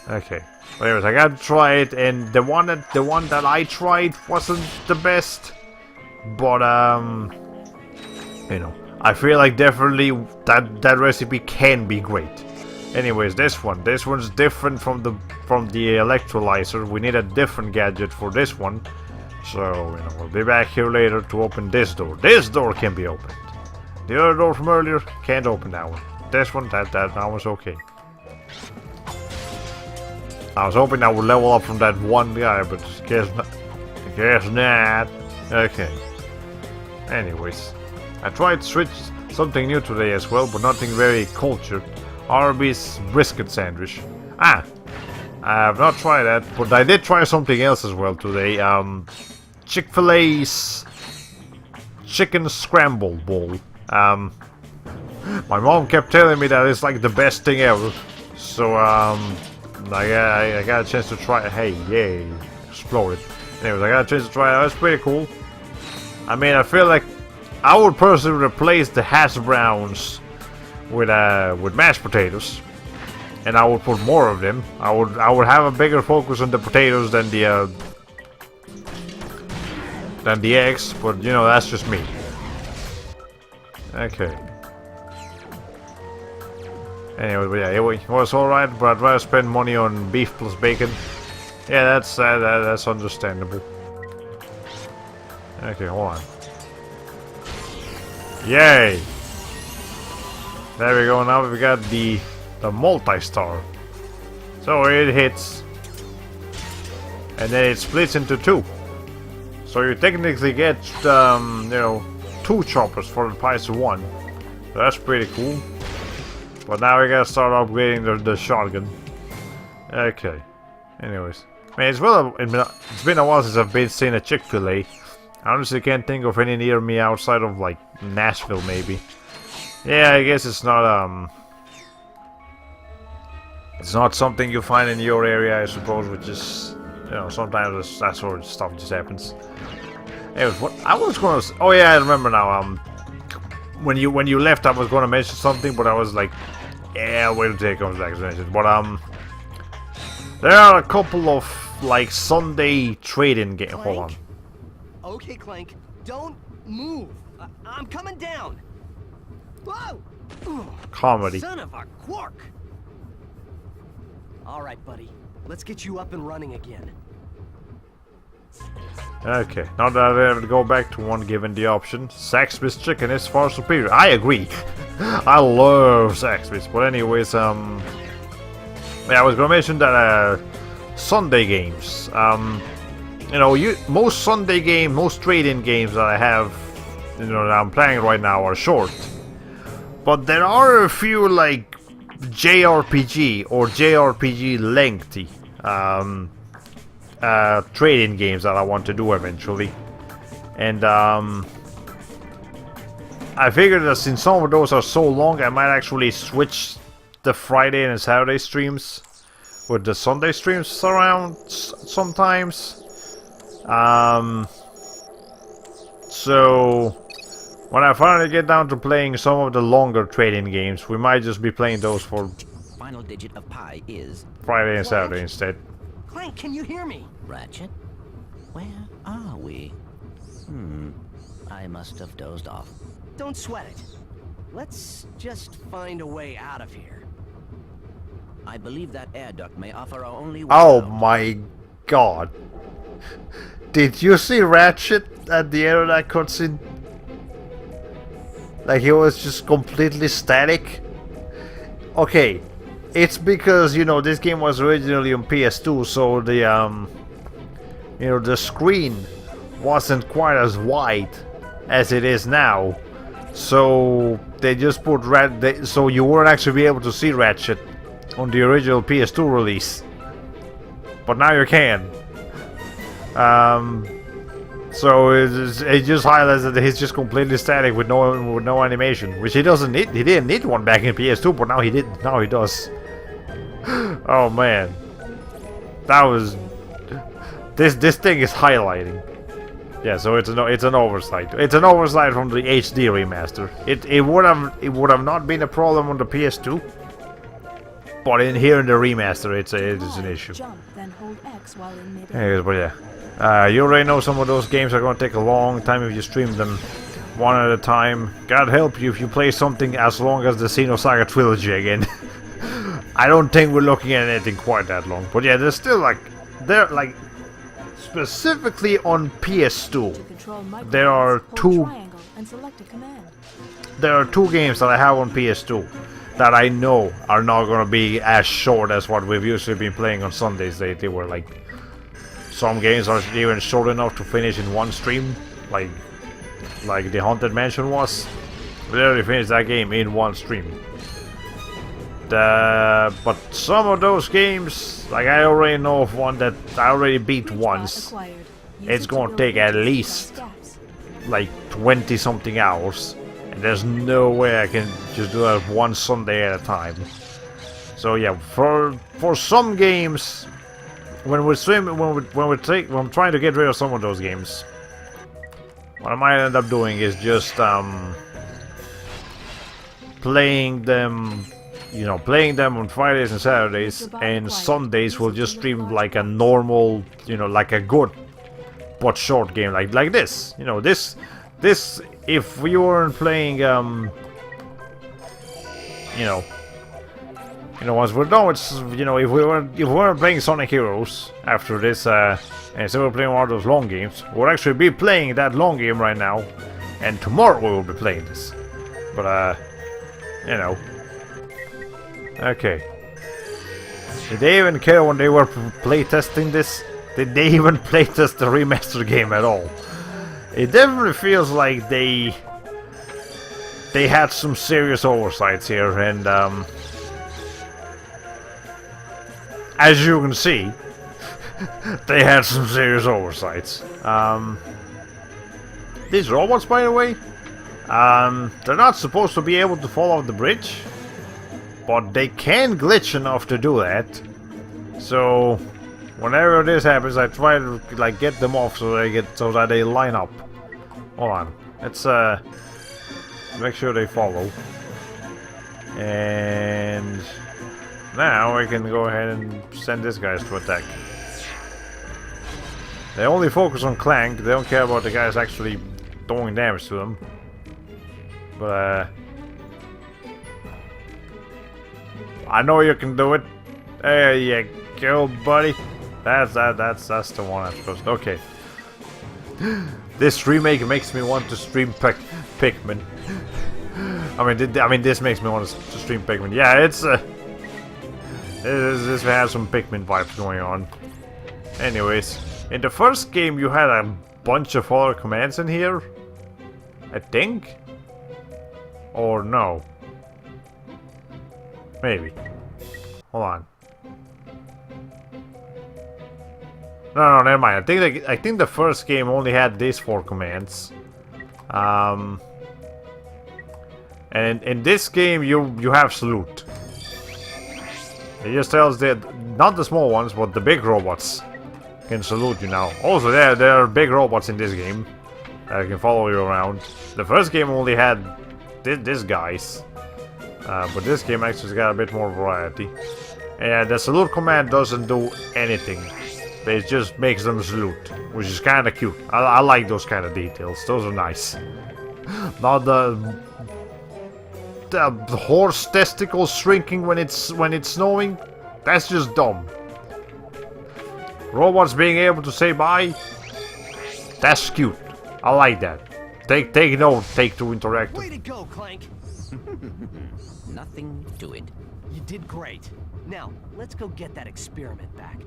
Okay. But anyways, I gotta try it, and the one that I tried wasn't the best, but you know, I feel like definitely that recipe can be great. Anyways, this one's different from the electrolyzer. We need a different gadget for this one, so you know, we'll be back here later to open this door. This door can be opened. The other door from earlier can't open that one. This one, that one's okay. I was hoping I would level up from that one guy, but guess not. Okay. Anyways, I tried to switch something new today as well, but nothing very cultured. Arby's brisket sandwich. I have not tried that, but I did try something else as well today. Chick-fil-A's chicken scramble bowl. My mom kept telling me that it's like the best thing ever. So I got a chance to try it. Hey, yay, exploded. Anyways, I got a chance to try it. That's pretty cool. I mean, I feel like I would personally replace the hash browns with mashed potatoes, and I would put more of them. I would have a bigger focus on the potatoes than the eggs, but you know, that's just me. Okay. Anyway, but yeah, it was alright, but I'd rather spend money on beef plus bacon. Yeah, that's understandable. Okay, hold on. Yay! There we go, now we got the multi-star. So it hits, and then it splits into two. So you technically get, you know, 2 choppers for the price of 1. So that's pretty cool. But now we gotta start upgrading the shotgun. Okay. Anyways, man, it's been a while since I've seen a Chick-fil-A. I honestly can't think of any near me outside of like Nashville, maybe. Yeah, I guess it's not something you find in your area, I suppose, which is, you know, sometimes that sort of stuff just happens. Anyways, what I was gonna say, oh yeah, I remember now. When you left, I was gonna mention something, but I was like, yeah, wait until it comes back to mention. But there are a couple of like Sunday trading games. Hold on. Okay, Clank, don't move. I'm coming down. Whoa! Comedy. Son of a quark. All right, buddy. Let's get you up and running again. Okay, now that I have to go back to one given the option, Zaxby's chicken is far superior. I agree. I love Zaxby's. But anyways, yeah, I was gonna mention that Sunday games. You know, most trade-in games that I have, you know, that I'm playing right now are short. But there are a few like JRPG or JRPG lengthy trade-in games that I want to do eventually, and I figured that since some of those are so long, I might actually switch the Friday and Saturday streams with the Sunday streams around sometimes. So when I finally get down to playing some of the longer trade-in games, we might just be playing those for final digit of pi is Friday and Saturday instead. Clank, can you hear me? Ratchet? Where are we? I must have dozed off. Don't sweat it. Let's just find a way out of here. I believe that air duct may offer our only way Oh out. my god. Did you see Ratchet at the end of that cutscene? Like, he was just completely static. Okay, it's because, you know, this game was originally on PS2, so the, you know, the screen wasn't quite as wide as it is now. So they just put so you wouldn't actually be able to see Ratchet on the original PS2 release. But now you can. So it just highlights that he's just completely static with no animation, which he doesn't need. He didn't need one back in PS2, but now he did. Now he does. Oh man, that was this thing is highlighting. Yeah, so it's an oversight. It's an oversight from the HD remaster. It would have not been a problem on the PS2, but in here in the remaster, it's an issue. Jump, then hold X while in mid-air. Anyways, but yeah, you already know some of those games are going to take a long time if you stream them one at a time. God help you if you play something as long as the Xenosaga trilogy again. I don't think we're looking at anything quite that long, but yeah, there's still they're like specifically on PS2. There are two. And select a command. There are two games that I have on PS2 that I know are not going to be as short as what we've usually been playing on Sundays. They were like, some games are even short enough to finish in one stream, like the Haunted Mansion was. We literally finished that game in one stream. But some of those games, like I already know of one that I already beat once. It's gonna take at least like 20 something hours, and there's no way I can just do that one Sunday at a time. So yeah, for some games, when I'm trying to get rid of some of those games, what I might end up doing is just playing them. You know, playing them on Fridays and Saturdays, and Sundays we'll just stream like a normal, you know, like a good but short game, like this. You know, this if we weren't playing, you know, once we're done with, you know, if we weren't playing Sonic Heroes after this, and instead we're playing one of those long games, we'll actually be playing that long game right now, and tomorrow we will be playing this. But you know. Okay. Did they even care when they were playtesting this? Did they even playtest the remaster game at all? It definitely feels like they had some serious oversights here, and as you can see, they had some serious oversights. These robots, by the way, they're not supposed to be able to fall off the bridge. But they can glitch enough to do that. So whenever this happens, I try to like get them off so that they line up. Hold on. Let's make sure they follow. And now I can go ahead and send these guys to attack. They only focus on Clank. They don't care about the guys actually doing damage to them. But I know you can do it. There you go, buddy. That's the one I'm supposed to. Okay. This remake makes me want to stream Pikmin. I mean, this makes me want to stream Pikmin. Yeah, it's this has some Pikmin vibes going on. Anyways, in the first game you had a bunch of other commands in here, I think, or no? Maybe. Hold on. No, never mind. I think the first game only had these 4 commands. And in this game you have salute. It just tells that not the small ones, but the big robots can salute you now. Also, there are big robots in this game that can follow you around. The first game only had these guys. But this game actually's got a bit more variety. And the salute command doesn't do anything. It just makes them salute, which is kind of cute. I like those kind of details. Those are nice. Not the horse testicles shrinking when it's snowing. That's just dumb. Robots being able to say bye? That's cute. I like that. Take note, Take-Two Interactive. Way to go, Clank! Nothing to it. You did great. Now, let's go get that experiment back.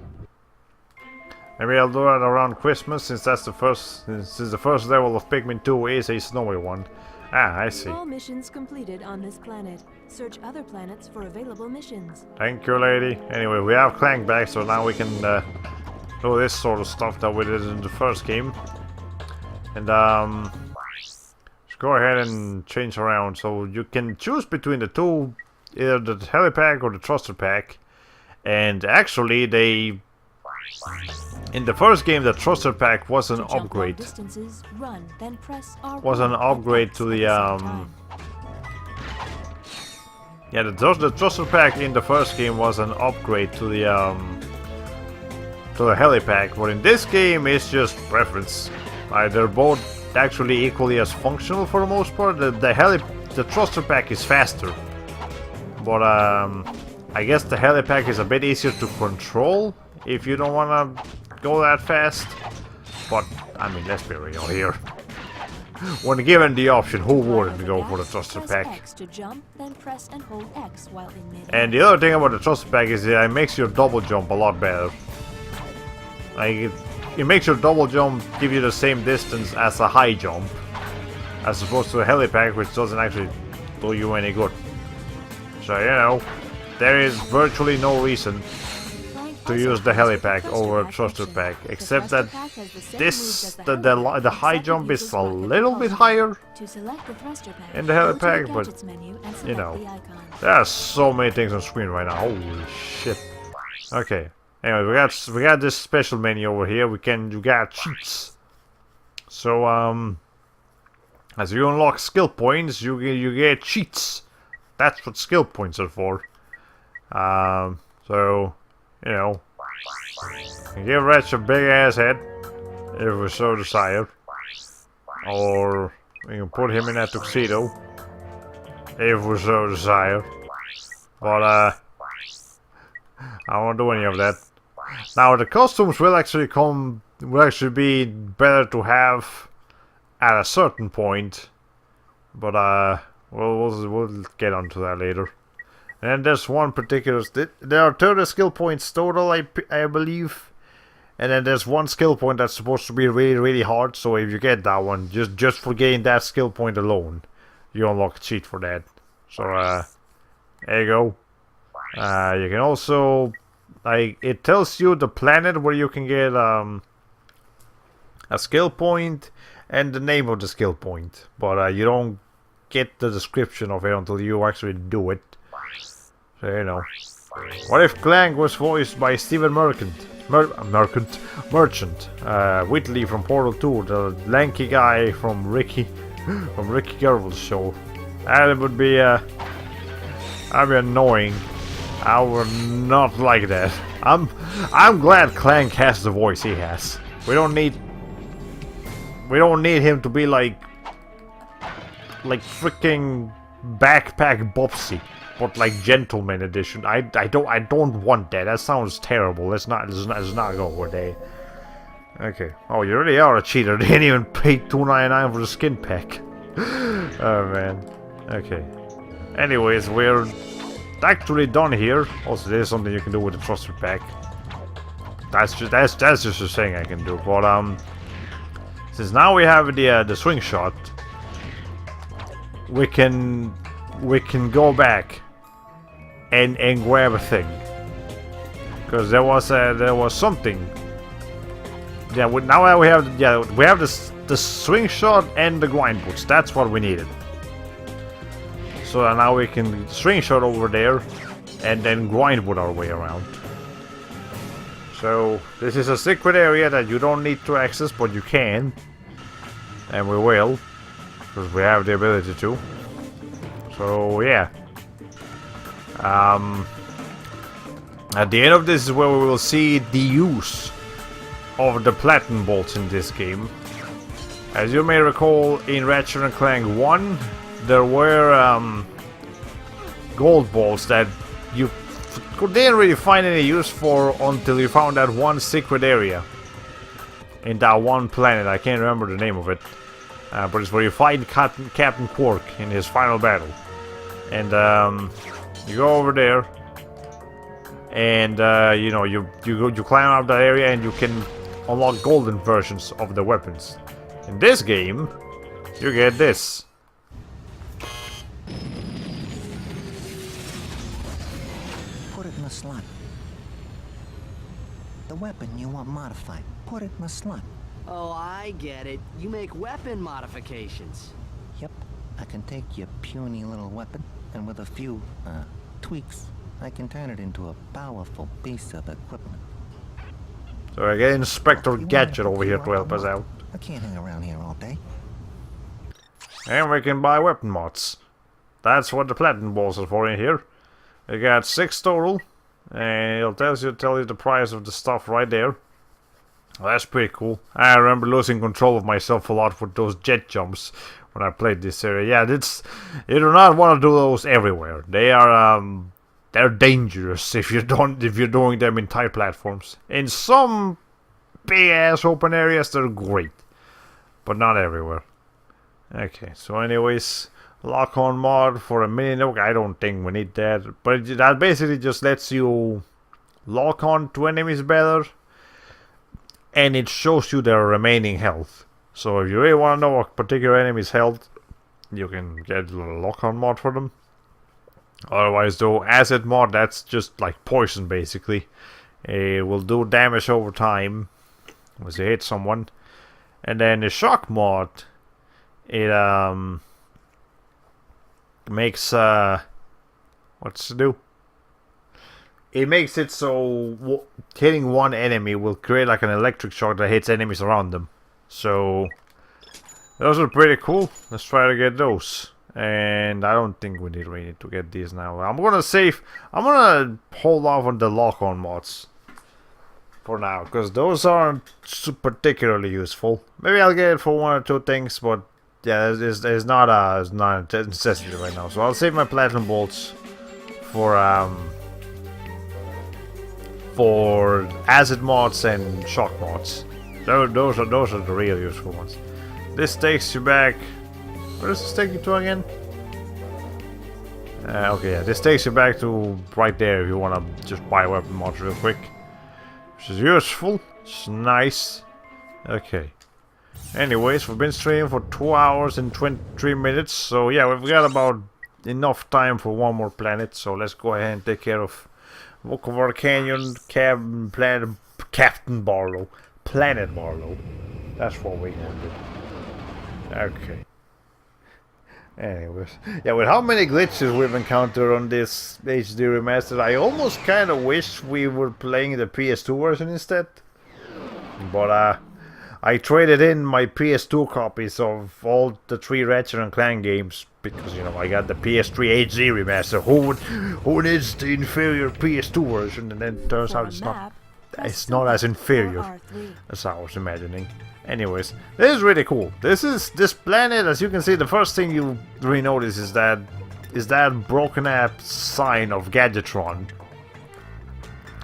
Maybe I'll do that around Christmas, since that's the first level of Pikmin 2 is a snowy one. Ah, I see. All missions completed on this planet. Search other planets for available missions. Thank you, lady. Anyway, we have Clank back, so now we can do this sort of stuff that we did in the first game. And let's go ahead and change around. So you can choose between the two, either the helipack or the thruster pack. And actually, in the first game, the thruster pack was an upgrade. Distances, run, then press R1 Was an upgrade to the yeah, the thruster pack in the first game was an upgrade to the helipack, but in this game it's just preference. They're both actually equally as functional for the most part. The thruster pack is faster, but I guess the helipack is a bit easier to control if you don't want to go that fast. But I mean, let's be real here. When given the option, who wouldn't go for the thruster pack? X to jump, then press and hold X while in mid. And the other thing about the thruster pack is that it makes your double jump a lot better. Like it makes your double jump give you the same distance as a high jump, as opposed to a helipack, which doesn't actually do you any good. So you know, there is virtually no reason to use the helipack over a thruster pack, except that the high jump is a little bit higher in the helipack, but you know, there are so many things on screen right now. Holy shit! Okay. Anyway, we got this special menu over here. You got cheats. So as you unlock skill points, you get cheats. That's what skill points are for. So you know, you give Ratchet a big ass head if we so desire, or we can put him in a tuxedo if we so desire. But I won't do any of that. Now the costumes will actually be better to have at a certain point, but we'll get onto that later. And there's one particular. There are 30 skill points total, I believe, and then there's one skill point that's supposed to be really, really hard. So if you get that one, just for getting that skill point alone, you unlock a cheat for that. So there you go. You can also, like, it tells you the planet where you can get a skill point and the name of the skill point, but you don't get the description of it until you actually do it. So you know. What if Clank was voiced by Stephen Merchant, Whitley from Portal 2, the lanky guy from Ricky Gervais' show? That would be that'd be annoying. I would not like that. I'm glad Clank has the voice he has. We don't need him to be like freaking Backpack Bobsy, but like Gentleman Edition. I don't want that. That sounds terrible. Let's not go over there. Okay. Oh, you really are a cheater. They didn't even pay $2.99 for the skin pack. Oh man. Okay. Anyways, we're actually done here. Also, there's something you can do with the thruster pack. That's just a thing I can do. But since now we have the swing shot, we can go back and grab a thing, because there was something. Yeah, now we have the swing shot and the grind boots. That's what we needed. So now we can swing shot over there and then grind boot our way around. So this is a secret area that you don't need to access, but you can, and we will, because we have the ability to. So yeah. At the end of this is where we will see the use of the platinum bolts in this game. As you may recall, in Ratchet Clank 1, there were gold bolts that you didn't really find any use for until you found that one secret area in that one planet. I can't remember the name of it, but it's where you fight Captain Quark in his final battle. And you go over there, and you know, you climb up that area, and you can unlock golden versions of the weapons. In this game, you get this. Put it in the slot. The weapon you want modified. Put it in the slot. Oh, I get it. You make weapon modifications. Yep. I can take your puny little weapon, and with a few, tweaks, I can turn it into a powerful piece of equipment. So I get Inspector Gadget over here to help us out. I can't hang around here all day. And we can buy weapon mods. That's what the platinum balls are for in here. We got 6 total, and it'll tell you the price of the stuff right there. Well, that's pretty cool. I remember losing control of myself a lot with those jet jumps when I played this area. Yeah, you do not want to do those everywhere. They are they're dangerous if you're doing them in tight platforms. In some big ass open areas, they're great, but not everywhere. Okay, so anyways, lock-on mod for a mini nuke. I don't think we need that, but that basically just lets you lock on to enemies better, and it shows you their remaining health. So if you really want to know a particular enemy's health, you can get a little lock-on mod for them. Otherwise, though, acid mod, that's just like poison basically. It will do damage over time once you hit someone. And then the shock mod, it makes what's to do? It makes it so hitting one enemy will create like an electric shock that hits enemies around them. So those are pretty cool. Let's try to get those. And I don't think we really need to get these now. I'm gonna hold off on the lock-on mods for now, because those aren't particularly useful. Maybe I'll get it for 1 or 2 things, but yeah, it's not a necessity right now. So I'll save my platinum bolts for acid mods and shock mods. Those are the real useful ones. This takes you back. Where does this take you to again? Okay, yeah, this takes you back to right there if you want to just buy weapon mods real quick. Which is useful. It's nice. Okay. Anyways, we've been streaming for 2 hours and 23 minutes. So yeah, we've got about enough time for one more planet. So let's go ahead and take care of Vukovar Canyon, Captain Barlow. Planet Barlow. That's what we're going to do. Okay. Anyways, yeah, with how many glitches we've encountered on this HD remastered, I almost kind of wish we were playing the PS2 version instead. But I traded in my PS2 copies of all the 3 Ratchet and Clank games because, you know, I got the PS3 HD remaster. Who needs the inferior PS2 version? And then it turns out it's not as inferior as I was imagining. Anyways, this is really cool. This planet, as you can see, the first thing you really notice is that broken up sign of Gadgetron.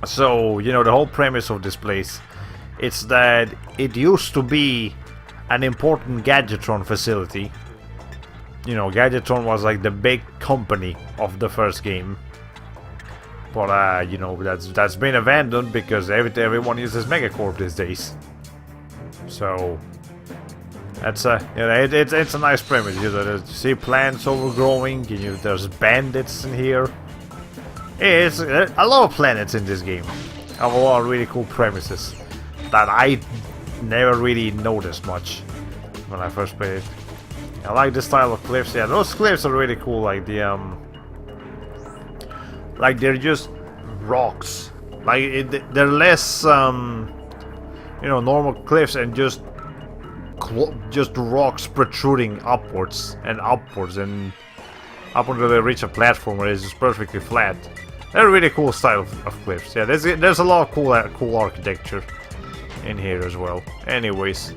So, you know, the whole premise of this place, it's that it used to be an important Gadgetron facility. You know, Gadgetron was like the big company of the first game. But you know, that's been abandoned because everyone uses Megacorp these days. So that's you know, it's a nice premise. You know, you see plants overgrowing. There's bandits in here. It's a lot of planets in this game. Have a lot of really cool premises that I never really noticed much when I first played it. I like this style of cliffs. Yeah, those cliffs are really cool. Like the like they're just rocks. Like they're less you know, normal cliffs and just rocks protruding upwards and upwards and up until they reach a platform where it's just perfectly flat. They're a really cool style of cliffs. Yeah, there's a lot of cool architecture in here as well. Anyways,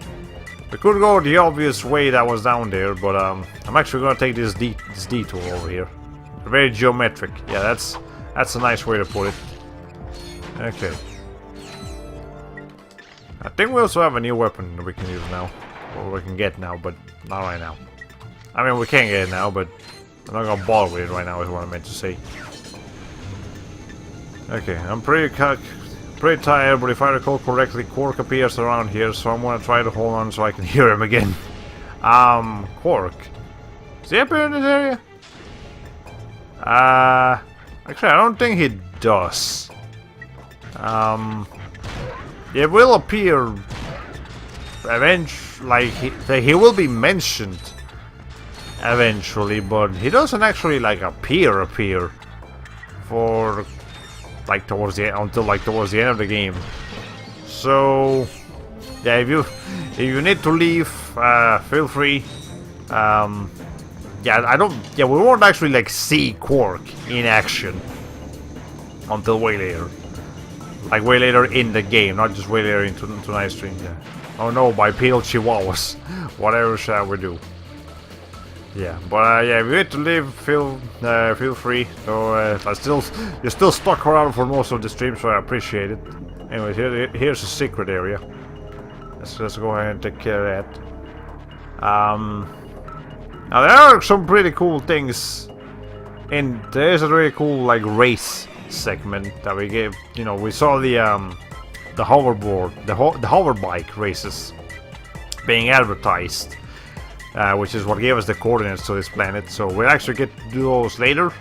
we could go the obvious way that was down there, but I'm actually gonna take this detour over here. Very geometric. Yeah, that's That's a nice way to put it. Okay. I think we also have a new weapon that we can use now. Or we can get now, but not right now. I mean, we can get it now, but I'm not gonna bother with it right now is what I meant to say. Okay, I'm pretty tired, but if I recall correctly, Quark appears around here, so I'm gonna try to hold on so I can hear him again. Quark. Does he appear in this area? Actually, I don't think he does. It will appear eventually, like he will be mentioned eventually, but he doesn't actually like appear for like towards the end of the game. So yeah, if you need to leave, feel free. Yeah, we won't actually like see Quark in action until way later. Like way later in the game, not just way later into tonight's stream. Yeah. Oh no, bipedal chihuahuas. Whatever shall we do? Yeah, but yeah, if you need to leave, feel free. So you're still stuck around for most of the stream, so I appreciate it. Anyway, here's a secret area. Let's go ahead and take care of that. Now there are some pretty cool things, and there's a really cool like race segment that we gave. You know, we saw the hoverboard, the hoverbike races being advertised, which is what gave us the coordinates to this planet. So we'll actually get to do those later.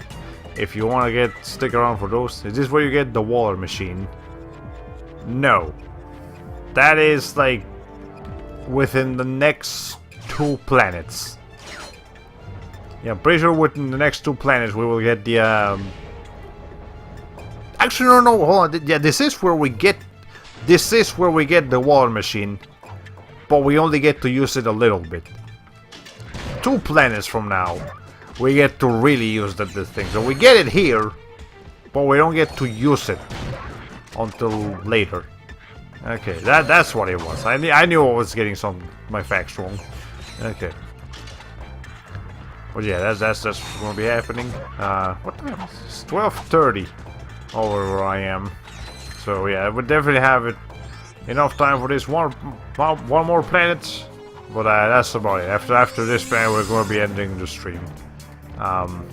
If you want to stick around for those. Is this where you get the Waller machine? No, that is like within the next 2 planets. Yeah, I'm pretty sure within the next 2 planets we will get the Actually, no, hold on. Yeah, this is where we get the Waller machine, but we only get to use it a little bit. 2 planets from now, we get to really use this thing. So we get it here, but we don't get to use it until later. Okay, that's what it was. I knew I was getting my facts wrong. Okay. But yeah, that's gonna be happening. What time is it? It's 12:30 over where I am. So yeah, I would definitely have enough time for this one more planet. But that's about it. After this planet, we're gonna be ending the stream. I'm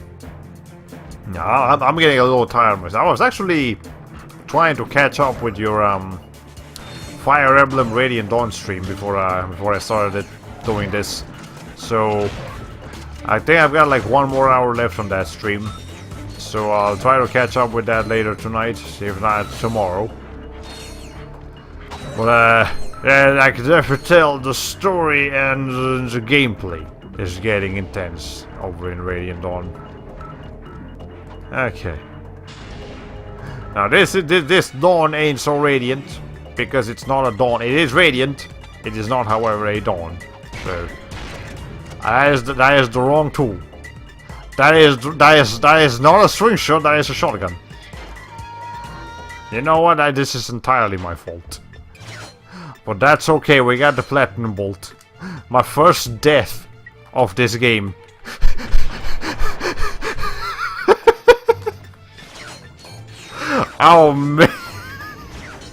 getting a little tired myself. I was actually trying to catch up with your Fire Emblem Radiant Dawn stream before I started doing this. So I think I've got like 1 more hour left on that stream. So I'll try to catch up with that later tonight, if not tomorrow. But yeah, I can definitely tell the story and the gameplay is getting intense over in Radiant Dawn. Okay. Now this dawn ain't so radiant because it's not a dawn. It is radiant. It is not, however, a dawn. So that is the wrong tool. That is not a string shot. That is a shotgun. You know what? This is entirely my fault. But that's okay. We got the platinum bolt. My first death of this game. Oh man,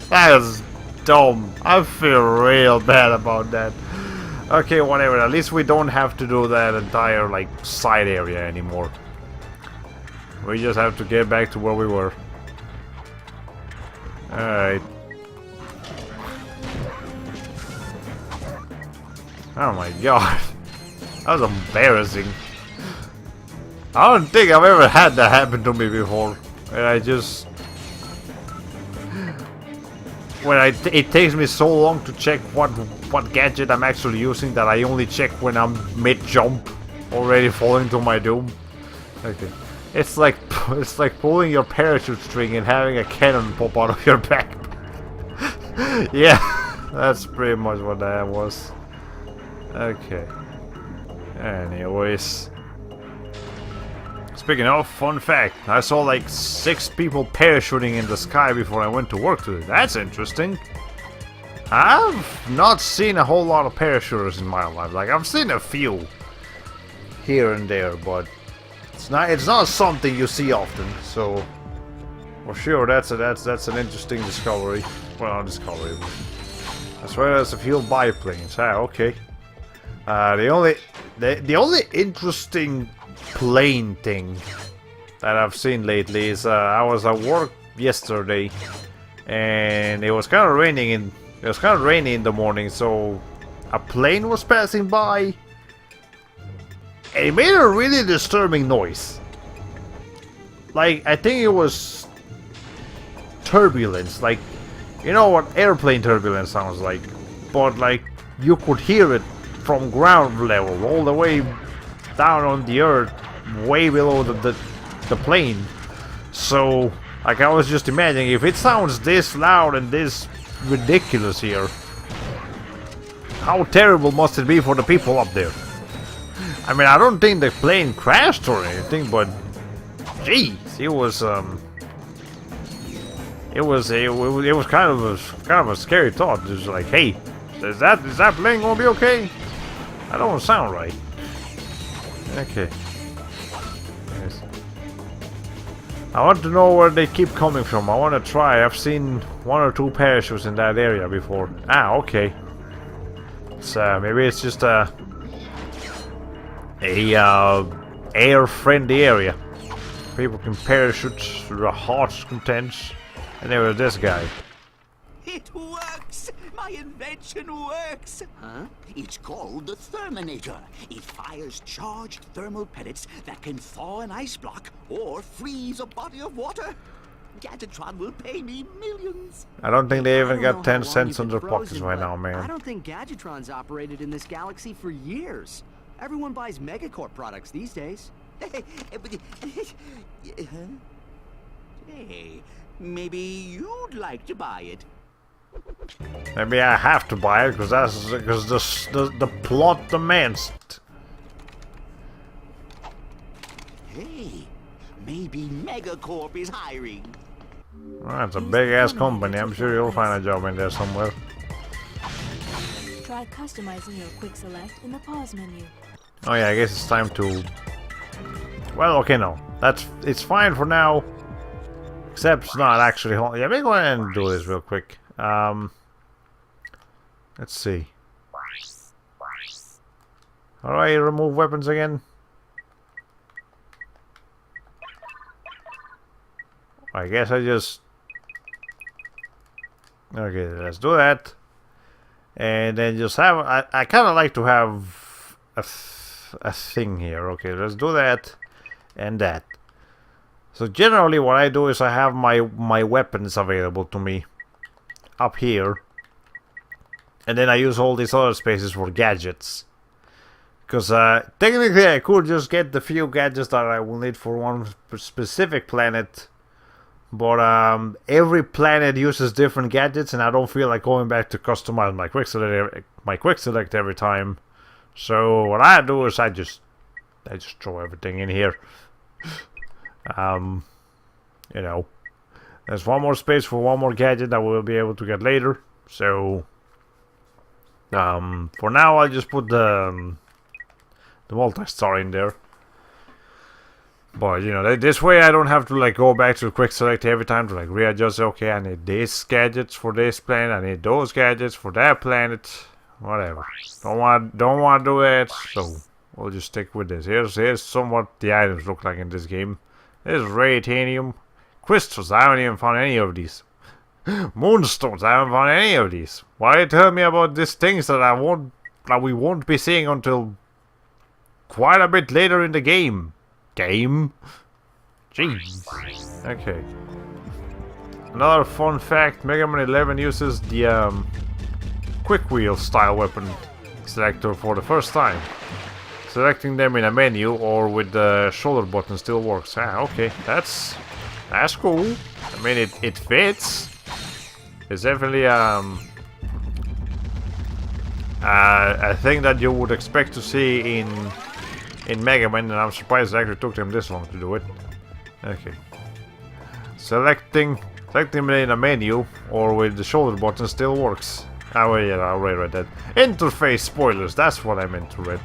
that is dumb. I feel real bad about that. Okay, whatever. At least we don't have to do that entire like side area anymore. We just have to get back to where we were. Alright. Oh my god. That was embarrassing. I don't think I've ever had that happen to me before. And it takes me so long to check what gadget I'm actually using that I only check when I'm mid-jump, already falling to my doom. Okay, it's like pulling your parachute string and having a cannon pop out of your back. Yeah, that's pretty much what that was. Okay. Anyways. Speaking of, fun fact, I saw like 6 people parachuting in the sky before I went to work today. That's interesting. I've not seen a whole lot of parachuters in my life. Like, I've seen a few here and there, but it's not something you see often. So For sure, that's an interesting discovery. Well, not discovery, but as well as a few biplanes. Ah, okay. The only interesting plane thing that I've seen lately is I was at work yesterday, and it was kind of raining in the morning, so a plane was passing by, and it made a really disturbing noise. Like, I think it was turbulence, like, you know what airplane turbulence sounds like, but like you could hear it from ground level all the way down on the earth, way below the plane. So, like, I was just imagining, if it sounds this loud and this ridiculous here, how terrible must it be for the people up there? I mean, I don't think the plane crashed or anything, but jeez, it was kind of a scary thought. Just like, hey, is that plane gonna be okay? That don't sound right. Okay. Yes. I want to know where they keep coming from. I want to try. I've seen 1 or 2 parachutes in that area before. Ah, okay. So maybe it's just a air-friendly area. People can parachute through the harsh contents. And there was this guy. It works! My invention works! Huh? It's called the Therminator. It fires charged thermal pellets that can thaw an ice block or freeze a body of water. Gadgetron will pay me millions. I don't think they even got 10 cents in their pockets right now, man. I don't think Gadgetron's operated in this galaxy for years. Everyone buys Megacorp products these days. Hey, maybe you'd like to buy it. Maybe I have to buy it because the plot demands it. Hey, maybe Megacorp is hiring. Well, it's a big ass company. I'm sure you'll find a job in there somewhere. Try customizing your quick select in the pause menu. Oh yeah, I guess it's time to. Well, okay, no, it's fine for now. Except it's not actually. Yeah, let me go ahead and do this real quick. Let's see. How do I remove weapons again? I guess I just... Okay, let's do that. And then just have... I kind of like to have a thing here. Okay, let's do that and that. So generally what I do is I have my weapons available to me up here. And then I use all these other spaces for gadgets. Because technically I could just get the few gadgets that I will need for one specific planet. But every planet uses different gadgets, and I don't feel like going back to customize my quick select every time. So what I do is I just throw everything in here. You know, there's one more space for one more gadget that we'll be able to get later. So for now I'll just put the multi-star in there. But you know, this way I don't have to like go back to quick select every time to like readjust. Okay, I need these gadgets for this planet, I need those gadgets for that planet, whatever. Don't want to do that, so we'll just stick with this. Here's somewhat the items look like in this game. There's Ratanium, crystals. I haven't even found any of these. Moonstones. I haven't found any of these. Why tell me about these things that we won't be seeing until quite a bit later in the game? Jeez. Okay. Another fun fact: Mega Man 11 uses the quick wheel style weapon selector for the first time. Selecting them in a menu or with the shoulder button still works. Ah, okay, that's cool. I mean, it fits. It's definitely a thing that you would expect to see in Mega Man, and I'm surprised it actually took them this long to do it. Okay. Selecting them in a menu or with the shoulder button still works. Oh yeah, I already read that. Interface spoilers, that's what I meant to read.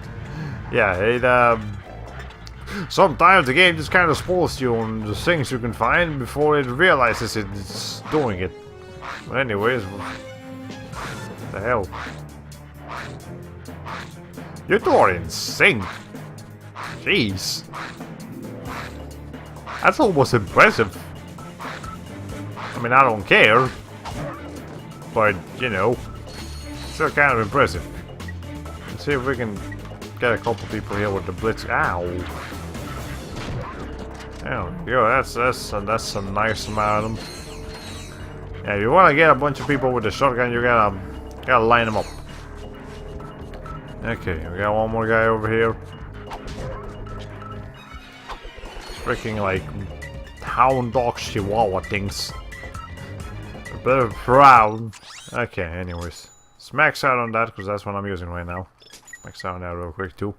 Yeah, Sometimes the game just kind of spoils you on the things you can find before it realizes it's doing it. But anyways, what the hell? You two are insane. Jeez. That's almost impressive. I mean, I don't care. But, you know, still kind of impressive. Let's see if we can get a couple people here with the blitz. Ow. There we go. That's a nice amount of them. Yeah, you want to get a bunch of people with the shotgun, you gotta line them up. Okay, we got one more guy over here. Freaking like hound dog chihuahua things. A bit of brown. Okay, anyways. Let's max out on that because that's what I'm using right now. Max out on that real quick too.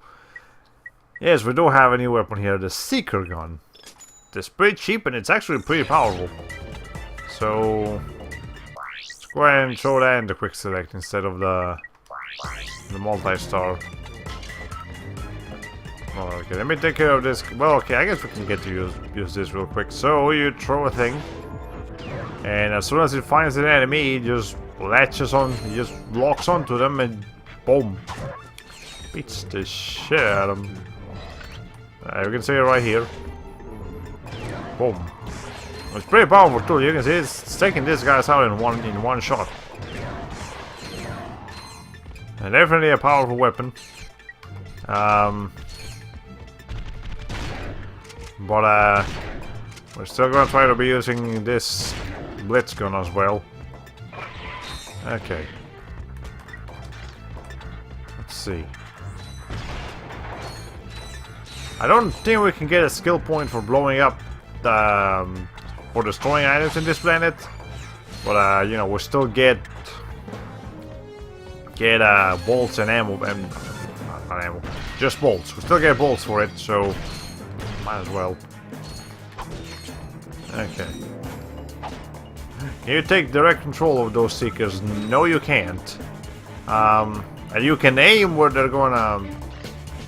Yes, we do have a new weapon here, the Seeker gun. It's pretty cheap and it's actually pretty powerful. So let's go ahead and throw that in the quick select instead of the multi-star. Oh, okay, let me take care of this. Well, okay, I guess we can get to use this real quick. So you throw a thing, and as soon as it finds an enemy, it just latches on, it just locks onto them, and boom, beats the shit out of them. You can see it right here. Boom. It's pretty powerful too. You can see it's taking these guys out in one shot. And definitely a powerful weapon. But we're still gonna try to be using this blitz gun as well. Okay. Let's see. I don't think we can get a skill point for blowing up the for destroying items in this planet, but you know, we still get bolts and ammo, and not ammo, just bolts. We still get bolts for it, so might as well. Okay. Can you take direct control of those Seekers? No, you can't. And you can aim where they're gonna.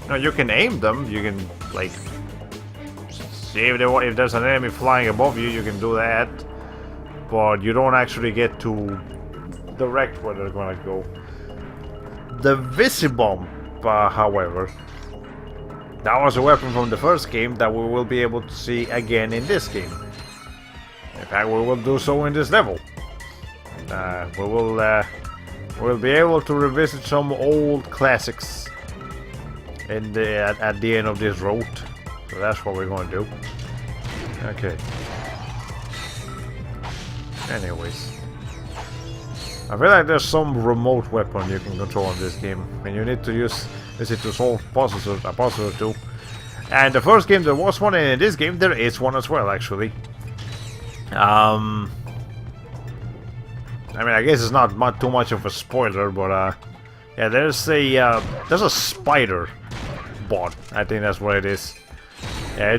No, you can aim them. You can like see if there's an enemy flying above you. You can do that, but you don't actually get to direct where they're gonna go. The Visibomb, however, that was a weapon from the first game that we will be able to see again in this game. In fact, we will do so in this level. We'll be able to revisit some old classics at the end of this road. So that's what we're going to do. Okay. Anyways. I feel like there's some remote weapon you can control in this game, and you need to use it to solve a puzzle or two. And the first game there was one, and in this game there is one as well, actually. I mean, I guess it's not too much of a spoiler, but yeah, there's a spider bot. I think that's what it is. Yeah,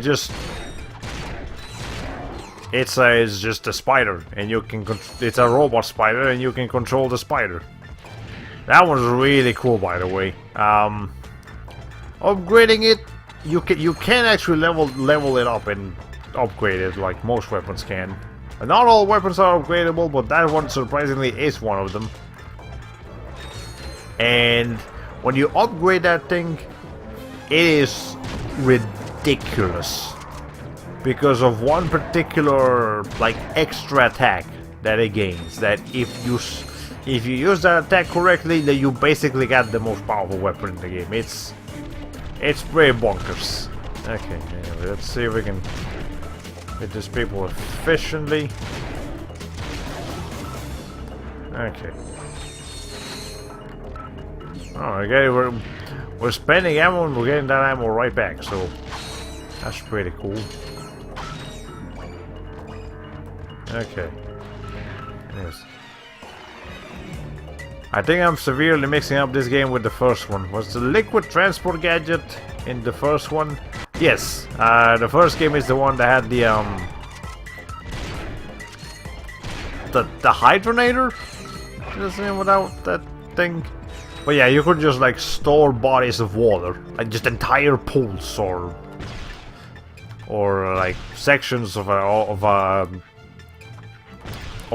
it's just a spider, and you can it's a robot spider, and you can control the spider. That one's really cool, by the way. Upgrading it, you can actually level it up and upgrade it like most weapons can. And not all weapons are upgradable, but that one surprisingly is one of them. And when you upgrade that thing, it is ridiculous. Because of one particular like extra attack that it gains, that if you use that attack correctly, then you basically got the most powerful weapon in the game. It's pretty bonkers. Okay, anyway, let's see if we can hit these people efficiently. Okay. Oh, okay, we're spending ammo and we're getting that ammo right back, so that's pretty cool. Okay. Yes. I think I'm severely mixing up this game with the first one. Was the liquid transport gadget in the first one? Yes. The first game is the one that had the hydronator? Is the name without that thing? But yeah, you could just like store bodies of water, like just entire pools or or like sections of a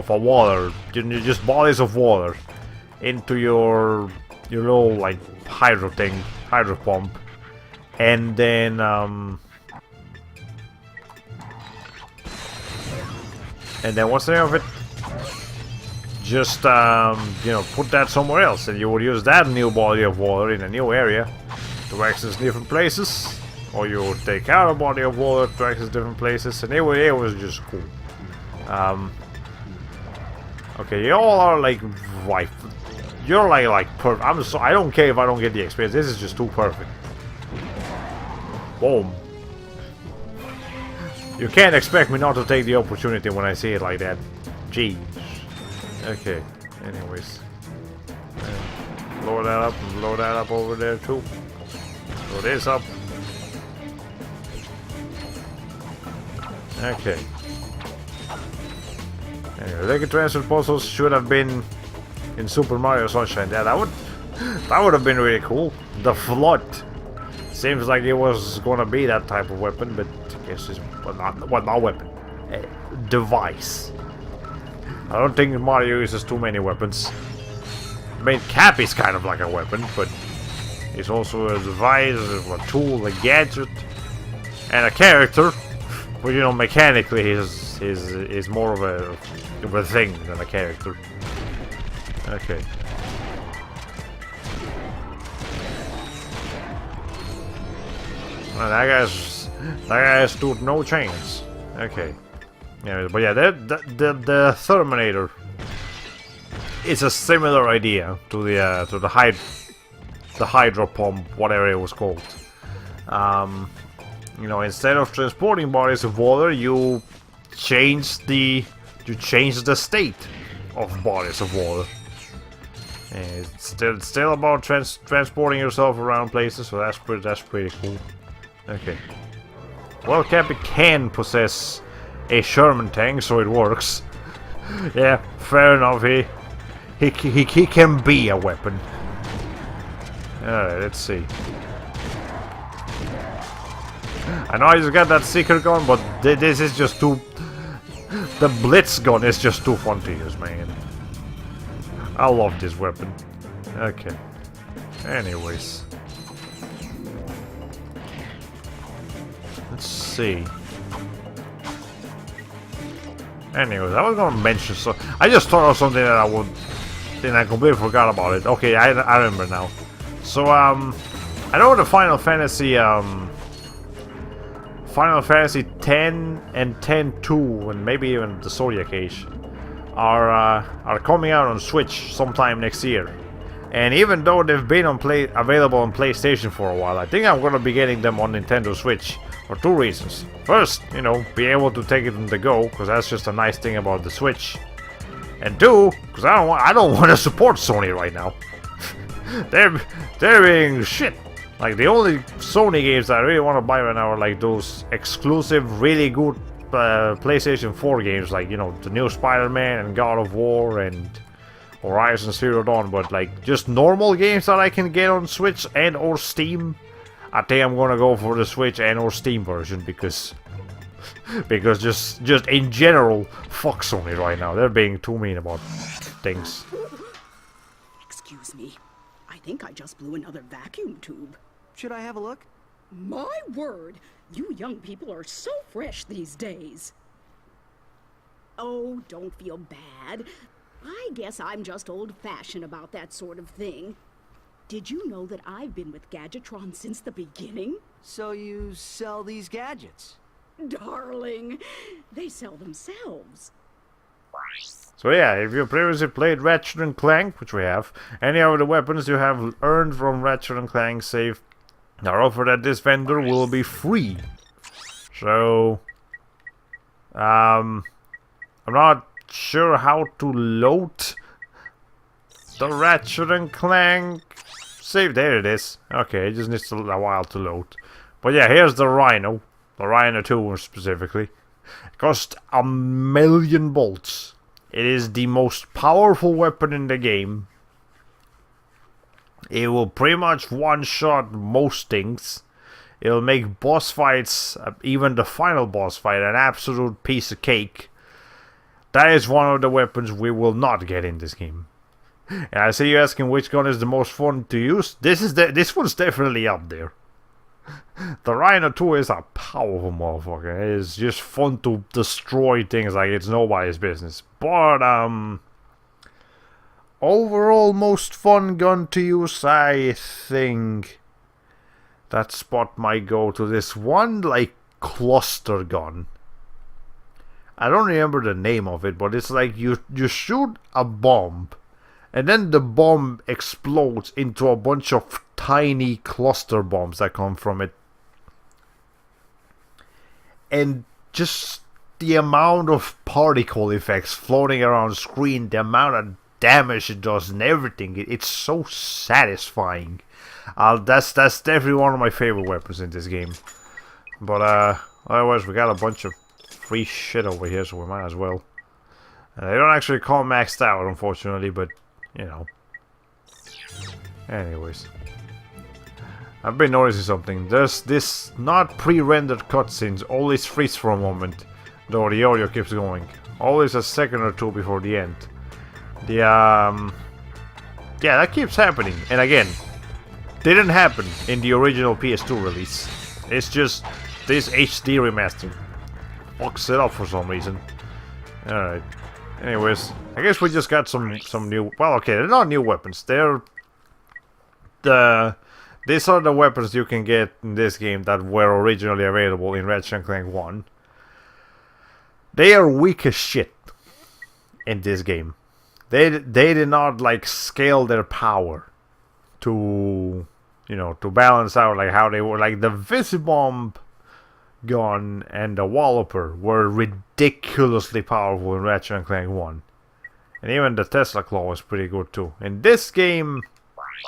water, just bodies of water, into your little like hydro pump, and then what's the name of it? Just put that somewhere else, and you would use that new body of water in a new area to access different places, or you would take out a body of water to access different places, and it was just cool. Okay, you all are like right. You're like perfect. I don't care if I don't get the experience. This is just too perfect. Boom. You can't expect me not to take the opportunity when I see it like that. Jeez. Okay. Anyways. Blow that up and blow that up over there too. Blow this up. Okay. Anyway, Lego transfer puzzles should have been in Super Mario Sunshine. Yeah, that would have been really cool. The flood seems like it was gonna be that type of weapon, but I guess it's not weapon, device. I don't think Mario uses too many weapons. I mean, Cap is kind of like a weapon, but it's also a device, a tool, a gadget, and a character. But you know, mechanically, he's more of a thing than a character. Okay. Well, that guy stood no chance. Okay. Yeah, but yeah, the Terminator. It's a similar idea to the hydro pump, whatever it was called. You know, instead of transporting bodies of water, you change the state of bodies of water. And it's still about transporting yourself around places, so that's pretty cool. Okay. Well, Cappy can possess a Sherman tank, so it works. Yeah, fair enough. He can be a weapon. Alright, let's see. I know I just got that secret gun, but this is just too... The Blitz gun is just too fun to use, man. I love this weapon. Okay. Anyways. Let's see. Anyways, I was gonna mention so I just thought of something that I completely forgot about it. Okay, I remember now. So I know the Final Fantasy 10 and 10-2 and maybe even the Zodiac Age are coming out on Switch sometime next year. And even though they've been available on PlayStation for a while, I think I'm gonna be getting them on Nintendo Switch for two reasons. First, you know, be able to take it on the go, because that's just a nice thing about the Switch. And two, because I don't want to support Sony right now. they're being shit. Like, the only Sony games that I really want to buy right now are like those exclusive, really good PlayStation 4 games, like, you know, the new Spider-Man and God of War and Horizon Zero Dawn. But like, just normal games that I can get on Switch and or Steam, I think I'm gonna go for the Switch and or Steam version, because just in general, fuck Sony right now. They're being too mean about things. Excuse me. I think I just blew another vacuum tube. Should I have a look? My word! You young people are so fresh these days. Oh, don't feel bad. I guess I'm just old-fashioned about that sort of thing. Did you know that I've been with Gadgetron since the beginning? So you sell these gadgets? Darling, they sell themselves. So yeah, if you previously played Ratchet and Clank, which we have, any of the weapons you have earned from Ratchet and Clank save are offered at this vendor will be free. So, I'm not sure how to load the Ratchet and Clank save. There it is. Okay, it just needs a while to load. But yeah, here's the Rhino 2 specifically. It costs 1,000,000 bolts. It is the most powerful weapon in the game. It will pretty much one-shot most things. It'll make boss fights, even the final boss fight, an absolute piece of cake. That is one of the weapons we will not get in this game. And I see you asking which gun is the most fun to use. This one's definitely up there. The Rhino 2 is a powerful motherfucker. It is just fun to destroy things like it's nobody's business. But overall most fun gun to use, I think that spot might go to this one like cluster gun. I don't remember the name of it, but it's like you shoot a bomb and then the bomb explodes into a bunch of tiny cluster bombs that come from it. And just the amount of particle effects floating around the screen, the amount of damage it does and everything, it's so satisfying. That's definitely one of my favorite weapons in this game. But otherwise we got a bunch of free shit over here, so we might as well. They don't actually come maxed out, unfortunately, but you know. Anyways, I've been noticing something. There's this not pre-rendered cutscenes always freeze for a moment, though the audio keeps going. Always a second or two before the end. Yeah, that keeps happening. And again, didn't happen in the original PS2 release. It's just this HD remaster fucks it up for some reason. Alright. Anyways, I guess we just got some new... Well, okay, they're not new weapons. These are the weapons you can get in this game that were originally available in Ratchet Clank 1. They are weak as shit in this game. They did not like scale their power to, you know, to balance out like how they were. Like the Visibomb gun and the Walloper were ridiculously powerful in Ratchet Clank 1. And even the Tesla Claw was pretty good too. In this game,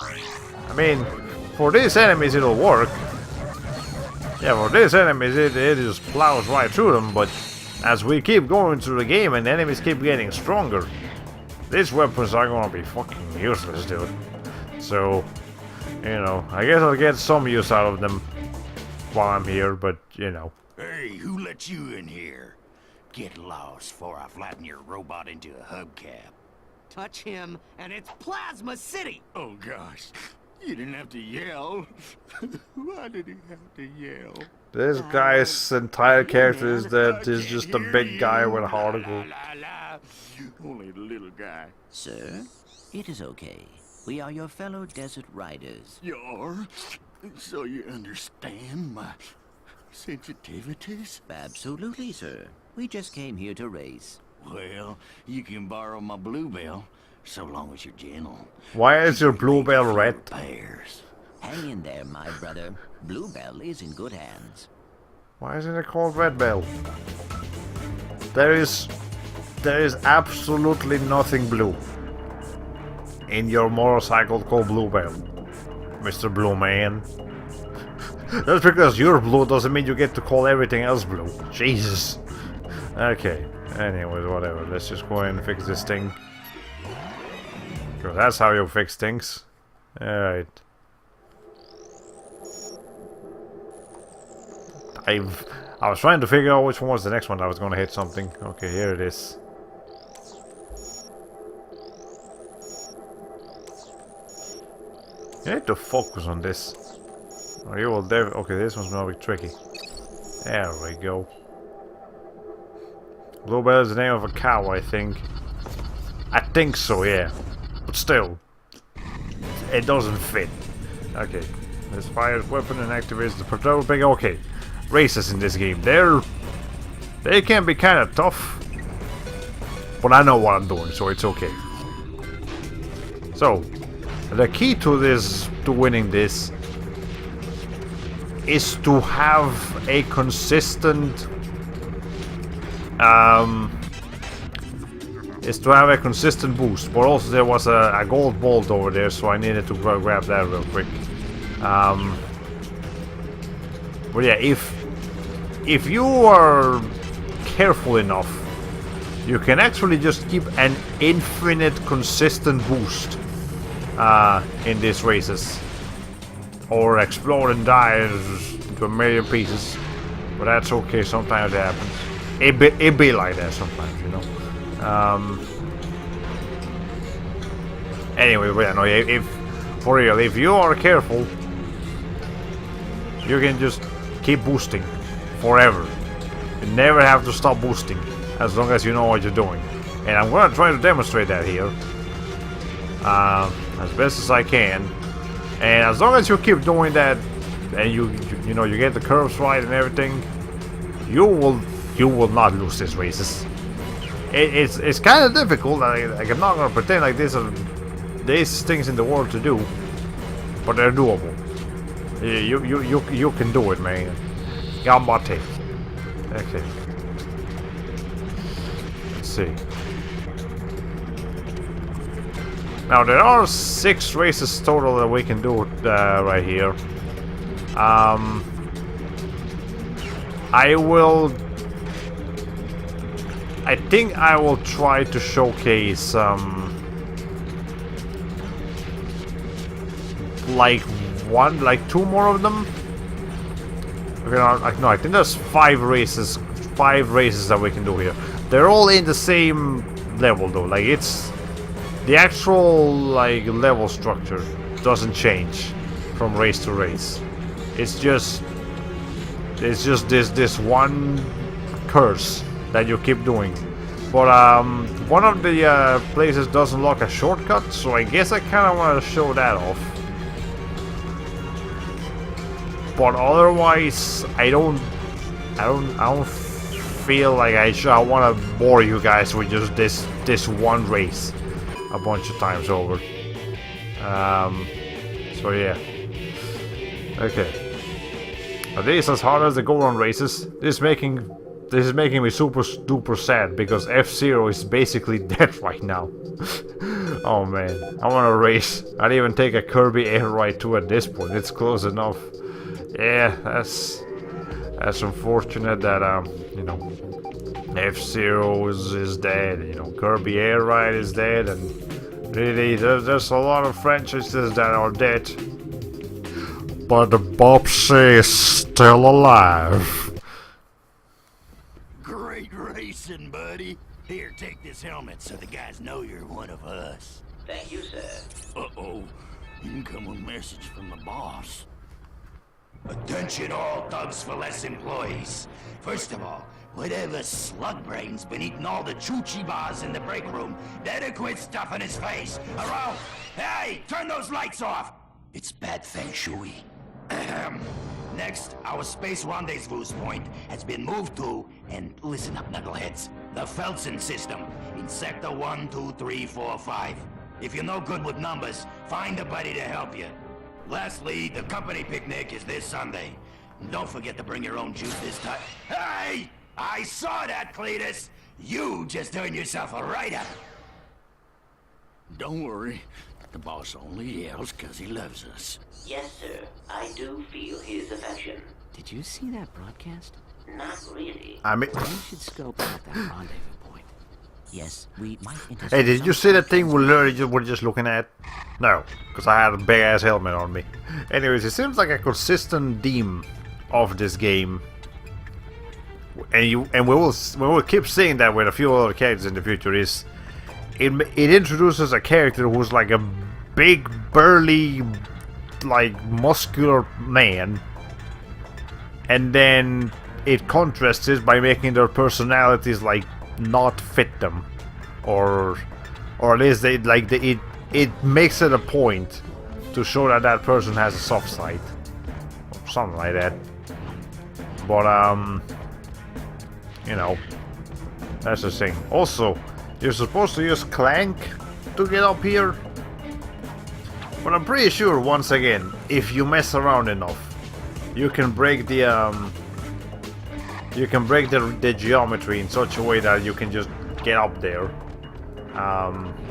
I mean, for these enemies it'll work. Yeah, for these enemies it just plows right through them, but as we keep going through the game and the enemies keep getting stronger, these weapons are gonna be fucking useless, dude. So, you know, I guess I'll get some use out of them while I'm here, but, you know. Hey, who let you in here? Get lost before I flatten your robot into a hubcap. Touch him, and it's Plasma City! Oh, gosh. You didn't have to yell. Why did he have to yell? This guy's entire character is that he's just a big guy with a heart of gold. Only the little guy. Sir, it is okay. We are your fellow desert riders. You are? So you understand my sensitivities? Absolutely, sir. We just came here to race. Well, you can borrow my bluebell, so long as you're gentle. Why is your bluebell red? Repairs. Hang in there, my brother. Bluebell is in good hands. Why isn't it called Red Bell? There is absolutely nothing blue in your motorcycle called Bluebell, Mr. Blue Man. Just because you're blue doesn't mean you get to call everything else blue. Jesus. Okay. Anyways, whatever. Let's just go ahead and fix this thing. Because that's how you fix things. Alright. I was trying to figure out which one was the next one that was going to hit something. Okay, here it is. You need to focus on this. Or you will okay, this one's gonna be tricky. There we go. Bluebell is the name of a cow, I think. I think so, yeah. But still, it doesn't fit. Okay. This fires weapon and activates the patrol big. Okay. Races in this game. They can be kind of tough. But I know what I'm doing, so it's okay. So, the key to this, to winning this, is to have a consistent boost. But also there was a gold bolt over there, so I needed to grab that real quick. But yeah, if you are careful enough, you can actually just keep an infinite consistent boost in these races. Or explode and die into a million pieces. But that's okay, sometimes it happens. It be like that sometimes, you know. Anyway, but yeah, no, if for real, if you are careful, you can just keep boosting forever. You never have to stop boosting as long as you know what you're doing. And I'm gonna try to demonstrate that here as best as I can. And as long as you keep doing that, and you know you get the curves right and everything, you will not lose these races. It's kind of difficult. Like I'm not gonna pretend like these things in the world to do, but they're doable. You can do it, man. Gambate. Okay. Let's see. Now there are 6 races total that we can do right here. I think I will try to showcase like 2 more of them. Okay, no, I think there's 5 races that we can do here. They're all in the same level though. Like it's the actual like level structure doesn't change from race to race. It's just this one curse that you keep doing. But one of the places does unlock a shortcut, so I guess I kind of want to show that off. But otherwise, I don't feel like I want to bore you guys with just this one race a bunch of times over. So yeah. Okay. Are these as hard as the go-run races? This is making me super duper sad because F-Zero is basically dead right now. Oh man, I want to race. I'd even take a Kirby Air Ride 2 at this point. It's close enough. Yeah, that's unfortunate that you know, F-Zero is dead. You know, Kirby Air Ride is dead, and really there's a lot of franchises that are dead. But the Bobsy is still alive. Great racing, buddy. Here, take this helmet so the guys know you're one of us. Thank you, sir. Uh-oh. Incoming message from the boss. Attention all Thugs for Less employees. First of all, whatever slug brain's been eating all the choochie bars in the break room, better quit stuffing his face. Around. Hey, turn those lights off. It's bad feng shui. Next, our space rendezvous point has been moved to, and listen up, knuckleheads, the Felsen system in Sector 1, 2, 3, 4, 5. If you're no good with numbers, find a buddy to help you. Lastly, the company picnic is this Sunday. Don't forget to bring your own juice this time. Hey! I saw that, Cletus! You just earned yourself a write-up. Don't worry. The boss only yells because he loves us. Yes, sir. I do feel his affection. Did you see that broadcast? Not really. I mean, We should scope out that rendezvous point. Yes, we might intercept. hey, did you see that thing we literally were just looking at? No, because I had a big ass helmet on me. Anyways, it seems like a consistent theme of this game, and we will keep seeing that with a few other characters in the future. Is it introduces a character who's like a big, burly, like muscular man, and then it contrasts it by making their personalities like not fit them, or at least it makes it a point to show that that person has a soft side or something like that. But you know, that's the thing. Also, you're supposed to use Clank to get up here, but I'm pretty sure once again, if you mess around enough, you can break the the geometry in such a way that you can just get up there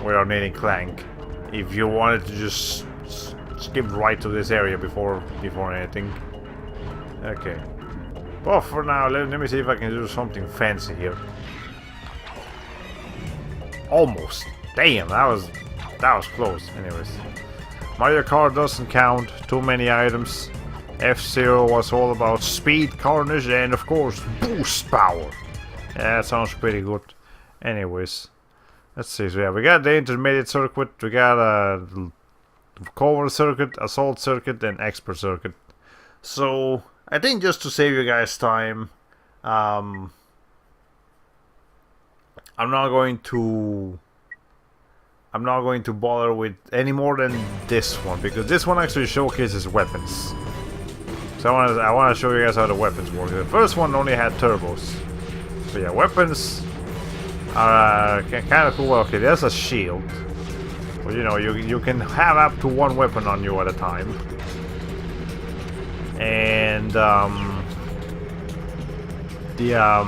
without needing Clank. If you wanted to just skip right to this area before anything. Okay. Well, for now, let me see if I can do something fancy here. Almost. Damn, that was close. Anyways, Mario Kart doesn't count. Too many items. F-Zero was all about speed, carnage, and of course boost power. Yeah, that sounds pretty good. Anyways, let's see. So yeah, we got the intermediate circuit, we got a cover circuit, assault circuit, and expert circuit. So I think just to save you guys time, I'm not going to bother with any more than this one, because this one actually showcases weapons. So I want to show you guys how the weapons work. The first one only had turbos. So yeah, weapons are kind of cool. Okay, there's a shield. Well, you know, you can have up to one weapon on you at a time. And you know,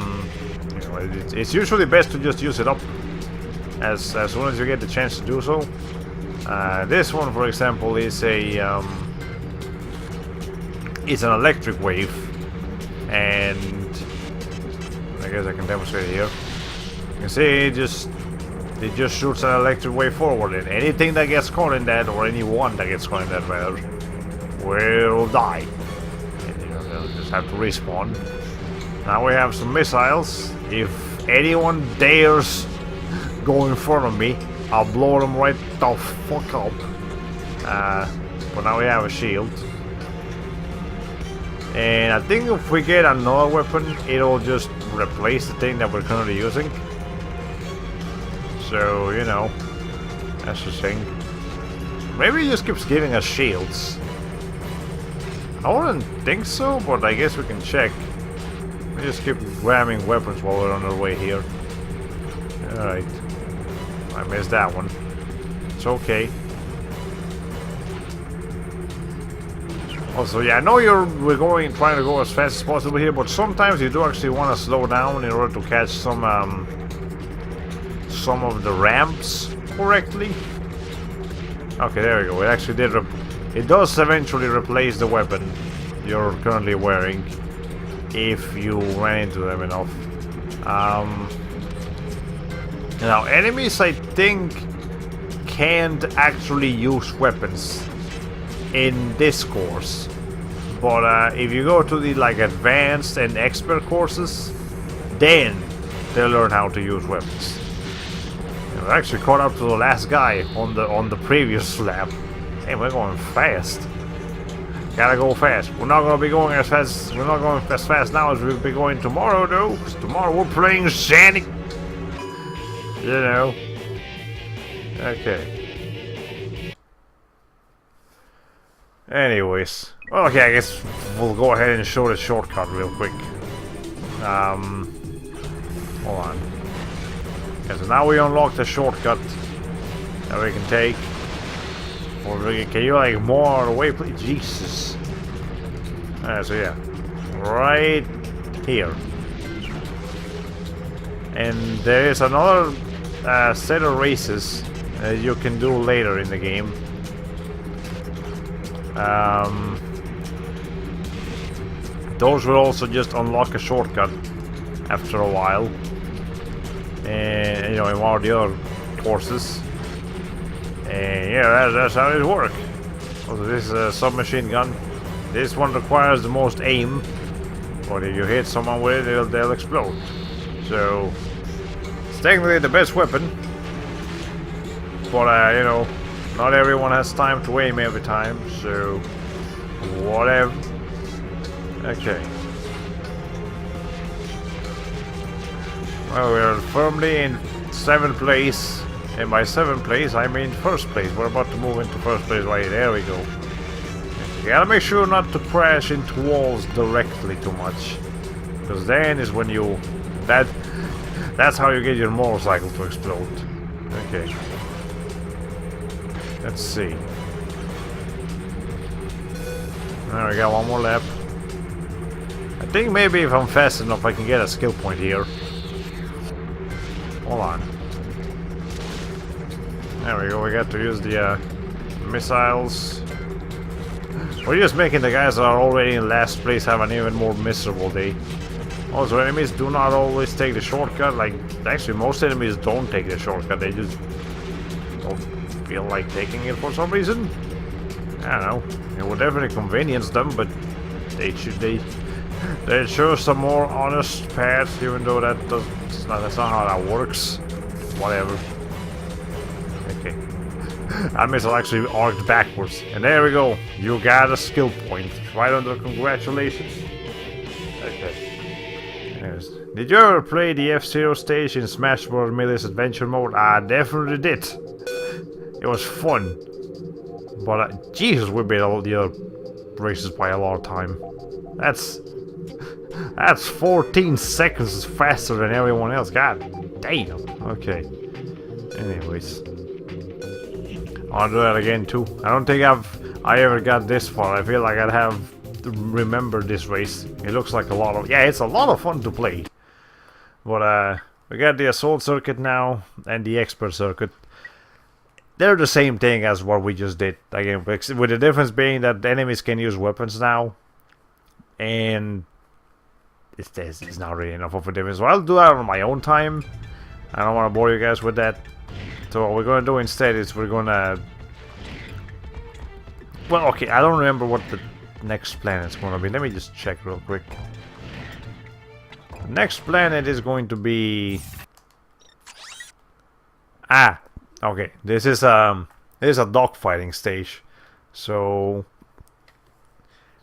it's usually best to just use it up as soon as you get the chance to do so. This one, for example, is an electric wave, and I guess I can demonstrate it here. You can see it just shoots an electric wave forward, and anything that gets caught in that, or anyone that gets caught in that rather, will die. And you know, they'll just have to respawn. Now we have some missiles. If anyone dares go in front of me, I'll blow them right the fuck up. But now we have a shield. And I think if we get another weapon, it'll just replace the thing that we're currently using. So, you know, that's the thing. Maybe it just keeps giving us shields. I wouldn't think so, but I guess we can check. We just keep grabbing weapons while we're on our way here. Alright. I missed that one. It's okay. Also, yeah, I know we're trying to go as fast as possible here, but sometimes you do actually want to slow down in order to catch some of the ramps correctly. Okay, there we go. It actually did. It does eventually replace the weapon you're currently wearing if you ran into them enough. Now, enemies, I think, can't actually use weapons in this course, but if you go to the advanced and expert courses, then they'll learn how to use weapons. We're actually caught up to the last guy on the previous lap. Hey, we're going fast. Gotta go fast. We're not gonna be going as fast. We're not going as fast now as we'll be going tomorrow, though. 'Cause tomorrow we're playing Sonic. You know. Okay. Anyways, well, okay, I guess we'll go ahead and show the shortcut real quick. Hold on. Okay, so now we unlock the shortcut that we can take. Or can you more away, please? Jesus. So yeah, right here. And there is another set of races you can do later in the game. Those will also just unlock a shortcut after a while, and you know, in one of the other courses. And yeah, that's how it works. Also, this is a submachine gun. This one requires the most aim, but if you hit someone with it, they'll explode. So it's technically the best weapon, but you know, not everyone has time to aim every time, so whatever. Okay. Well, we're firmly in 7th place, and by 7th place I mean 1st place. We're about to move into 1st place. Right, there we go. You gotta make sure not to crash into walls directly too much, because then is when you that's how you get your motorcycle to explode. Okay. Let's see. There we go, one more lap. I think maybe if I'm fast enough I can get a skill point here. Hold on. There we go, we got to use the missiles. We're just making the guys that are already in last place have an even more miserable day. Also, enemies do not always take the shortcut. Actually, most enemies don't take the shortcut, they just don't feel like taking it for some reason. I don't know. It would definitely convenience them, but They chose some more honest path, even though that's not how that works. Whatever. Okay. That missile actually arced backwards. And there we go. You got a skill point. Right under congratulations. Okay. Yes. Did you ever play the F-Zero stage in Smash Bros. Melee's Adventure Mode? I definitely did. It was fun. But Jesus, we beat all the other races by a lot of time. That's 14 seconds faster than everyone else. God damn. Okay. Anyways. I'll do that again too. I don't think I ever got this far. I feel like I'd have to remember this race. It looks like a lot of... Yeah, it's a lot of fun to play. But we got the Assault Circuit now and the Expert Circuit. They're the same thing as what we just did. Again, with the difference being that the enemies can use weapons now. And it's not really enough of a difference. So I'll do that on my own time. I don't want to bore you guys with that. So what we're going to do instead is we're going to... Well, okay, I don't remember what the next planet's going to be. Let me just check real quick. The next planet is going to be... Ah! Okay, this is a dogfighting stage. So...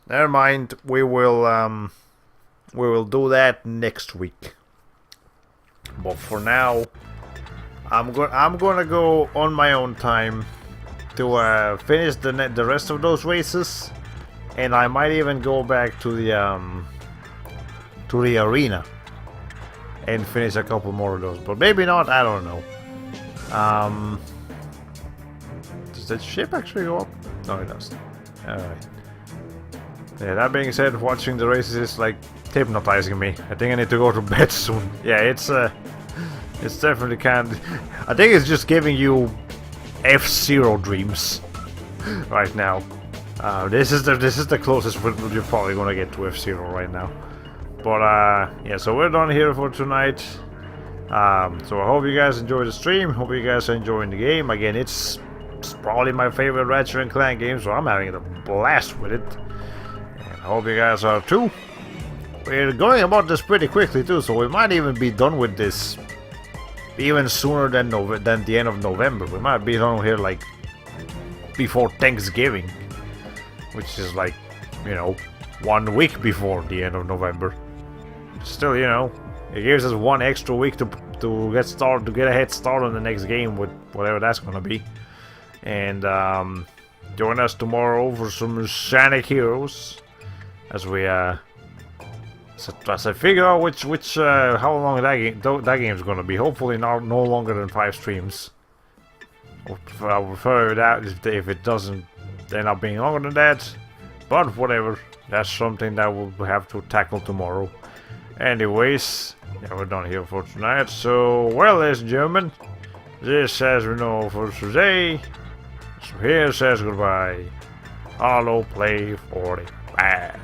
Never mind, we will do that next week. But for now, I'm gonna go on my own time to finish the rest of those races, and I might even go back to the arena and finish a couple more of those. But maybe not. I don't know. Does that ship actually go up? No, it doesn't. All right. Yeah, that being said, watching the races is like hypnotizing me. I think I need to go to bed soon. Yeah, it's definitely kind of... I think it's just giving you F-Zero dreams right now. This is the closest you're probably gonna get to F-Zero right now. But yeah, so we're done here for tonight. So I hope you guys enjoyed the stream. Hope you guys are enjoying the game. Again, it's probably my favorite Ratchet Clank game, so I'm having a blast with it. I hope you guys are too. We're going about this pretty quickly too, so we might even be done with this even sooner than the end of November. We might be done here like before Thanksgiving, which is like, you know, 1 week before the end of November. Still, you know, it gives us 1 extra week to get started, to get a head start on the next game with whatever that's gonna be. And join us tomorrow for some Sonic Heroes. As we as I figure out how long that game's gonna be. Hopefully no longer than 5 streams. I'll prefer that if it doesn't end up being longer than that. But whatever, that's something that we'll have to tackle tomorrow. Anyways, yeah, we're done here for tonight. So, well, ladies and gentlemen, this as we know for today. So here says goodbye. Hollow Play 40. Bye.